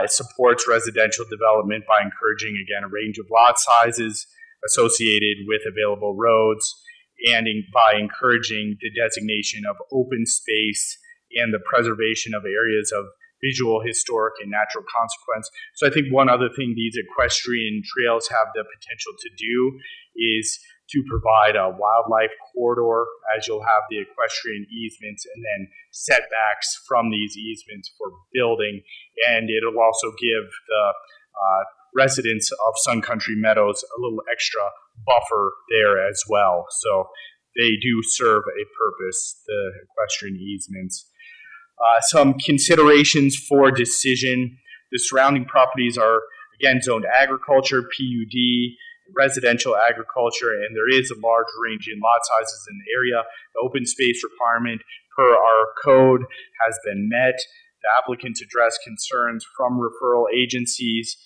supports residential development by encouraging, again, a range of lot sizes associated with available roads, and by encouraging the designation of open space and the preservation of areas of visual, historic, and natural consequence. So I think one other thing these equestrian trails have the potential to do is to provide a wildlife corridor, as you'll have the equestrian easements and then setbacks from these easements for building. And it'll also give the residents of Sun Country Meadows a little extra buffer there as well. So they do serve a purpose, the equestrian easements. Some considerations for decision. The surrounding properties are, again, zoned agriculture, PUD, residential agriculture, and there is a large range in lot sizes in the area. The open space requirement per our code has been met. The applicants addressed concerns from referral agencies.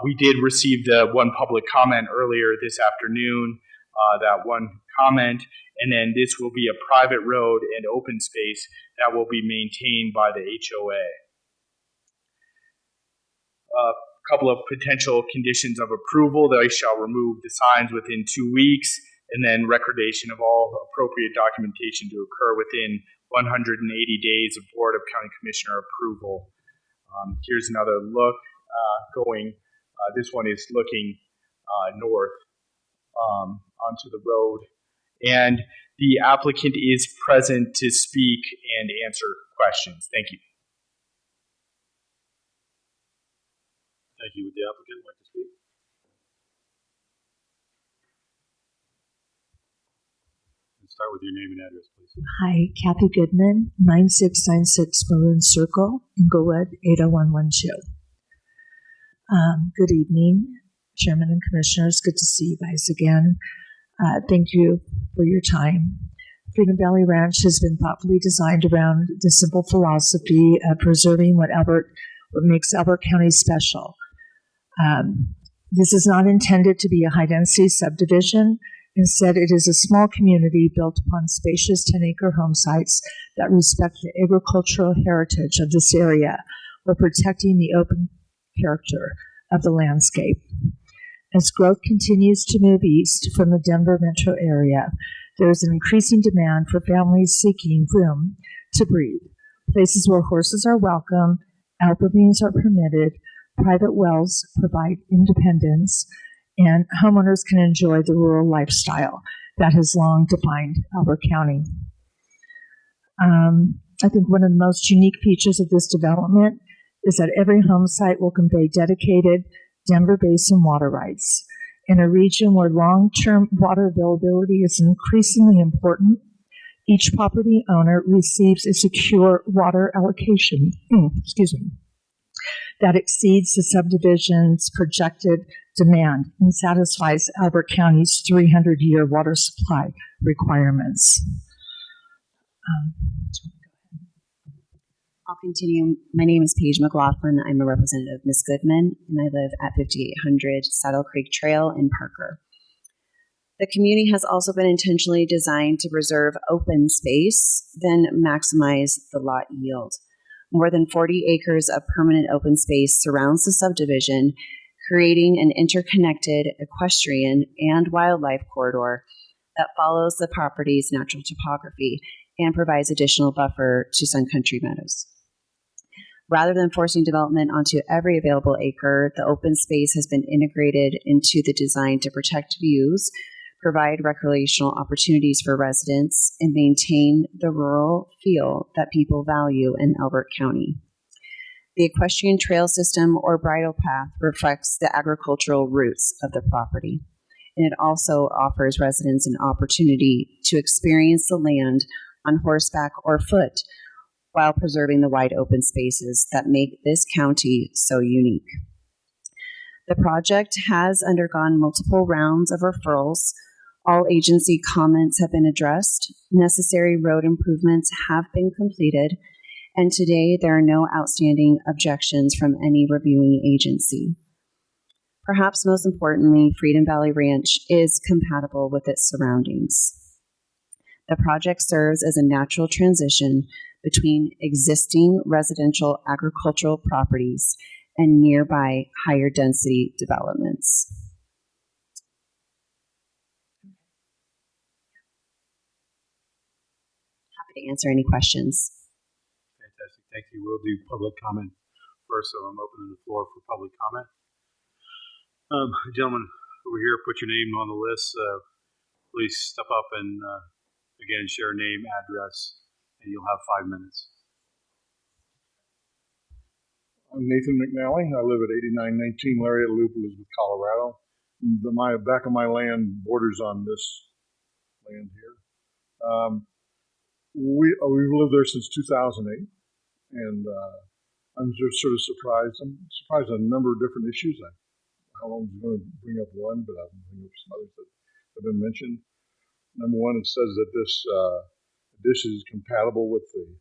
We did receive the one public comment earlier this afternoon, that one comment, and then this will be a private road and open space that will be maintained by the HOA. A couple of potential conditions of approval: they shall remove the signs within 2 weeks, and then recordation of all appropriate documentation to occur within 180 days of Board of County Commissioner approval. Here's another look going. This one is looking north onto the road. And the applicant is present to speak and answer questions. Thank you. Thank you. Would the applicant like to speak? Let's start with your name and address, please. Hi, Kathy Goodman, 9696 Maroon Circle, Inglewood, 80112. Good evening, Chairman and Commissioners. Good to see you guys again. Thank you for your time. Freedom Valley Ranch has been thoughtfully designed around the simple philosophy of preserving what makes Elbert County special. This is not intended to be a high-density subdivision. Instead, it is a small community built upon spacious 10-acre home sites that respect the agricultural heritage of this area while protecting the open character of the landscape. As growth continues to move east from the Denver metro area, there is an increasing demand for families seeking room to breathe, places where horses are welcome, outbuildings are permitted, private wells provide independence, and homeowners can enjoy the rural lifestyle that has long defined Elbert County. I think one of the most unique features of this development is that every home site will convey dedicated Denver Basin water rights. In a region where long-term water availability is increasingly important, each property owner receives a secure water allocation that exceeds the subdivision's projected demand and satisfies Elbert County's 300-year water supply requirements. I'll continue. My name is Paige McLaughlin. I'm a representative of Ms. Goodman, and I live at 5800 Saddle Creek Trail in Parker. The community has also been intentionally designed to preserve open space, then maximize the lot yield. More than 40 acres of permanent open space surrounds the subdivision, creating an interconnected equestrian and wildlife corridor that follows the property's natural topography and provides additional buffer to Sun Country Meadows. Rather than forcing development onto every available acre, the open space has been integrated into the design to protect views, provide recreational opportunities for residents, and maintain the rural feel that people value in Elbert County. The equestrian trail system or bridle path reflects the agricultural roots of the property, and it also offers residents an opportunity to experience the land on horseback or foot while preserving the wide open spaces that make this county so unique. The project has undergone multiple rounds of referrals. All agency comments have been addressed, necessary road improvements have been completed, and today there are no outstanding objections from any reviewing agency. Perhaps most importantly, Freedom Valley Ranch is compatible with its surroundings. The project serves as a natural transition between existing residential agricultural properties and nearby higher density developments. Happy to answer any questions. Fantastic. Thank you. We'll do public comment first, so I'm opening the floor for public comment. Gentlemen over here, put your name on the list. Please step up and again share name, address, and you'll have 5 minutes. I'm Nathan McNally. I live at 8919 Lariat Loop, Elizabeth, Colorado. My back of my land borders on this land here. We've lived there since 2008, and I'm just sort of surprised. I'm surprised at a number of different issues. I'm going to bring up one, but I'm bring up some others that have been mentioned. Number one, it says that this is compatible with the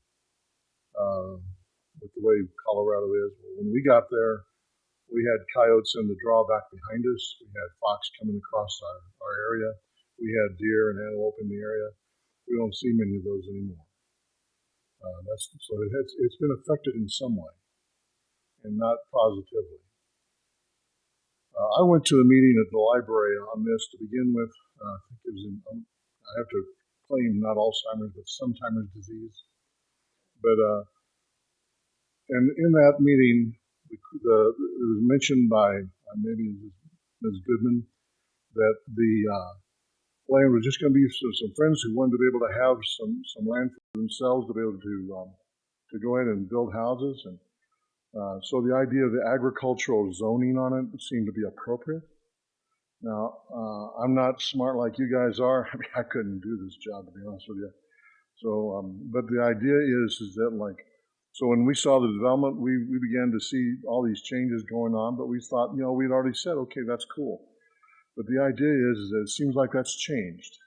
way Colorado is. Well, when we got there, we had coyotes in the draw back behind us. We had fox coming across our area. We had deer and antelope in the area. We don't see many of those anymore. So it's been affected in some way, and not positively. I went to a meeting at the library on this to begin with. I think it was I have to claim not Alzheimer's, but Sometimers disease. But and in that meeting, it was mentioned by maybe Ms. Goodman that the land was just going to be some friends who wanted to be able to have some land for themselves to be able to go in and build houses. And so the idea of the agricultural zoning on it seemed to be appropriate. Now, I'm not smart like you guys are. I mean, I couldn't do this job, to be honest with you. So, but the idea is that so when we saw the development, we began to see all these changes going on, but we thought, we'd already said, okay, that's cool. But the idea is that it seems like that's changed.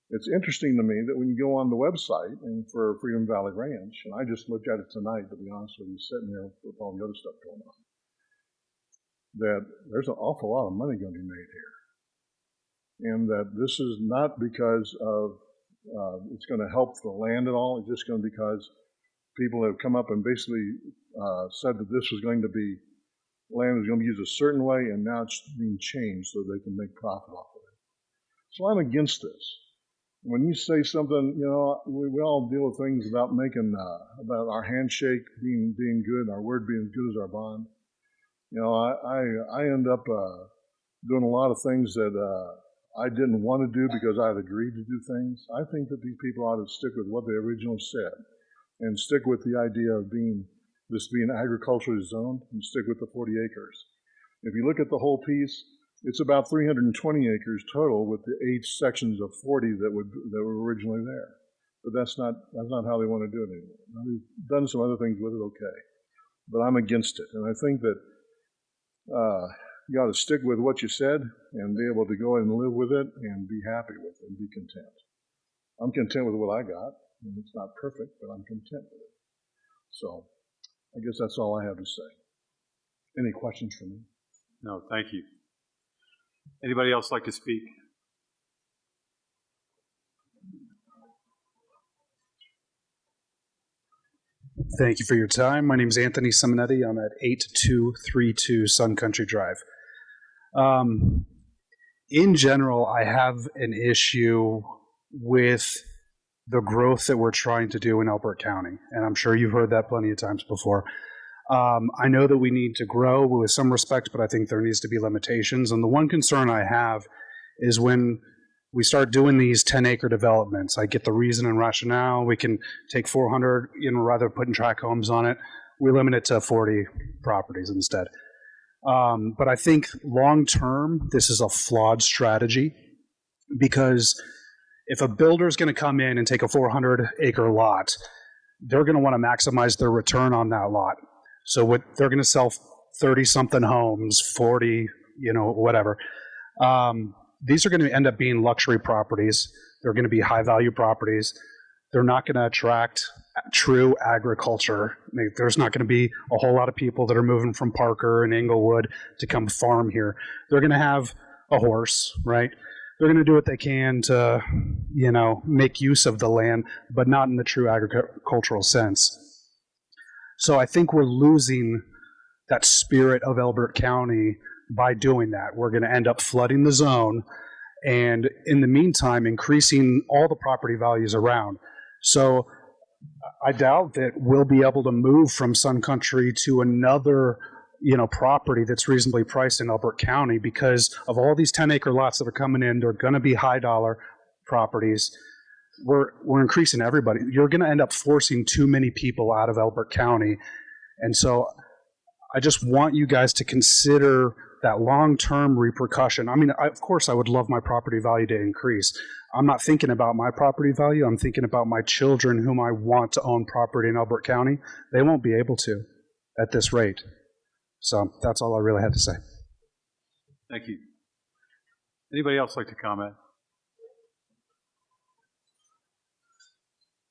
It's interesting to me that when you go on the website and for Freedom Valley Ranch, and I just looked at it tonight, to be honest with you, sitting here with all the other stuff going on, that there's an awful lot of money going to be made here. and that this is not because of it's going to help the land at all. It's just going to be because people have come up and basically said that this was going to be land was going to be used a certain way, and now it's being changed so they can make profit off of it. So I'm against this. When you say something, you know, we all deal with things about making about our handshake being good, our word being as good as our bond. You know, I end up doing a lot of things that I didn't want to do because I had agreed to do things. I think that these people ought to stick with what they originally said and stick with the idea of this being agriculturally zoned and stick with the 40 acres. If you look at the whole piece, it's about 320 acres total with the 8 sections of 40 that were originally there. But that's not how they want to do it anymore. Now, they've done some other things with it, okay. But I'm against it. And I think that you got to stick with what you said and be able to go and live with it and be happy with it and be content. I'm content with what I got. And it's not perfect, but I'm content with it. So I guess that's all I have to say. Any questions for me? No, thank you. Anybody else like to speak? Thank you for your time. My name is Anthony Simonetti. I'm at 8232 Sun Country Drive. In general, I have an issue with the growth that we're trying to do in Elbert County, and I'm sure you've heard that plenty of times before. I know that we need to grow with some respect, but I think there needs to be limitations. And the one concern I have is when we start doing these 10-acre developments, I get the reason and rationale. We can take 400, rather than putting tract homes on it, we limit it to 40 properties instead. But I think long-term, this is a flawed strategy because if a builder is going to come in and take a 400-acre lot, they're going to want to maximize their return on that lot. So they're going to sell 30-something homes, 40, whatever. These are going to end up being luxury properties. They're going to be high-value properties. They're not going to attract true agriculture. There's not going to be a whole lot of people that are moving from Parker and Englewood to come farm here. They're going to have a horse, right? They're going to do what they can to, make use of the land, but not in the true agricultural sense. So I think we're losing that spirit of Elbert County by doing that. We're going to end up flooding the zone and in the meantime increasing all the property values around. So I doubt that we'll be able to move from Sun Country to another property that's reasonably priced in Elbert County because of all these 10-acre lots that are coming in. They're going to be high-dollar properties. We're increasing everybody. You're going to end up forcing too many people out of Elbert County. And so I just want you guys to consider that long-term repercussion. I mean, of course, I would love my property value to increase. I'm not thinking about my property value. I'm thinking about my children whom I want to own property in Elbert County. They won't be able to at this rate. So that's all I really had to say. Thank you. Anybody else like to comment?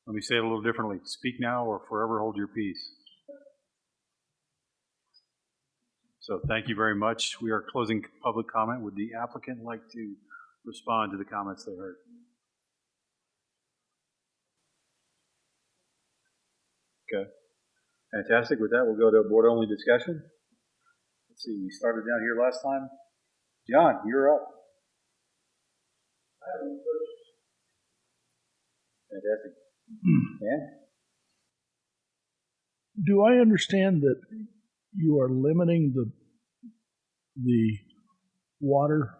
Let me say it a little differently. Speak now or forever hold your peace. So thank you very much. We are closing public comment. Would the applicant like to respond to the comments they heard? Okay. Fantastic. With that, we'll go to a board-only discussion. Let's see. We started down here last time. John, you're up. Fantastic. Dan? Do I understand that you are limiting the water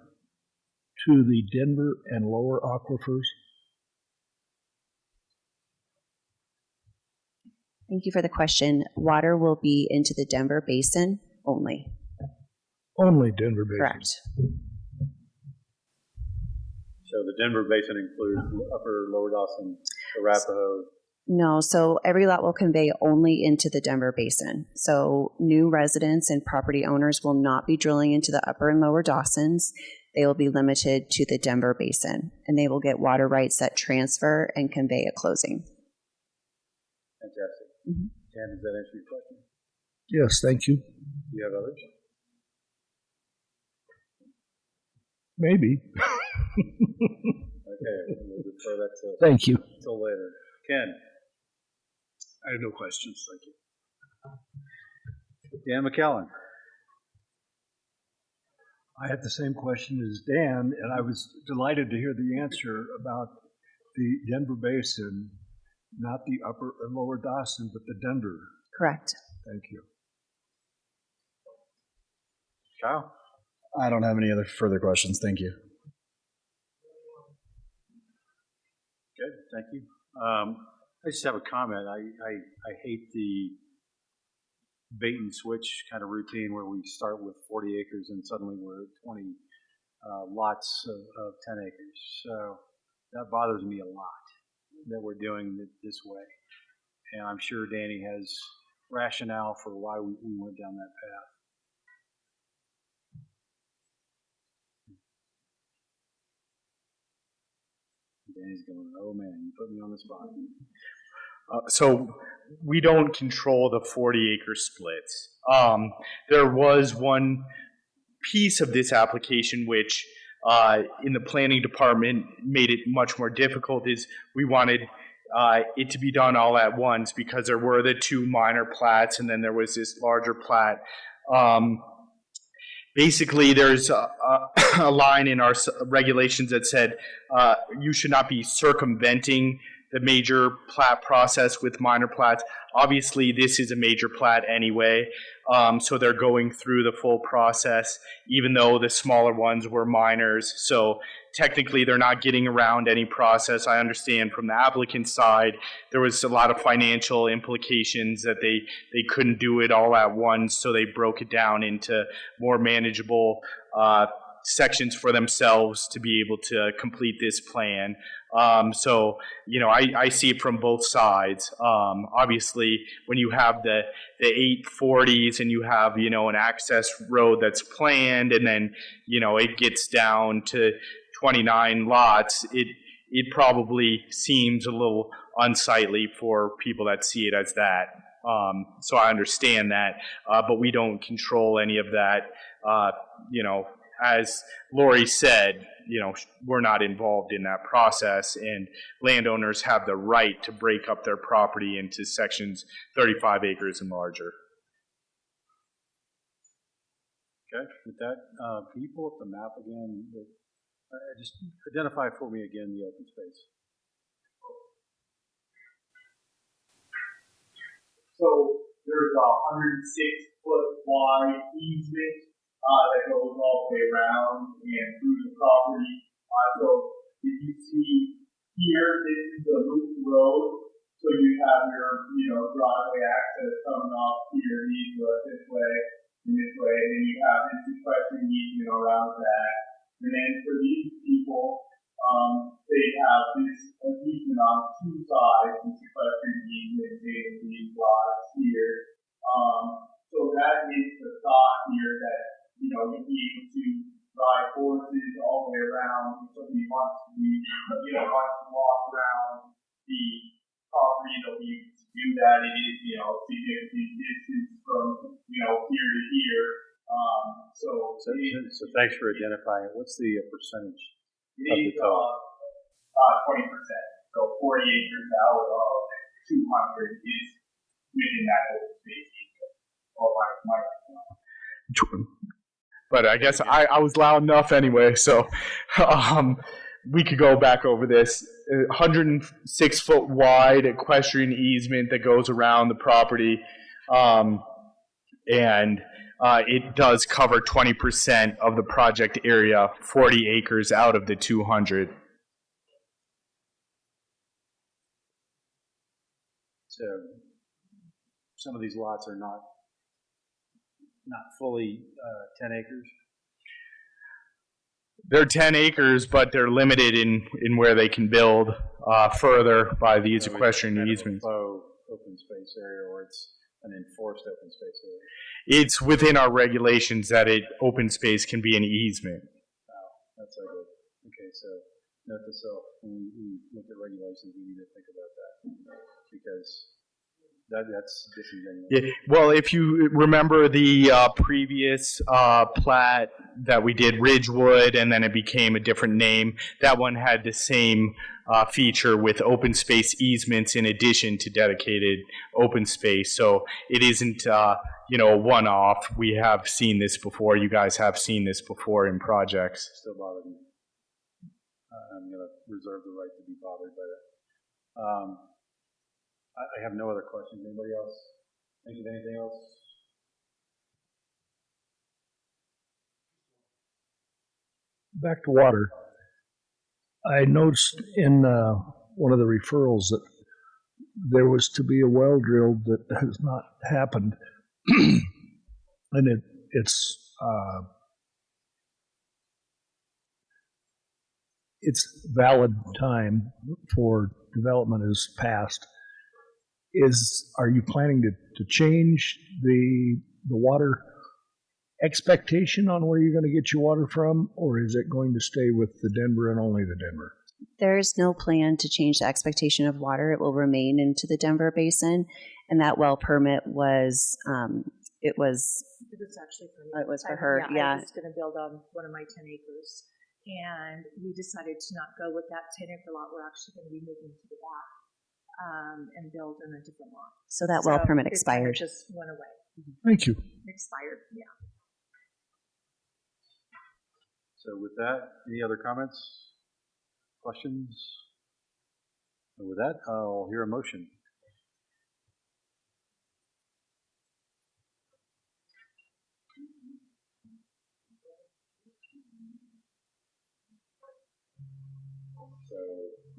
to the Denver and lower aquifers? Thank you for the question. Water will be into the Denver Basin only. Only Denver Basin? Correct. So the Denver Basin includes Upper, Lower Dawson, Arapahoe. No, so every lot will convey only into the Denver Basin. So new residents and property owners will not be drilling into the Upper and Lower Dawsons. They will be limited to the Denver Basin, and they will get water rights that transfer and convey at closing. Fantastic. Mm-hmm. Dan, does that answer your question? Yes, thank you. Do you have others? Maybe. Okay, we'll defer that till, Thank you. till later. Ken? I have no questions. Thank you. Dan McKellen? I had the same question as Dan, and I was delighted to hear the answer about the Denver Basin, not the upper and lower Dawson, but the Denver. Correct. Thank you. Kyle? I don't have any other further questions. Thank you. Good, thank you. I just have a comment. I hate the bait and switch kind of routine where we start with 40 acres and suddenly we're at 20 lots of 10 acres. So that bothers me a lot that we're doing it this way. And I'm sure Danny has rationale for why we went down that path. Danny's going, oh man, you put me on the spot. So we don't control the 40-acre splits. There was one piece of this application which in the planning department made it much more difficult is we wanted it to be done all at once because there were the two minor plats and then there was this larger plat. Basically, there's a line in our regulations that said you should not be circumventing the major plat process with minor plats. Obviously, this is a major plat anyway, so they're going through the full process, even though the smaller ones were minors. So technically, they're not getting around any process. I understand from the applicant's side, there was a lot of financial implications that they couldn't do it all at once, so they broke it down into more manageable sections for themselves to be able to complete this plan. So, you know, I see it from both sides. Obviously, when you have the 840s and you have, you know, an access road that's planned and then, you know, it gets down to 29 lots, it probably seems a little unsightly for people that see it as that. So I understand that, but we don't control any of that. You know, as Lori said, you know, we're not involved in that process, and landowners have the right to break up their property into sections 35 acres and larger. Okay, with that, can you pull up the map again? Just identify for me again the open space. So there's a 106-foot wide easement that goes all the way around and through the property. So if you see here, this is the loop road. So you have your, you know, driveway access coming off here, this way, and then you have this sequestering easement around that. And then for these people, they have this easement on two sides, the sequestering easement in these lots here. So that is the thought here that, you know, you'll be able to ride horses all the way around. If somebody wants to, you know, wants to walk around the property, they'll be able to do that. It is, you know, significant distance from, you know, here to here. So thanks for identifying it. What's the percentage of the it is total? 20%. So 40 acres out of 200 is within that open space. But I guess I was loud enough anyway, so we could go back over this. 106-foot wide equestrian easement that goes around the property, and it does cover 20% of the project area, 40 acres out of the 200. So some of these lots are not fully 10 acres. They're 10 acres, but they're limited in where they can build further by these equestrian easements. Open space area, or it's an enforced open space area. It's within our regulations that open space can be an easement. Oh, that's so good. Okay, so note to self: when we look at regulations, we need to think about that because That's disingenuous. Yeah. Well, if you remember the previous plat that we did, Ridgewood, and then it became a different name, that one had the same feature with open space easements in addition to dedicated open space. So it isn't, a one-off. We have seen this before. You guys have seen this before in projects. Still bothers me. I'm going to reserve the right to be bothered by that. I have no other questions. Anybody else think of anything else? Back to water. I noticed in one of the referrals that there was to be a well drilled that has not happened, and it's valid time for development is passed. Are you planning to change the water expectation on where you're going to get your water from, or is it going to stay with the Denver and only the Denver? There's no plan to change the expectation of water. It will remain into the Denver basin, and that well permit was It was actually for me. It was for her, yeah. I was going to build on one of my 10 acres, and we decided to not go with that 10-acre lot. We're actually going to be moving to the back and build on a different lot. So that well permit it expired. Kind of just went away. Thank you. Expired, yeah. So with that, any other comments, questions? And with that, I'll hear a motion.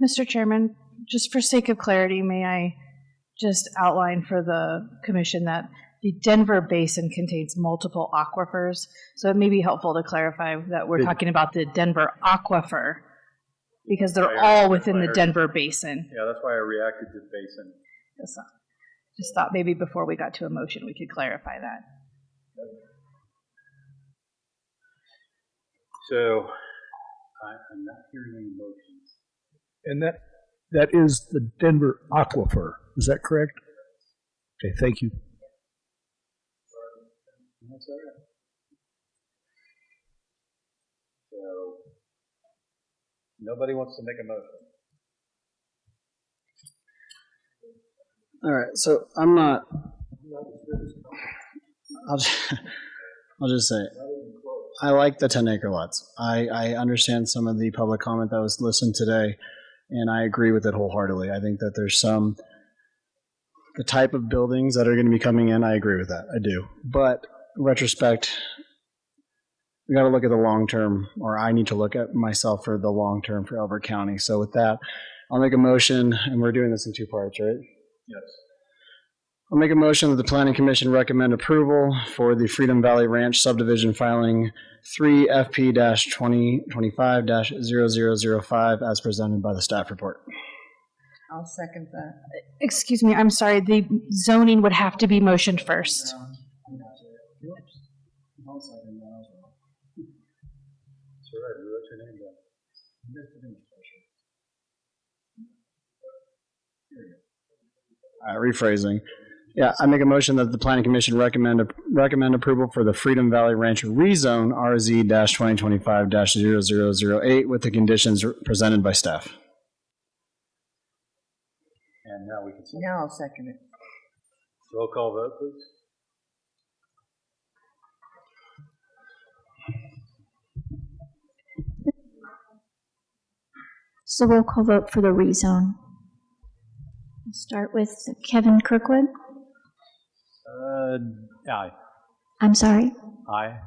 Mr. Chairman, just for sake of clarity, may I just outline for the commission that the Denver Basin contains multiple aquifers, so it may be helpful to clarify that we're talking about the Denver Aquifer, because they're all within the Denver Basin. Yeah, that's why I reacted to basin. Just thought maybe before we got to a motion, we could clarify that. So, I'm not hearing any motions. And that is the Denver Aquifer. Is that correct? Okay, thank you. That's all right. So, nobody wants to make a motion. All right, so I'm not. I'll just say, I like the 10-acre lots. I understand some of the public comment that was listened today, and I agree with it wholeheartedly. I think that there's the type of buildings that are going to be coming in, I agree with that. I do. But in retrospect, we got to look at the long term, or I need to look at myself for the long term for Elbert County. So with that, I'll make a motion, and we're doing this in two parts, right? Yes. I'll make a motion that the Planning Commission recommend approval for the Freedom Valley Ranch subdivision filing 3 FP-2025-0005 as presented by the staff report. I'll second that. Excuse me, I'm sorry, the zoning would have to be motioned first. Rephrasing. Yeah, I make a motion that the Planning Commission recommend approval for the Freedom Valley Ranch rezone RZ-2025-0008 with the conditions presented by staff. And now we can see. Now I'll second it. Roll call vote, please. So roll call vote for the rezone. We'll start with Kevin Kirkwood. Aye. I'm sorry. Aye.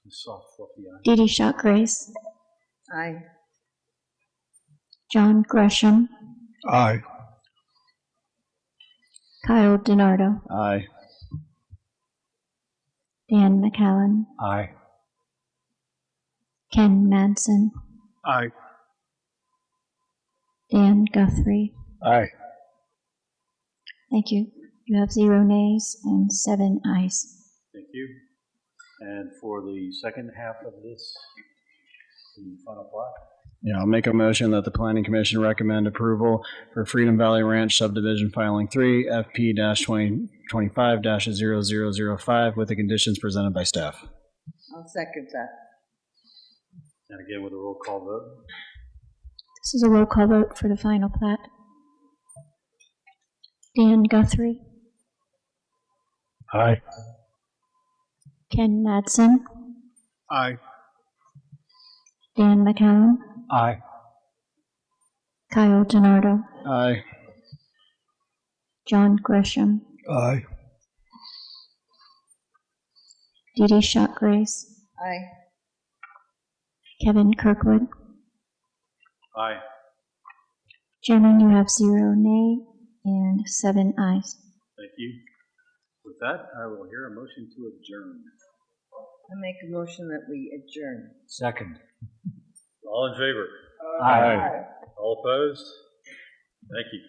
Soft, fluffy aye. Dee Dee Shot Grace. Aye. John Gresham. Aye. Kyle DiNardo. Aye. Dan McCallan. Aye. Ken Madsen. Aye. Dan Guthrie. Aye. Thank you. You have 0 nays and 7 ayes. Thank you. And for the second half of this, the final plot. Yeah, I'll make a motion that the Planning Commission recommend approval for Freedom Valley Ranch subdivision filing 3 FP-2025-0005 with the conditions presented by staff. I'll second that. And again with a roll call vote. This is a roll call vote for the final plat. Dan Guthrie. Aye. Ken Madsen. Aye. Dan McCallum. Aye. Kyle Gennardo. Aye. John Gresham. Aye. Dee Dee Shotgrace. Aye. Kevin Kirkwood. Aye. Chairman, you have 0 nay and 7 ayes. Thank you. With that, I will hear a motion to adjourn. I make a motion that we adjourn. Second. All in favor? Aye. All opposed? Thank you.